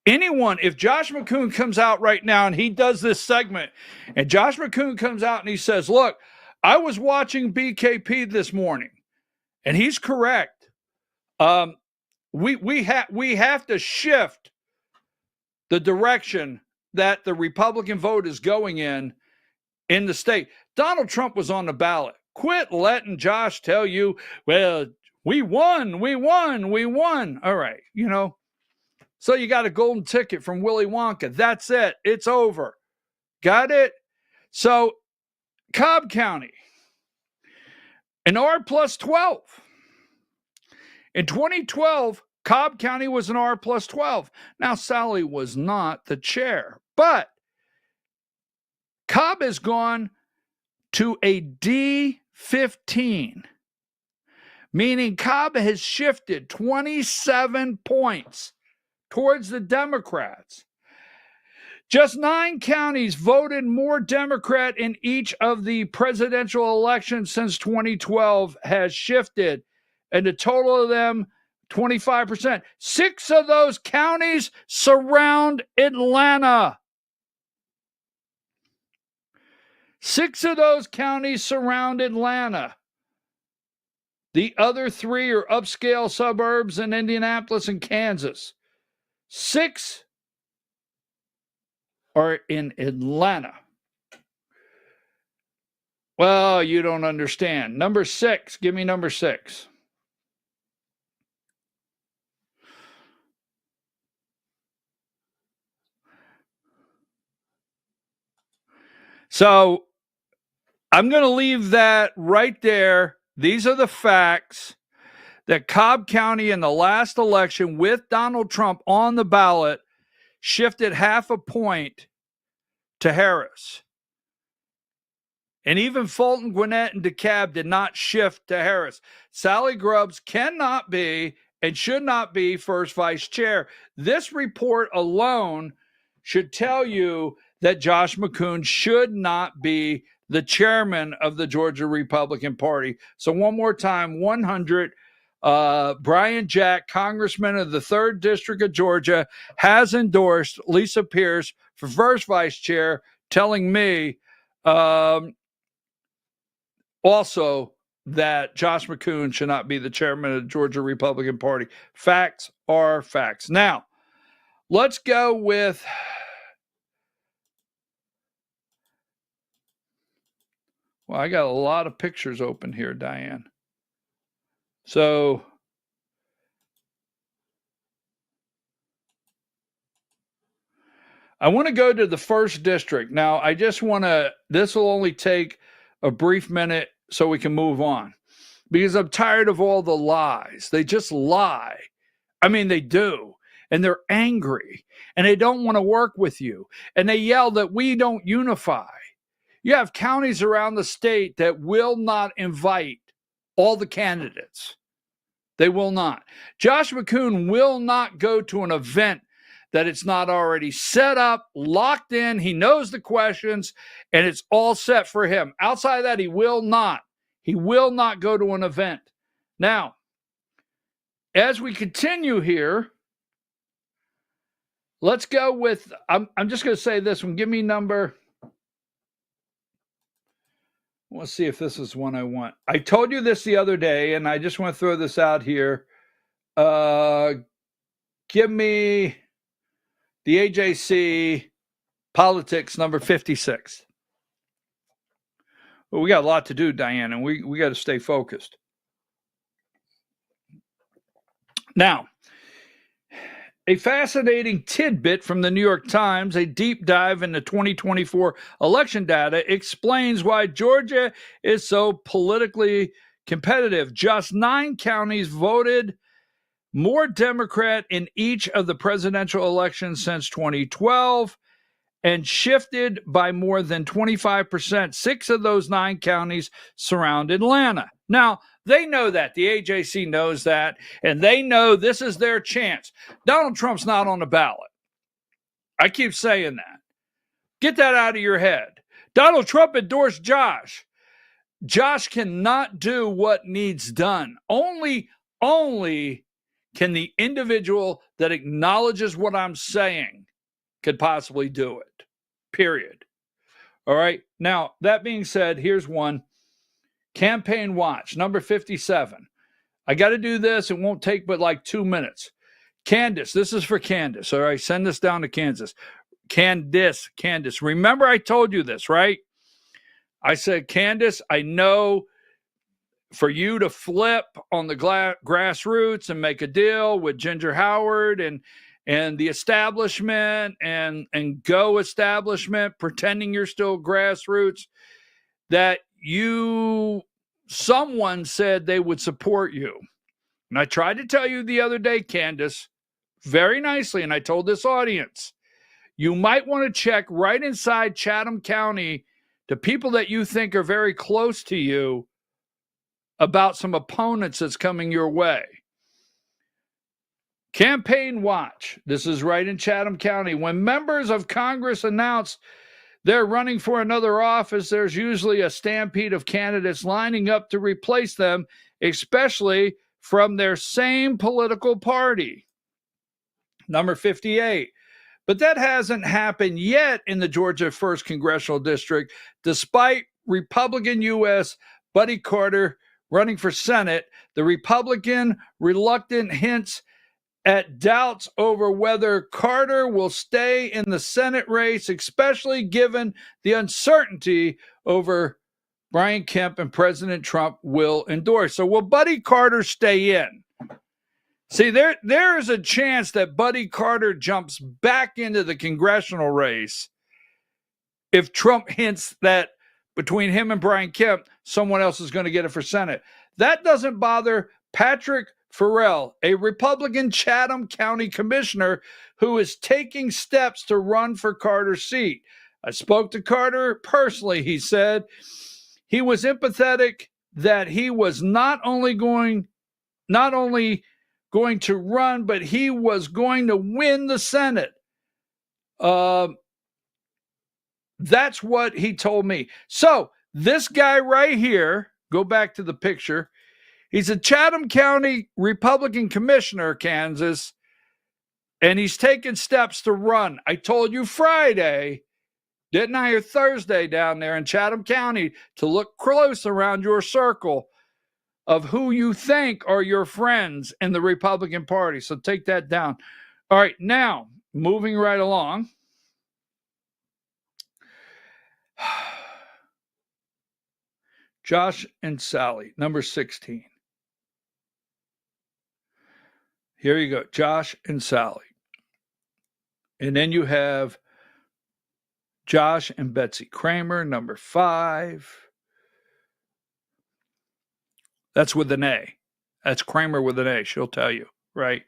Anyone, if Josh McCoon comes out right now and he does this segment, and Josh McCoon comes out and he says, look, I was watching BKP this morning, and he's correct. We have to shift the direction that the Republican vote is going in the state. Donald Trump was on the ballot. Quit letting Josh tell you, well, we won. All right, So you got a golden ticket from Willy Wonka. That's it. It's over. Got it? So Cobb County, an R plus 12. In 2012, Cobb County was an R plus 12. Now, Sally was not the chair, but Cobb has gone to a D15, meaning Cobb has shifted 27 points towards the Democrats. Just 9 counties voted more Democrat in each of the presidential elections since 2012 has shifted, and the total of them, 25%. 6 of those counties surround Atlanta. 6 of those counties surround Atlanta. The other 3 are upscale suburbs in Indianapolis and Kansas. 6 are in Atlanta. Well, you don't understand. Number 6. Give me number 6. So I'm going to leave that right there. These are the facts that Cobb County in the last election with Donald Trump on the ballot shifted 0.5 point to Harris. And even Fulton, Gwinnett, and DeKalb did not shift to Harris. Sally Grubbs cannot be and should not be first vice chair. This report alone should tell you that Josh McCoon should not be the chairman of the Georgia Republican Party. So one more time, 100, Brian Jack, congressman of the 3rd District of Georgia, has endorsed Lisa Pierce for first vice chair, telling me also that Josh McCoon should not be the chairman of the Georgia Republican Party. Facts are facts. Now, let's go with well, I got a lot of pictures open here, Diane. So I want to go to the 1st district. Now, I just want to, this will only take a brief minute so we can move on, because I'm tired of all the lies. They just lie. I mean, they do. And they're angry and they don't want to work with you. And they yell that we don't unify. You have counties around the state that will not invite all the candidates. They will not. Josh McCoon will not go to an event that it's not already set up, locked in. He knows the questions, and it's all set for him. Outside of that, he will not. He will not go to an event. Now, as we continue here, let's go with, I'm just going to say this one. Give me number. Let's see if this is one I want. I told you this the other day, and I just want to throw this out here. Give me the AJC Politics number 56. Well, we got a lot to do, Diane, and we got to stay focused. Now, a fascinating tidbit from the New York Times, a deep dive into 2024 election data, explains why Georgia is so politically competitive. Just 9 counties voted more Democrat in each of the presidential elections since 2012 and shifted by more than 25%. 6 of those 9 counties surround Atlanta. Now, they know that. The AJC knows that, and they know this is their chance. Donald Trump's not on the ballot. I keep saying that. Get that out of your head. Donald Trump endorsed Josh. Josh cannot do what needs done. Only can the individual that acknowledges what I'm saying could possibly do it. Period. All right. Now, that being said, here's one. Campaign Watch, number 57. I got to do this. It won't take but like 2 minutes. Candace, this is for Candace. All right. Send this down to Kansas. Candace. Remember I told you this, right? I said, Candace, I know for you to flip on the grassroots and make a deal with Ginger Howard and the establishment and go establishment, pretending you're still grassroots, that someone said they would support you. And I tried to tell you the other day, Candace, very nicely, and I told this audience, you might want to check right inside Chatham County to people that you think are very close to you about some opponents that's coming your way. Campaign Watch, this is right in Chatham County. When members of Congress announce they're running for another office, there's usually a stampede of candidates lining up to replace them, especially from their same political party. Number 58. But that hasn't happened yet in the Georgia 1st Congressional District, despite Republican U.S. Buddy Carter running for Senate. The Republican reluctant hints at doubts over whether Carter will stay in the Senate race, especially given the uncertainty over Brian Kemp and President Trump will endorse. So will Buddy Carter stay in? See, there is a chance that Buddy Carter jumps back into the congressional race if Trump hints that between him and Brian Kemp, someone else is going to get it for Senate. That doesn't bother Patrick Farrell, a Republican Chatham County commissioner who is taking steps to run for Carter's seat. I spoke to Carter personally. He said he was empathetic that he was not only going to run, but he was going to win the Senate. That's what he told me. So this guy right here, go back to the picture. He's a Chatham County Republican commissioner, Kansas, and he's taking steps to run. I told you Friday, didn't I, or Thursday down there in Chatham County, to look close around your circle of who you think are your friends in the Republican Party. So take that down. All right, now, moving right along. Josh and Sally, number 16. Here you go, Josh and Sally. And then you have Josh and Betsy Kramer, number 5. That's with an A. That's Kramer with an A, she'll tell you, right?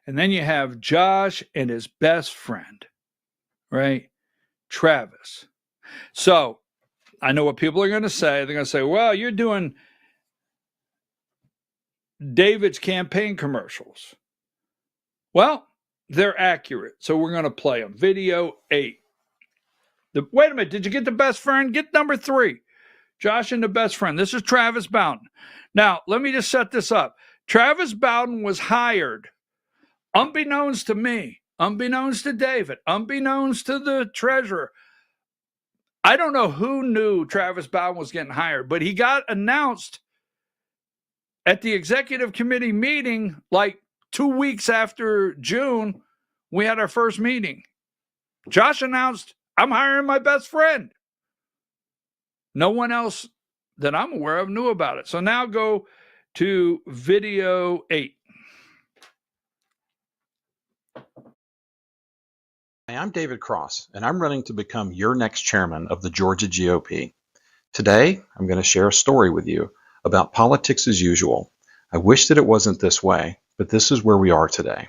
And then you have Josh and his best friend, right? Travis. So I know what people are going to say. They're going to say, well, you're doing David's campaign commercials. Well, they're accurate. So we're going to play them. Video 8. Wait a minute. Did you get the best friend? Get number 3. Josh and the best friend. This is Travis Bowden. Now, let me just set this up. Travis Bowden was hired, unbeknownst to me, unbeknownst to David, unbeknownst to the treasurer. I don't know who knew Travis Bowden was getting hired, but he got announced at the executive committee meeting like 2 weeks after June. We had our first meeting. Josh announced, I'm hiring my best friend. No one else that I'm aware of knew about it. So now go to video 8. Hi, I'm David Cross, and I'm running to become your next chairman of the Georgia GOP. Today, I'm going to share a story with you about politics as usual. I wish that it wasn't this way, but this is where we are today.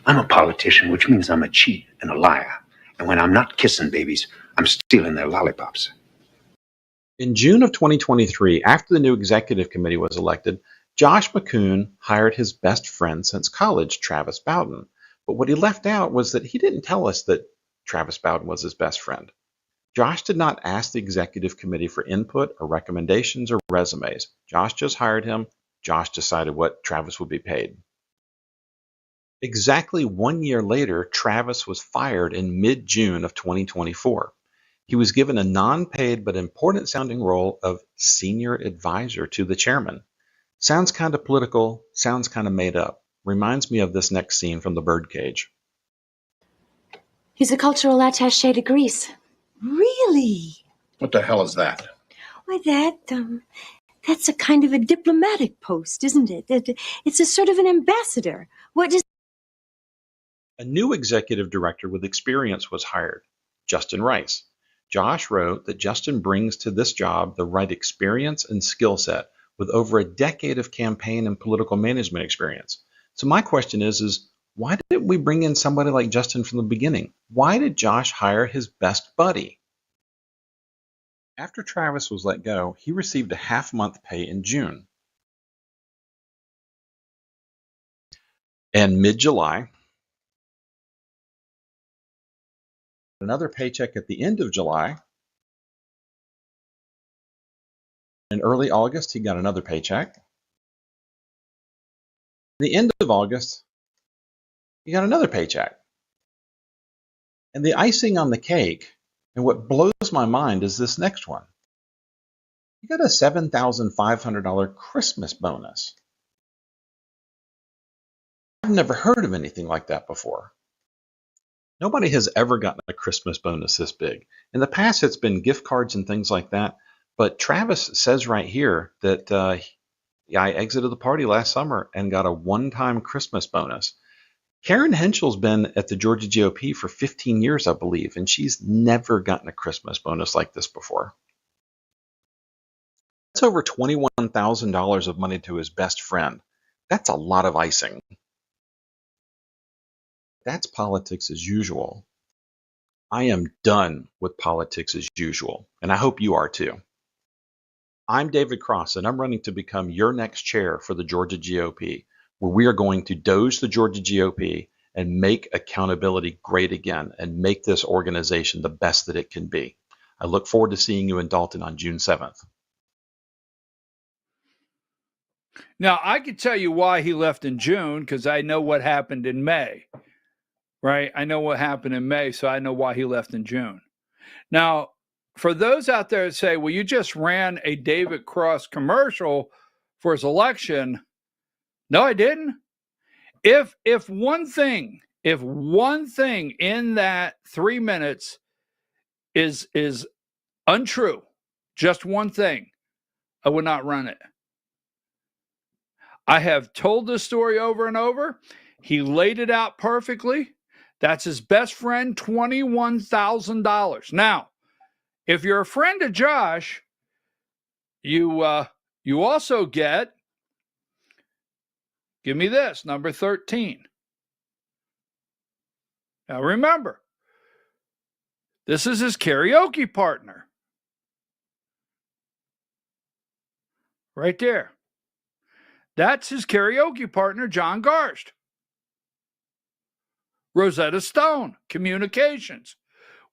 I'm a politician, which means I'm a cheat and a liar. And when I'm not kissing babies, I'm stealing their lollipops. In June of 2023, after the new executive committee was elected, Josh McCoon hired his best friend since college, Travis Bowden. But what he left out was that he didn't tell us that Travis Bowden was his best friend. Josh did not ask the executive committee for input or recommendations or resumes. Josh just hired him. Josh decided what Travis would be paid. Exactly 1 year later, Travis was fired in mid-June of 2024. He was given a non-paid but important sounding role of senior advisor to the chairman. Sounds kind of political, sounds kind of made up. Reminds me of this next scene from The Birdcage. He's a cultural attaché to Greece. Really? What the hell is that? Why, that's a kind of a diplomatic post, isn't it? It's a sort of an ambassador. What does... A new executive director with experience was hired, Justin Rice. Josh wrote that Justin brings to this job the right experience and skill set with over a decade of campaign and political management experience. So my question is why didn't we bring in somebody like Justin from the beginning? Why did Josh hire his best buddy? After Travis was let go, he received a half-month pay in June. And mid-July, another paycheck at the end of July. In early August, he got another paycheck. At the end of August, he got another paycheck. And the icing on the cake, and what blows my mind, is this next one. He got a $7,500 Christmas bonus. I've never heard of anything like that before. Nobody has ever gotten a Christmas bonus this big. In the past, it's been gift cards and things like that. But Travis says right here that I exited the party last summer and got a one-time Christmas bonus. Karen Henschel's been at the Georgia GOP for 15 years, I believe, and she's never gotten a Christmas bonus like this before. That's over $21,000 of money to his best friend. That's a lot of icing. That's politics as usual. I am done with politics as usual, and I hope you are too. I'm David Cross, and I'm running to become your next chair for the Georgia GOP, where we are going to doge the Georgia GOP and make accountability great again and make this organization the best that it can be. I look forward to seeing you in Dalton on June 7th. Now, I could tell you why he left in June because I know what happened in May, right? I know what happened in May, so I know why he left in June. Now, for those out there that say, well, you just ran a David Cross commercial for his election. No, I didn't. If one thing in that 3 minutes is untrue, just one thing, I would not run it. I have told this story over and over. He laid it out perfectly. That's his best friend, $21,000. Now, if you're a friend of Josh, you also get, give me this, number 13. Now remember, this is his karaoke partner. Right there. That's his karaoke partner, John Garst. Rosetta Stone, Communications.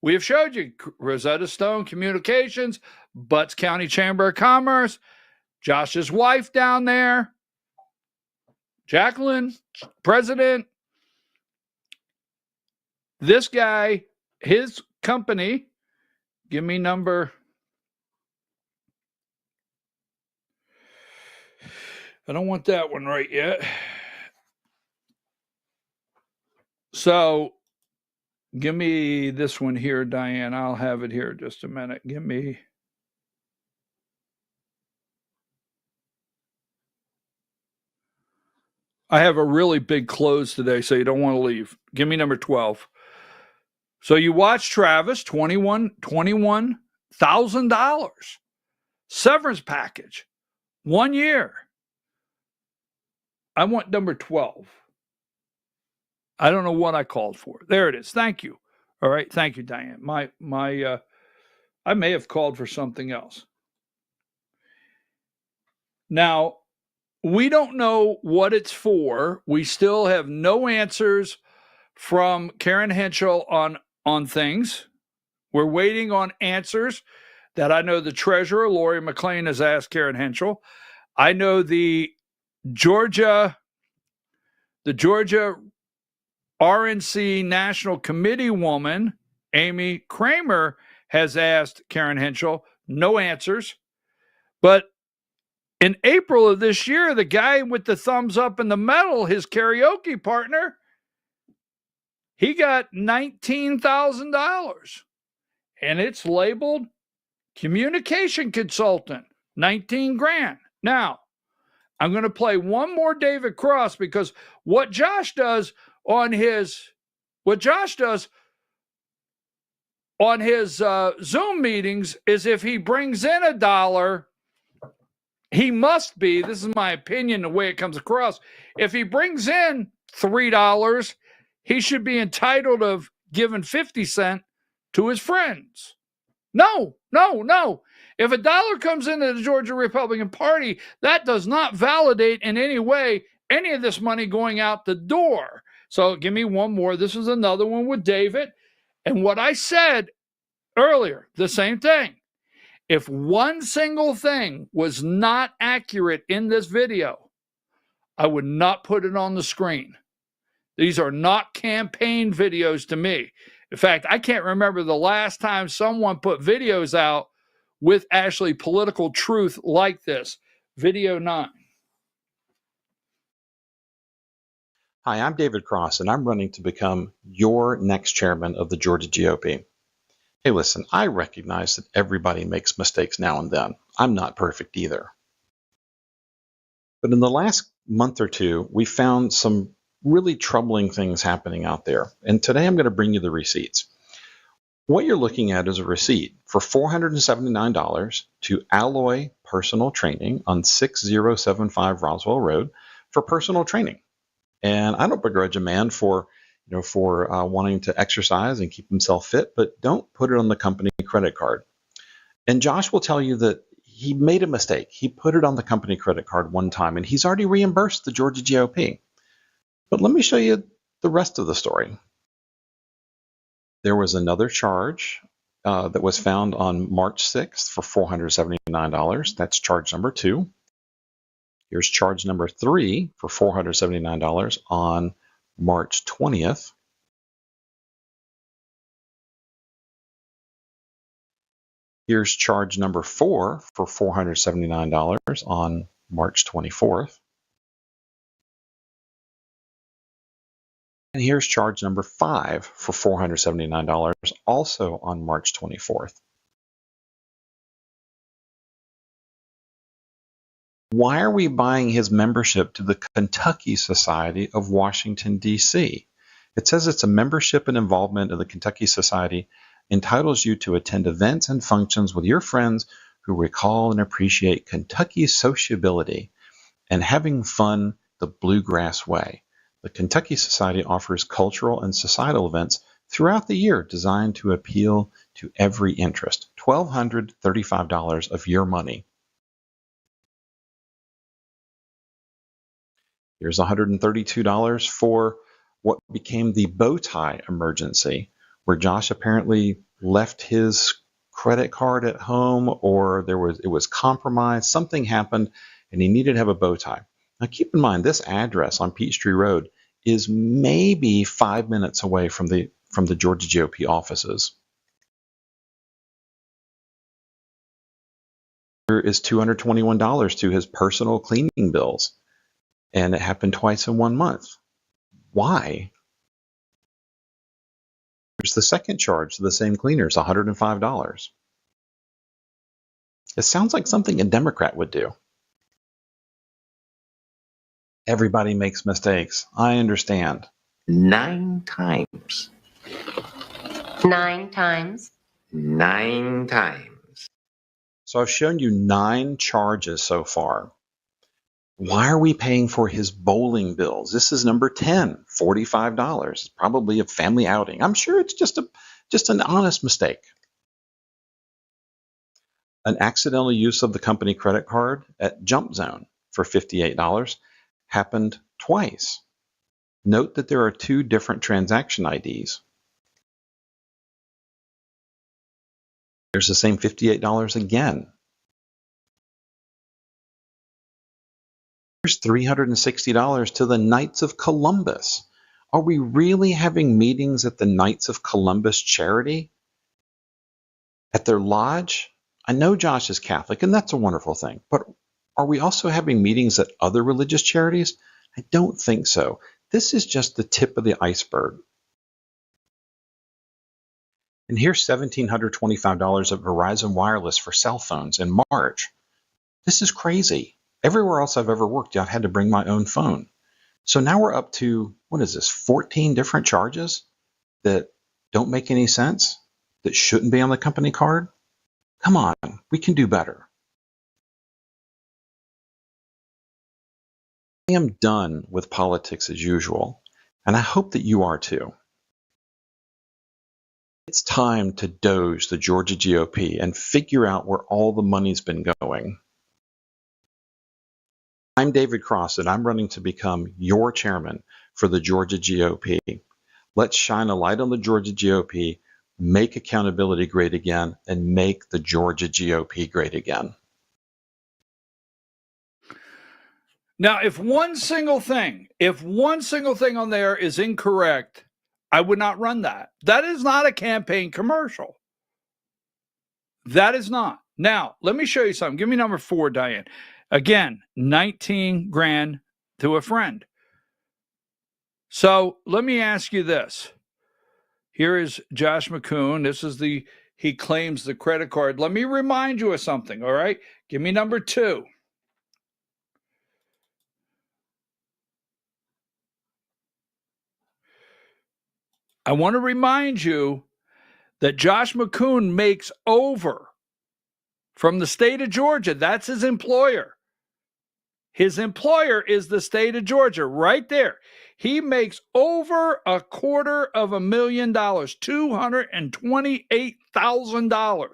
We have showed you Rosetta Stone, Communications, Butts County Chamber of Commerce, Josh's wife down there, Jacqueline, president. This guy, his company, give me number. I don't want that one right yet. So give me this one here, Diane. I'll have it here in just a minute. Give me. I have a really big close today, so you don't want to leave. Give me number 12. So you watch Travis, $21,000. Severance package, 1 year. I want number 12. I don't know what I called for. There it is. Thank you. All right. Thank you, Diane. I may have called for something else. Now, we don't know what it's for. We still have no answers from Karen Henschel on things. We're waiting on answers that I know the treasurer, Lori McLean, has asked Karen Henschel. I know the Georgia RNC National Committee woman, Amy Kramer, has asked Karen Henschel. No answers. But in April of this year, the guy with the thumbs up and the medal, his karaoke partner, he got $19,000. And it's labeled communication consultant, 19 grand. Now, I'm going to play one more David Cross because what Josh does on his Zoom meetings is if he brings in $1, he must be, this is my opinion, the way it comes across, if he brings in $3, he should be entitled of giving 50 cents to his friends. No. If $1 comes into the Georgia Republican Party, that does not validate in any way any of this money going out the door. So give me one more. This is another one with David. And what I said earlier, the same thing. If one single thing was not accurate in this video, I would not put it on the screen. These are not campaign videos to me. In fact, I can't remember the last time someone put videos out with actually political truth like this. Video 9. Hi, I'm David Cross, and I'm running to become your next chairman of the Georgia GOP. Hey, listen, I recognize that everybody makes mistakes now and then. I'm not perfect either. But in the last month or two, we found some really troubling things happening out there. And today I'm going to bring you the receipts. What you're looking at is a receipt for $479 to Alloy Personal Training on 6075 Roswell Road for personal training. And I don't begrudge a man for wanting to exercise and keep himself fit, but don't put it on the company credit card. And Josh will tell you that he made a mistake. He put it on the company credit card one time, and he's already reimbursed the Georgia GOP. But let me show you the rest of the story. There was another charge that was found on March 6th for $479. That's charge number 2. Here's charge number 3 for $479 on March 20th. Here's charge number 4 for $479 on March 24th. And here's charge number 5 for $479, also on March 24th. Why are we buying his membership to the Kentucky Society of Washington, D.C.? It says it's a membership and involvement of the Kentucky Society entitles you to attend events and functions with your friends who recall and appreciate Kentucky's sociability and having fun the bluegrass way. The Kentucky Society offers cultural and societal events throughout the year designed to appeal to every interest. $1,235 of your money. Here's $132 for what became the bow tie emergency, where Josh apparently left his credit card at home, or it was compromised, something happened, and he needed to have a bow tie. Now keep in mind, this address on Peachtree Road is maybe 5 minutes away from the Georgia GOP offices. Here is $221 to his personal cleaning bills, and it happened twice in 1 month. Why? Here's the second charge to the same cleaners, $105. It sounds like something a Democrat would do. Everybody makes mistakes. I understand. 9 times. 9 times. 9 times. So I've shown you 9 charges so far. Why are we paying for his bowling bills? This is number 10, $45. It's probably a family outing. I'm sure it's just an honest mistake. An accidental use of the company credit card at Jump Zone for $58 happened twice. Note that there are 2 different transaction IDs. There's the same $58 again. Here's $360 to the Knights of Columbus. Are we really having meetings at the Knights of Columbus charity? At their lodge? I know Josh is Catholic, and that's a wonderful thing, but are we also having meetings at other religious charities? I don't think so. This is just the tip of the iceberg. And here's $1,725 of Verizon Wireless for cell phones in March. This is crazy. Everywhere else I've ever worked, I've had to bring my own phone. So now we're up to, 14 different charges that don't make any sense, that shouldn't be on the company card? Come on, we can do better. I am done with politics as usual, and I hope that you are too. It's time to doge the Georgia GOP and figure out where all the money's been going. I'm David Cross, and I'm running to become your chairman for the Georgia GOP. Let's shine a light on the Georgia GOP, make accountability great again, and make the Georgia GOP great again. Now, if one single thing on there is incorrect, I would not run that. That is not a campaign commercial. That is not. Now, let me show you something. Give me number 4, Diane. Again, 19 grand to a friend. So let me ask you this. Here is Josh McCoon. This is he claims the credit card. Let me remind you of something, all right? Give me number 2. I want to remind you that Josh McCoon makes over from the state of Georgia. That's his employer. His employer is the state of Georgia, right there. He makes over $250,000, $228,000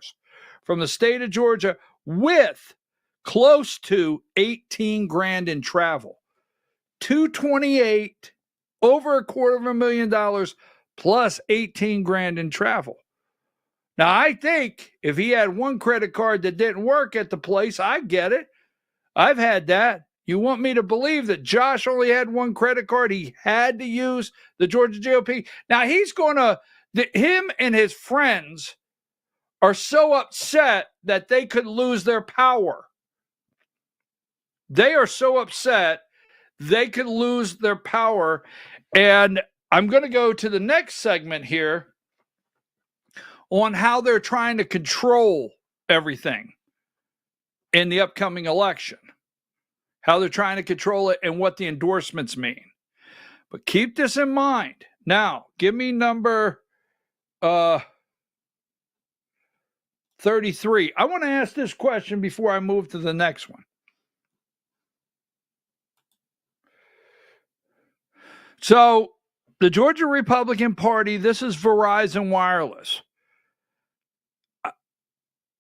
from the state of Georgia, with close to 18 grand in travel. 228, over $250,000 plus 18 grand in travel. Now, I think if he had one credit card that didn't work at the place, I get it. I've had that. You want me to believe that Josh only had one credit card? He had to use the Georgia GOP. Now, he's going to, him and his friends are so upset that they could lose their power. They are so upset they could lose their power. And I'm going to go to the next segment here on how they're trying to control everything in the upcoming election, how they're trying to control it and what the endorsements mean. But keep this in mind. Now, give me number 33. I want to ask this question before I move to the next one. So, the Georgia Republican Party, this is Verizon Wireless.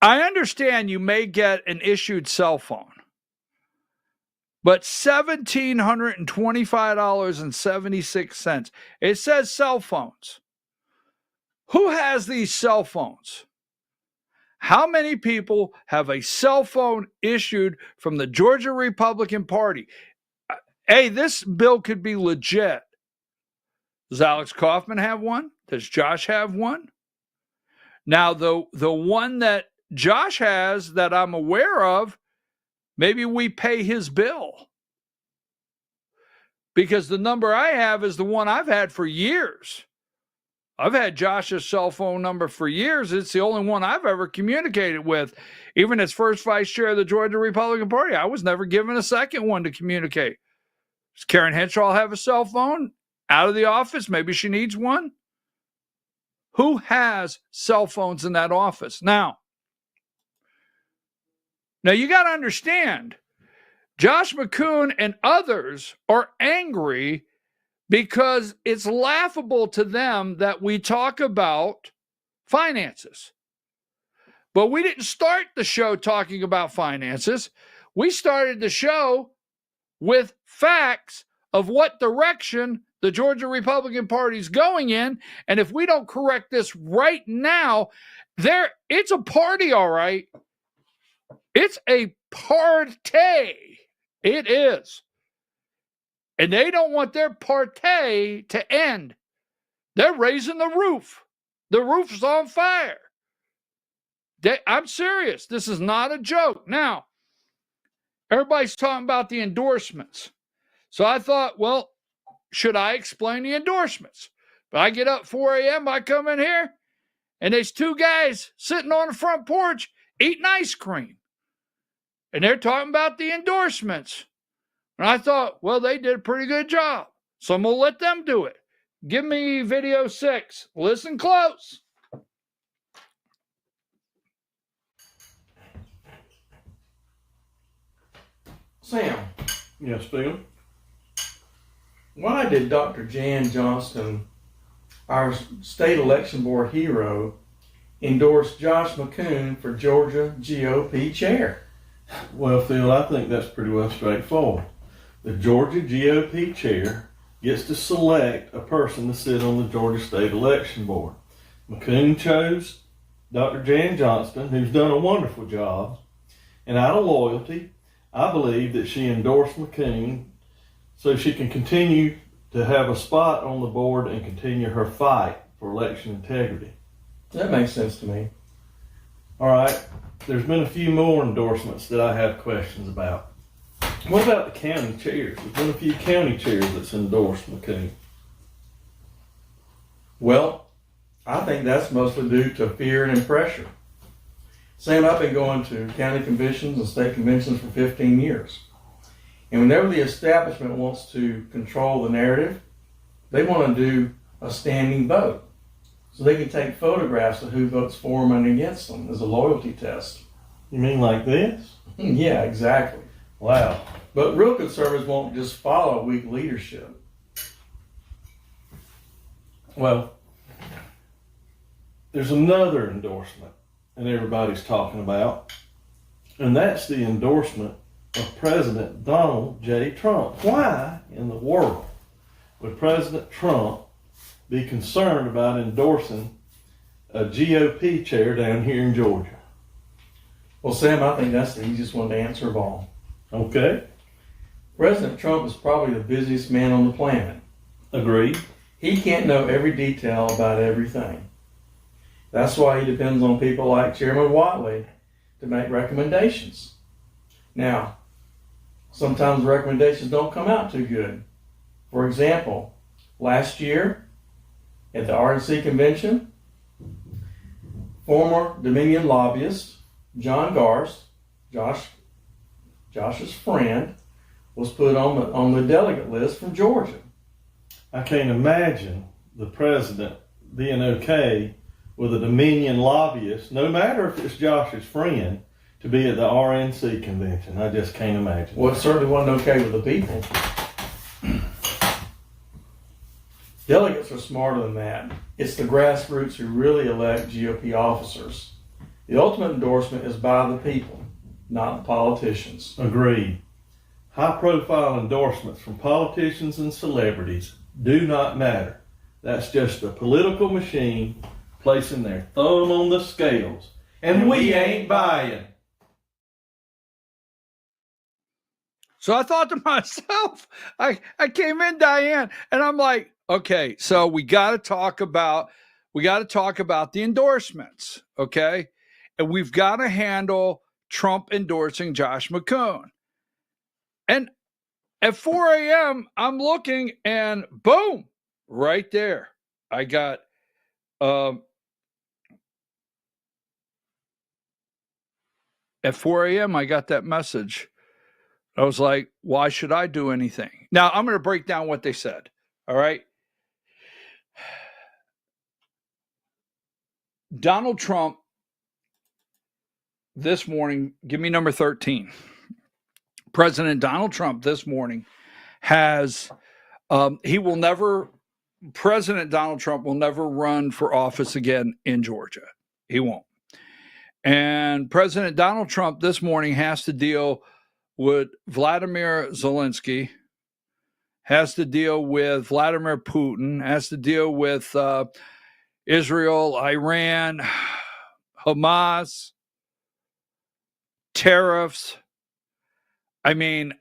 I understand you may get an issued cell phone, but $1,725.76. It says cell phones. Who has these cell phones? How many people have a cell phone issued from the Georgia Republican Party? Hey, this bill could be legit. Does Alex Kaufman have one? Does Josh have one? Now, the one that Josh has that I'm aware of, maybe we pay his bill. Because the number I have is the one I've had for years. I've had Josh's cell phone number for years. It's the only one I've ever communicated with. Even as first vice chair of the Georgia Republican Party, I was never given a second one to communicate. Does Karen Henshaw have a cell phone? Out of the office, maybe she needs one. Who has cell phones in that office? Now you got to understand, Josh McCoon and others are angry because it's laughable to them that we talk about finances. But we didn't start the show talking about finances. We started the show with facts of what direction the Georgia Republican Party is going in. And if we don't correct this right now, it's a party, all right. It's a party. It is. And they don't want their party to end. They're raising the roof. The roof's on fire. I'm serious. This is not a joke. Now, everybody's talking about the endorsements. So I thought, well, should I explain the endorsements? But I get up 4 a.m., I come in here, and there's two guys sitting on the front porch eating ice cream. And they're talking about the endorsements. And I thought, well, they did a pretty good job. So I'm going to let them do it. Give me video 6. Listen close. Sam. Yes, Bill? Why did Dr. Jan Johnston, our state election board hero, endorse Josh McCoon for Georgia GOP chair? Well, Phil, I think that's pretty well straightforward. The Georgia GOP chair gets to select a person to sit on the Georgia State Election Board. McCoon chose Dr. Jan Johnston, who's done a wonderful job, and out of loyalty, I believe that she endorsed McCoon so she can continue to have a spot on the board and continue her fight for election integrity. That makes sense to me. All right, there's been a few more endorsements that I have questions about. What about the county chairs? There's been a few county chairs that's endorsed McCoon. Well, I think that's mostly due to fear and pressure. Sam, I've been going to county conventions and state conventions for 15 years. And whenever the establishment wants to control the narrative, they want to do a standing vote. So they can take photographs of who votes for them and against them as a loyalty test. You mean like this? Yeah, exactly. Wow. But real conservatives won't just follow weak leadership. Well, there's another endorsement that everybody's talking about, and that's the endorsement of President Donald J. Trump. Why in the world would President Trump be concerned about endorsing a GOP chair down here in Georgia? Well, Sam, I think that's the easiest one to answer of all. Okay. President Trump is probably the busiest man on the planet. Agreed. He can't know every detail about everything. That's why he depends on people like Chairman Whatley to make recommendations. Now, sometimes recommendations don't come out too good. For example, last year at the RNC convention, former Dominion lobbyist John Garst, Josh's friend, was put on the delegate list from Georgia. I can't imagine the president being okay with a Dominion lobbyist, no matter if it's Josh's friend, to be at the RNC convention. I just can't imagine. Well, it certainly wasn't okay with the people. Delegates are smarter than that. It's the grassroots who really elect GOP officers. The ultimate endorsement is by the people, not the politicians. Agreed. High-profile endorsements from politicians and celebrities do not matter. That's just a political machine placing their thumb on the scales. And we ain't buying. So I thought to myself, I came in, Diane, and I'm like, okay, so we got to talk about the endorsements, okay? And we've got to handle Trump endorsing Josh McCoon. And at 4 a.m., I'm looking and boom, right there. I got at 4 a.m., I got that message. I was like, why should I do anything? Now, I'm going to break down what they said, all right? Donald Trump, this morning, give me number 13. President Donald Trump this morning has, President Donald Trump will never run for office again in Georgia. He won't. And President Donald Trump this morning has to deal with Vladimir Zelensky, has to deal with Vladimir Putin, has to deal with Israel, Iran, Hamas, tariffs. I mean,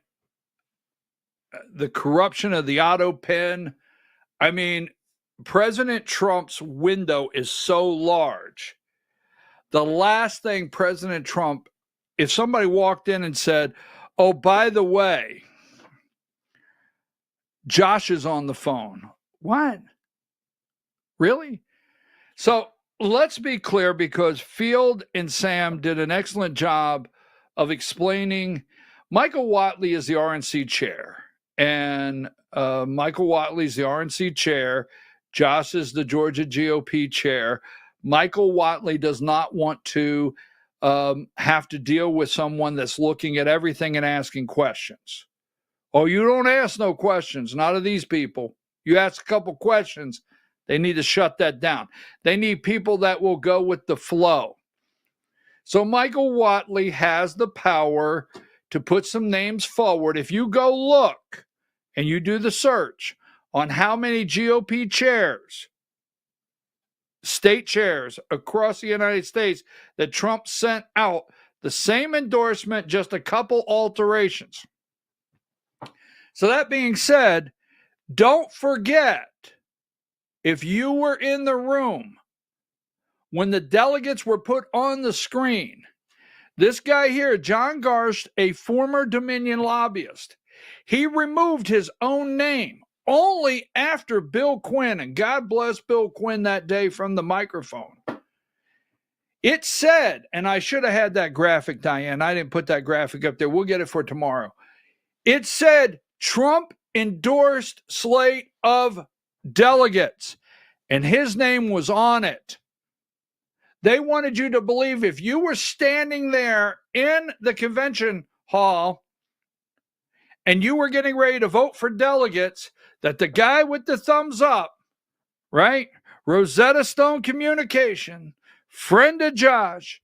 the corruption of the auto pen. I mean, President Trump's window is so large. The last thing President Trump, if somebody walked in and said, oh, by the way, Josh is on the phone. What? Really? So let's be clear, because Field and Sam did an excellent job of explaining. Michael Whatley is the RNC chair, and Michael Whatley is the RNC chair. Josh is the Georgia GOP chair. Michael Whatley does not want to have to deal with someone that's looking at everything and asking questions. Oh, you don't ask no questions, not of these people. You ask a couple questions, they need to shut that down. They need people that will go with the flow. So Michael Whatley has the power to put some names forward. If you go look and you do the search on how many GOP chairs, state chairs across the United States that Trump sent out the same endorsement, just a couple alterations. So that being said, don't forget, if you were in the room when the delegates were put on the screen, this guy here, John Garst, a former Dominion lobbyist, he removed his own name only after Bill Quinn, and God bless Bill Quinn that day from the microphone. It said, and I should have had that graphic, Diane. I didn't put that graphic up there. We'll get it for tomorrow. It said Trump endorsed slate of delegates. and his name was on it. They wanted you to believe if you were standing there in the convention hall and you were getting ready to vote for delegates, that the guy with the thumbs up, right? Rosetta Stone Communication, friend of Josh,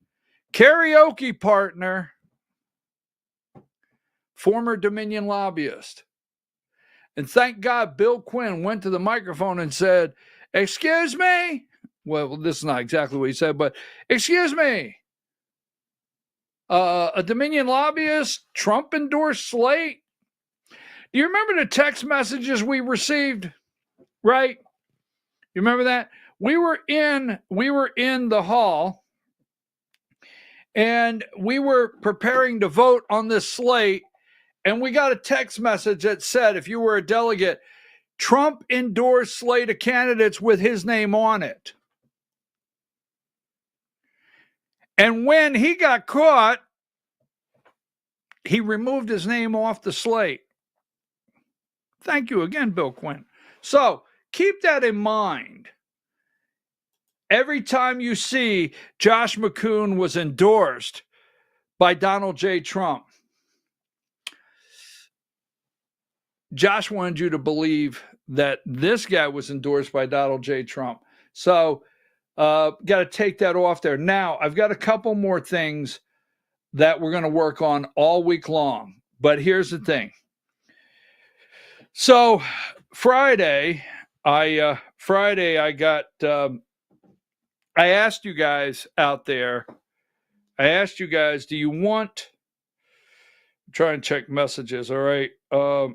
karaoke partner, former Dominion lobbyist. And thank God Bill Quinn went to the microphone and said, "Excuse me." Well, this is not exactly what he said, but "Excuse me. A Dominion lobbyist, Trump endorsed slate." Do you remember the text messages we received? Right? You remember that? We were in the hall and we were preparing to vote on this slate, and we got a text message that said, if you were a delegate, Trump endorsed slate of candidates with his name on it. And when he got caught, he removed his name off the slate. Thank you again, Bill Quinn. So keep that in mind. Every time you see Josh McCoon was endorsed by Donald J. Trump, Josh wanted you to believe that this guy was endorsed by Donald J. Trump. So got to take that off there. Now, I've got a couple more things that we're going to work on all week long. But here's the thing. So Friday, I asked you guys out there, do you want, try and check messages, all right? Oh,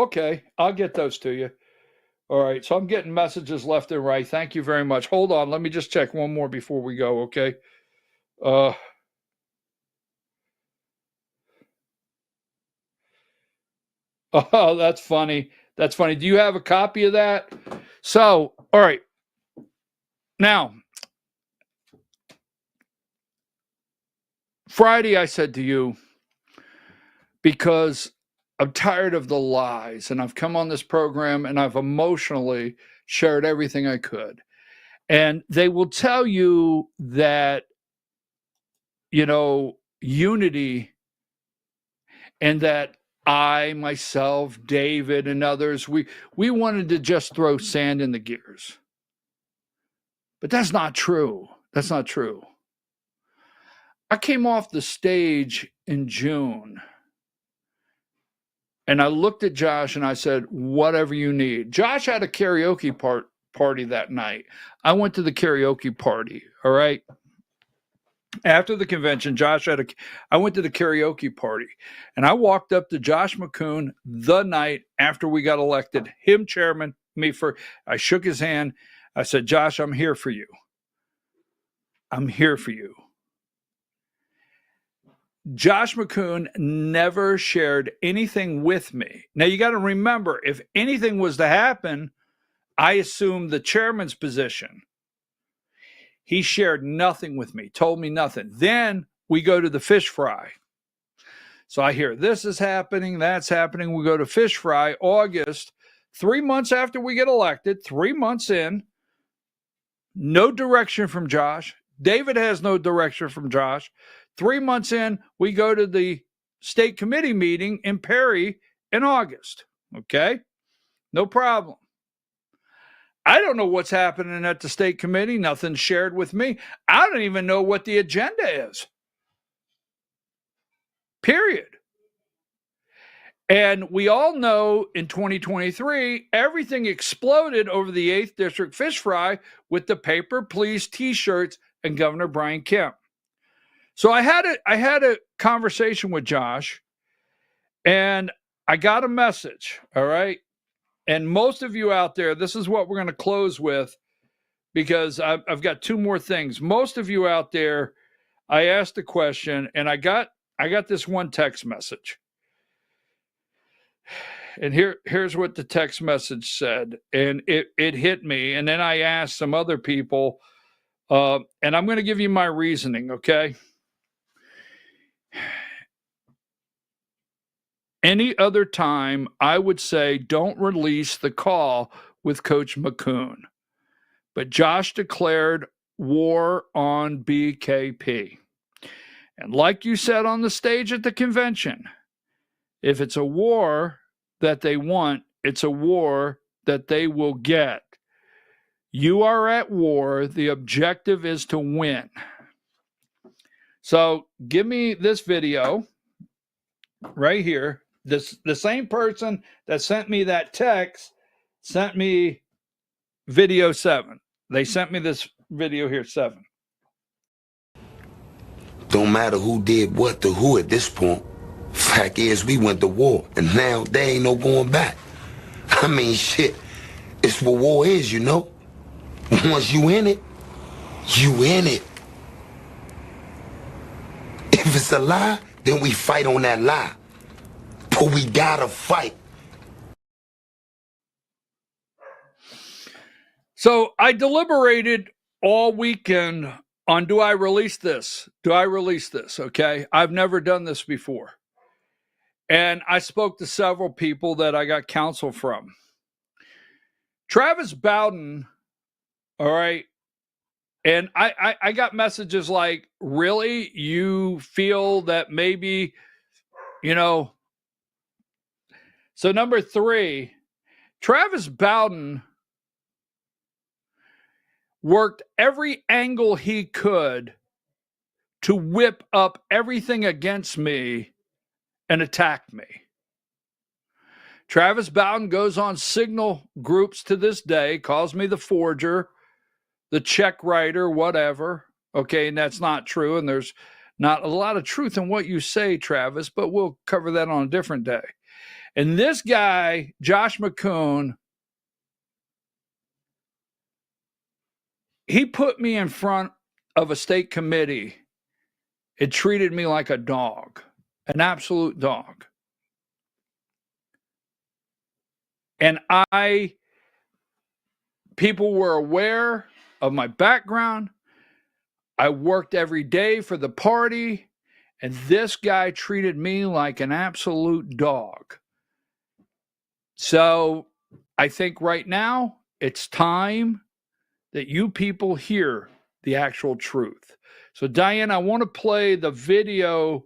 okay. I'll get those to you. All right. So I'm getting messages left and right. Thank you very much. Hold on. Let me just check one more before we go, okay? Oh, that's funny. That's funny. Do you have a copy of that? So, all right. Now, Friday I said to you, because I'm tired of the lies, and I've come on this program and I've emotionally shared everything I could. And they will tell you that, you know, unity, and that I, myself, David, and others, we wanted to just throw sand in the gears. But that's not true. That's not true. I came off the stage in June, and I looked at Josh and I said, whatever you need. Josh had a karaoke party that night. I went to the karaoke party, all right? After the convention, I went to the karaoke party, and I walked up to Josh McCoon the night after we got elected, him chairman, me first. I shook his hand. I said, Josh, I'm here for you. I'm here for you. Josh McCoon never shared anything with me. Now, you got to remember, if anything was to happen, I assumed the chairman's position. He shared nothing with me, told me nothing. Then we go to the fish fry. So I hear this is happening, that's happening. We go to fish fry, August, 3 months after we get elected, 3 months in, no direction from Josh. David has no direction from Josh. 3 months in, we go to the state committee meeting in Perry in August. Okay? No problem. I don't know what's happening at the state committee. Nothing's shared with me. I don't even know what the agenda is. Period. And we all know in 2023, everything exploded over the 8th District fish fry with the Paper Please t-shirts and Governor Brian Kemp. So I had a conversation with Josh, and I got a message, all right? And most of you out there, this is what we're going to close with, because I've got two more things. Most of you out there, I asked a question, and I got this one text message. And here's what the text message said, and it hit me. And then I asked some other people, and I'm going to give you my reasoning, okay? any other time, I would say don't release the call with Coach McCoon. But Josh declared war on BKP. And like you said on the stage at the convention, if it's a war that they want, it's a war that they will get. You are at war. The objective is to win. So give me this video right here. The same person that sent me that text sent me video 7. They sent me this video here, 7. Don't matter who did what to who at this point. Fact is, we went to war, and now there ain't no going back. I mean, shit, it's what war is, you know? Once you in it, you in it. If it's a lie, then we fight on that lie. But we gotta fight. So I deliberated all weekend on, do I release this? Do I release this? Okay. I've never done this before. And I spoke to several people that I got counsel from. Travis Bowden, all right, and I got messages like, really? You feel that maybe, you know. So number 3, Travis Bowden worked every angle he could to whip up everything against me and attack me. Travis Bowden goes on Signal groups to this day, calls me the forger, the check writer, whatever. Okay, and that's not true, and there's not a lot of truth in what you say, Travis, but we'll cover that on a different day. And this guy, Josh McCoon, he put me in front of a state committee. It treated me like a dog, an absolute dog. And people were aware of my background. I worked every day for the party, and this guy treated me like an absolute dog. So I think right now it's time that you people hear the actual truth. So Diane, I want to play the video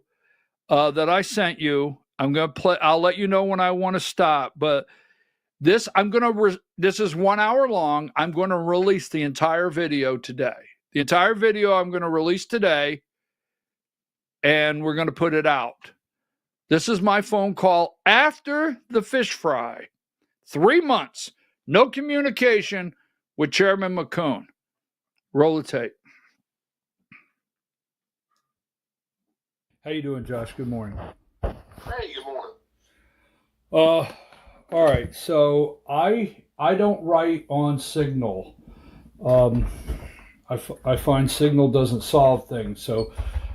that I sent you. I'm going to play. I'll let you know when I want to stop, but this is 1 hour long. I'm going to release the entire video today. The entire video I'm going to release today, and we're going to put it out. This is my phone call after the fish fry. 3 months, no communication with Chairman McCoon. Roll the tape. How you doing, Josh? Good morning. Hey, good morning. All right, so I don't write on Signal. I find Signal doesn't solve things, so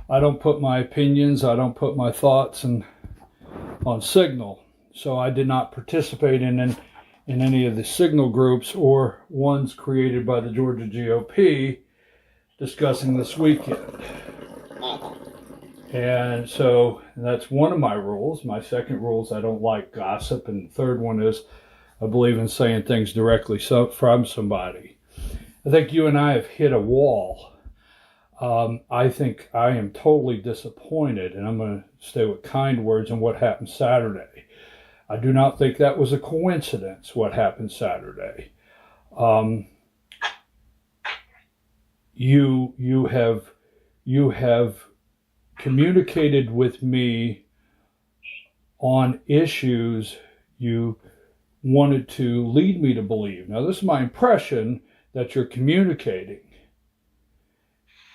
I don't put my opinions, I don't put my thoughts on Signal. So I did not participate in any of the Signal groups or ones created by the Georgia GOP discussing this weekend. And so that's one of my rules. My second rule is I don't like gossip. And the third one is I believe in saying things directly from somebody. I think you and I have hit a wall. I think I am totally disappointed, and I'm going to stay with kind words, in what happened Saturday. I do not think that was a coincidence, what happened Saturday. You have communicated with me on issues you wanted to lead me to believe. Now, this is my impression that you're communicating.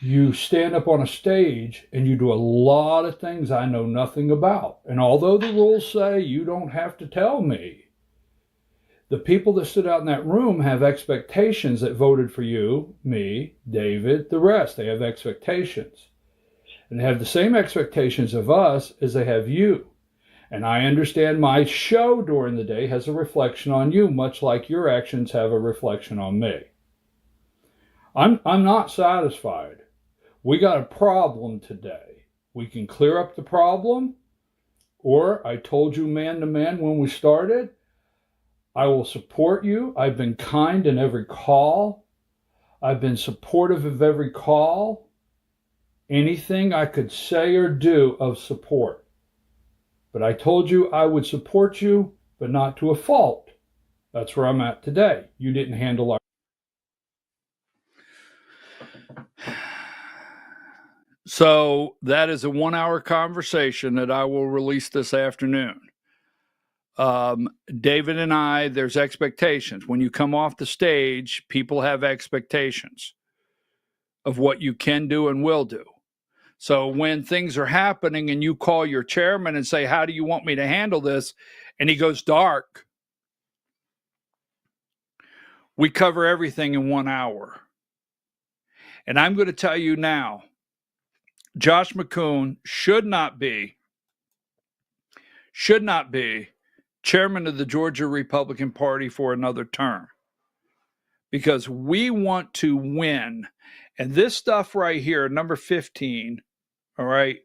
You stand up on a stage and you do a lot of things I know nothing about. And although the rules say you don't have to tell me, the people that stood out in that room have expectations that voted for you, me, David, the rest. They have expectations. And they have the same expectations of us as they have you. And I understand my show during the day has a reflection on you, much like your actions have a reflection on me. I'm not satisfied. We got a problem today. We can clear up the problem, Or I told you man to man when we started, I will support you. I've been kind in every call. I've been supportive of every call. Anything I could say or do of support. But I told you I would support you, but not to a fault. That's where I'm at today. You didn't handle our... So that is a 1-hour conversation that I will release this afternoon. David and I, there's expectations. When you come off the stage, people have expectations of what you can do and will do. So when things are happening and you call your chairman and say, how do you want me to handle this? And he goes dark. We cover everything in 1 hour. And I'm going to tell you now, Josh McCoon should not be chairman of the Georgia Republican Party for another term, because we want to win. And this stuff right here, number 15, all right,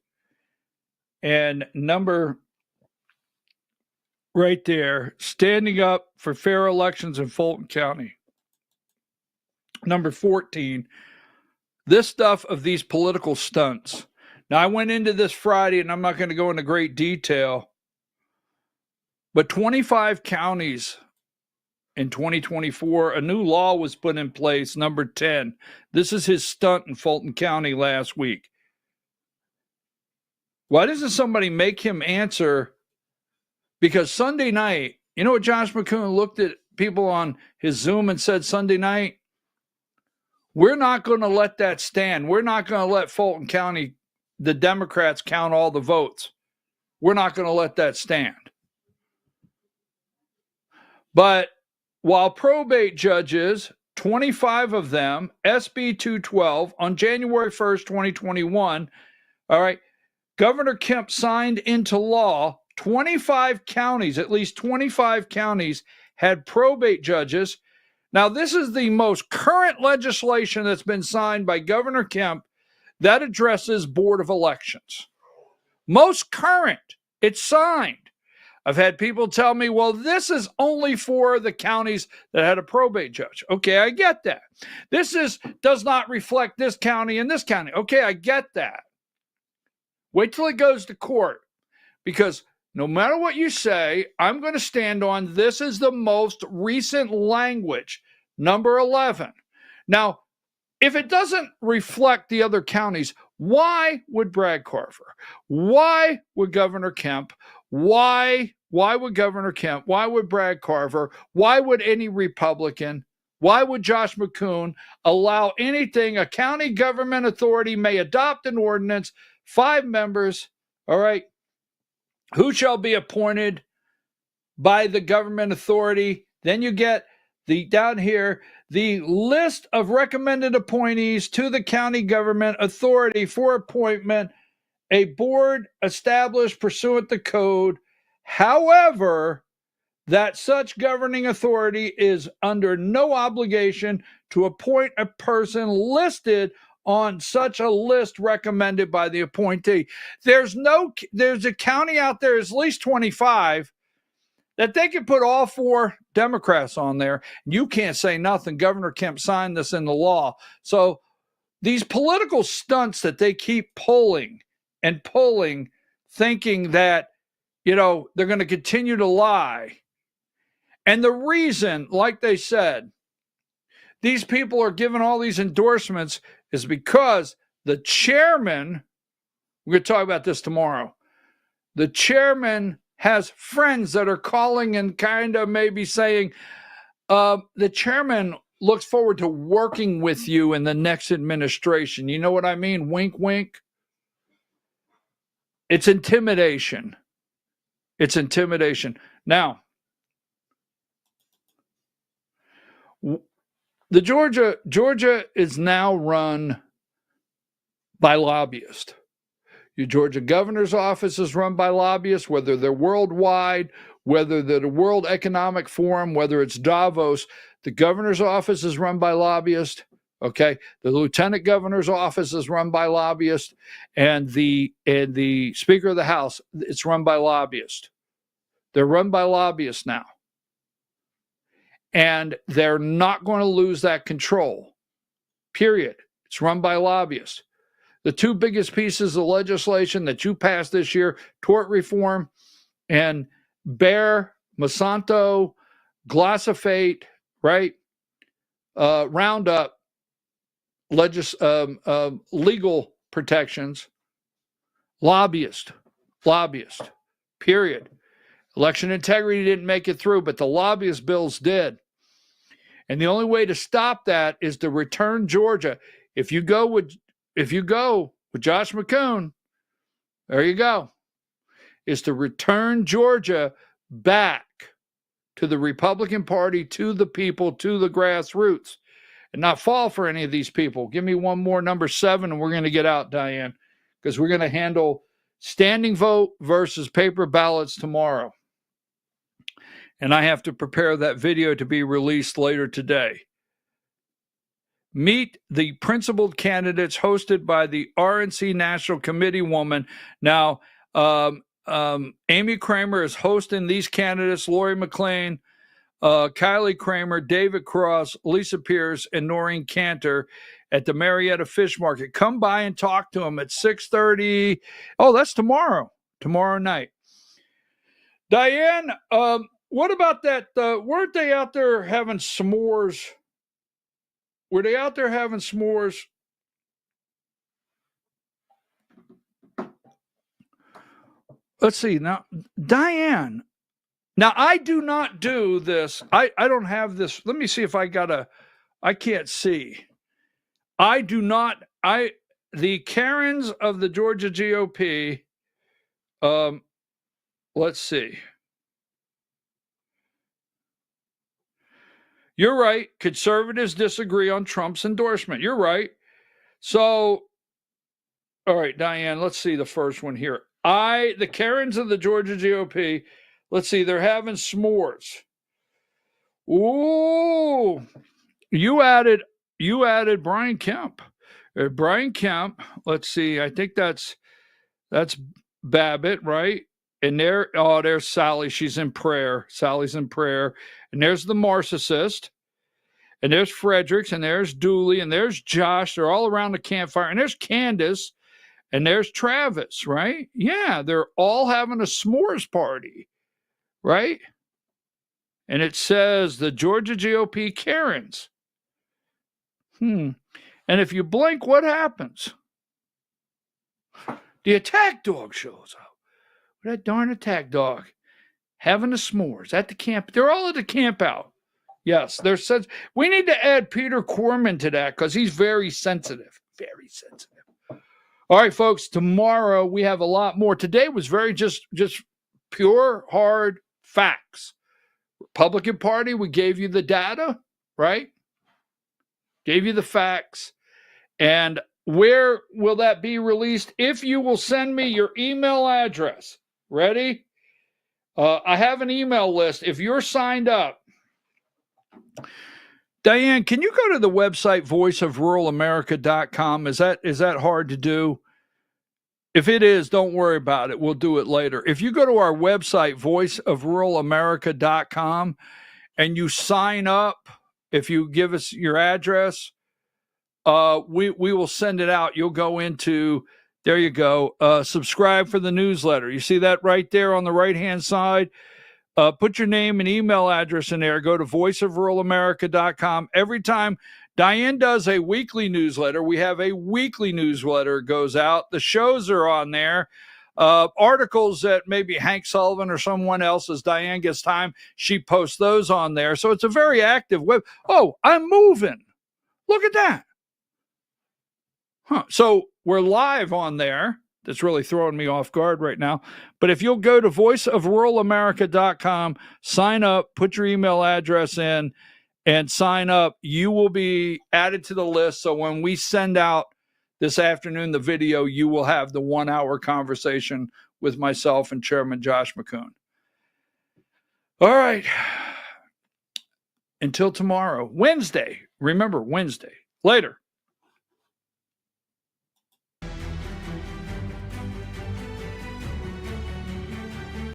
and number right there, standing up for fair elections in Fulton County. Number 14, this stuff of these political stunts. Now, I went into this Friday, and I'm not going to go into great detail, but 25 counties in 2024, a new law was put in place, number 10. This is his stunt in Fulton County last week. Why doesn't somebody make him answer? Because Sunday night, you know what Josh McCoon looked at people on his Zoom and said Sunday night? We're not going to let that stand. We're not going to let Fulton County, the Democrats, count all the votes. We're not going to let that stand. But while probate judges, 25 of them, SB 212, on January 1st, 2021, all right, Governor Kemp signed into law 25 counties, at least 25 counties had probate judges. Now, this is the most current legislation that's been signed by Governor Kemp that addresses Board of Elections. Most current. It's signed. I've had people tell me, well, this is only for the counties that had a probate judge. Okay, I get that. This does not reflect this county and this county. Okay, I get that. Wait till it goes to court, because no matter what you say, I'm going to stand on this is the most recent language, number 11. Now, if it doesn't reflect the other counties, why would Brad Carver? Why would Governor Kemp? Why would Governor Kemp? Why would Brad Carver? Why would any Republican? Why would Josh McCoon allow anything? A county government authority may adopt an ordinance, 5 members, all right, who shall be appointed by the government authority. Then you get down here, the list of recommended appointees to the county government authority for appointment, a board established pursuant to code. However, that such governing authority is under no obligation to appoint a person listed on such a list recommended by the appointee. There's a county out there, at least 25, that they could put all 4 Democrats on there. You can't say nothing. Governor Kemp signed this into law. So these political stunts that they keep pulling, thinking that, they're going to continue to lie. And the reason, like they said, these people are given all these endorsements is because the chairman, we're going to talk about this tomorrow, the chairman has friends that are calling and kind of maybe saying, the chairman looks forward to working with you in the next administration. You know what I mean? Wink, wink. It's intimidation. It's intimidation. Now, the Georgia is now run by lobbyists. Your Georgia governor's office is run by lobbyists, whether they're worldwide, whether they're the World Economic Forum, whether it's Davos. The governor's office is run by lobbyists. Okay, the lieutenant governor's office is run by lobbyists, and the Speaker of the House, it's run by lobbyists. They're run by lobbyists now, and they're not going to lose that control. Period. It's run by lobbyists. The two biggest pieces of legislation that you passed this year, tort reform and Bayer, Monsanto, glyphosate, right? Roundup. Legal protections, lobbyist, period. Election integrity didn't make it through, but the lobbyist bills did. And the only way to stop that is to return Georgia. If you go with Josh McCoon, there you go, is to return Georgia back to the Republican Party, to the people, to the grassroots. And not fall for any of these people. Give me one more, number 7, and we're going to get out, Diane, because we're going to handle standing vote versus paper ballots tomorrow. And I have to prepare that video to be released later today. Meet the principled candidates hosted by the RNC National Committee woman. Now, Amy Kramer is hosting these candidates, Lori McLean, Kylie Kramer, David Cross, Lisa Pierce, and Noreen Cantor at the Marietta Fish Market. Come by and talk to them at 6:30. Oh, that's tomorrow night. Diane, what about that? Weren't they out there having s'mores? Were they out there having s'mores? Let's see. Now, Diane, now, I do not do this. I don't have this. Let me see if I can't see. I do not. The Karens of the Georgia GOP, let's see. You're right. Conservatives disagree on Trump's endorsement. You're right. So, all right, Diane, let's see the first one here. The Karens of the Georgia GOP, let's see, they're having s'mores. Ooh, you added Brian Kemp. Brian Kemp, let's see, I think that's Babbitt, right? And there's Sally. She's in prayer. Sally's in prayer. And there's the Marxist. And there's Fredericks. And there's Dooley. And there's Josh. They're all around the campfire. And there's Candace. And there's Travis, right? Yeah, they're all having a s'mores party, right? And it says the Georgia GOP Karens. And if you blink, what happens? The attack dog shows up. That darn attack dog having the s'mores at the camp. They're all at the camp out. Yes, we need to add Peter Corman to that because he's very sensitive. Very sensitive. All right, folks, tomorrow we have a lot more. Today was very just pure, hard facts. Republican Party, we gave you the data, right? Gave you the facts. And where will that be released? If you will send me your email address. Ready? I have an email list. If you're signed up, Diane, can you go to the website voiceofruralamerica.com? Is that hard to do? If it is, don't worry about it. We'll do it later. If you go to our website, voiceofruralamerica.com, and you sign up, if you give us your address, we will send it out. You'll go into, there you go, subscribe for the newsletter. You see that right there on the right-hand side? Put your name and email address in there. Go to voiceofruralamerica.com. Every time Diane does a weekly newsletter, we have a weekly newsletter goes out. The shows are on there. Articles that maybe Hank Sullivan or someone else, as Diane gets time, she posts those on there. So it's a very active web. Oh, I'm moving. Look at that. So we're live on there. That's really throwing me off guard right now. But if you'll go to voiceofruralamerica.com, sign up, put your email address in, and sign up, you will be added to the list. So when we send out this afternoon the video, you will have the 1-hour conversation with myself and Chairman Josh McCoon. All right. Until tomorrow, Wednesday. Remember, Wednesday. Later.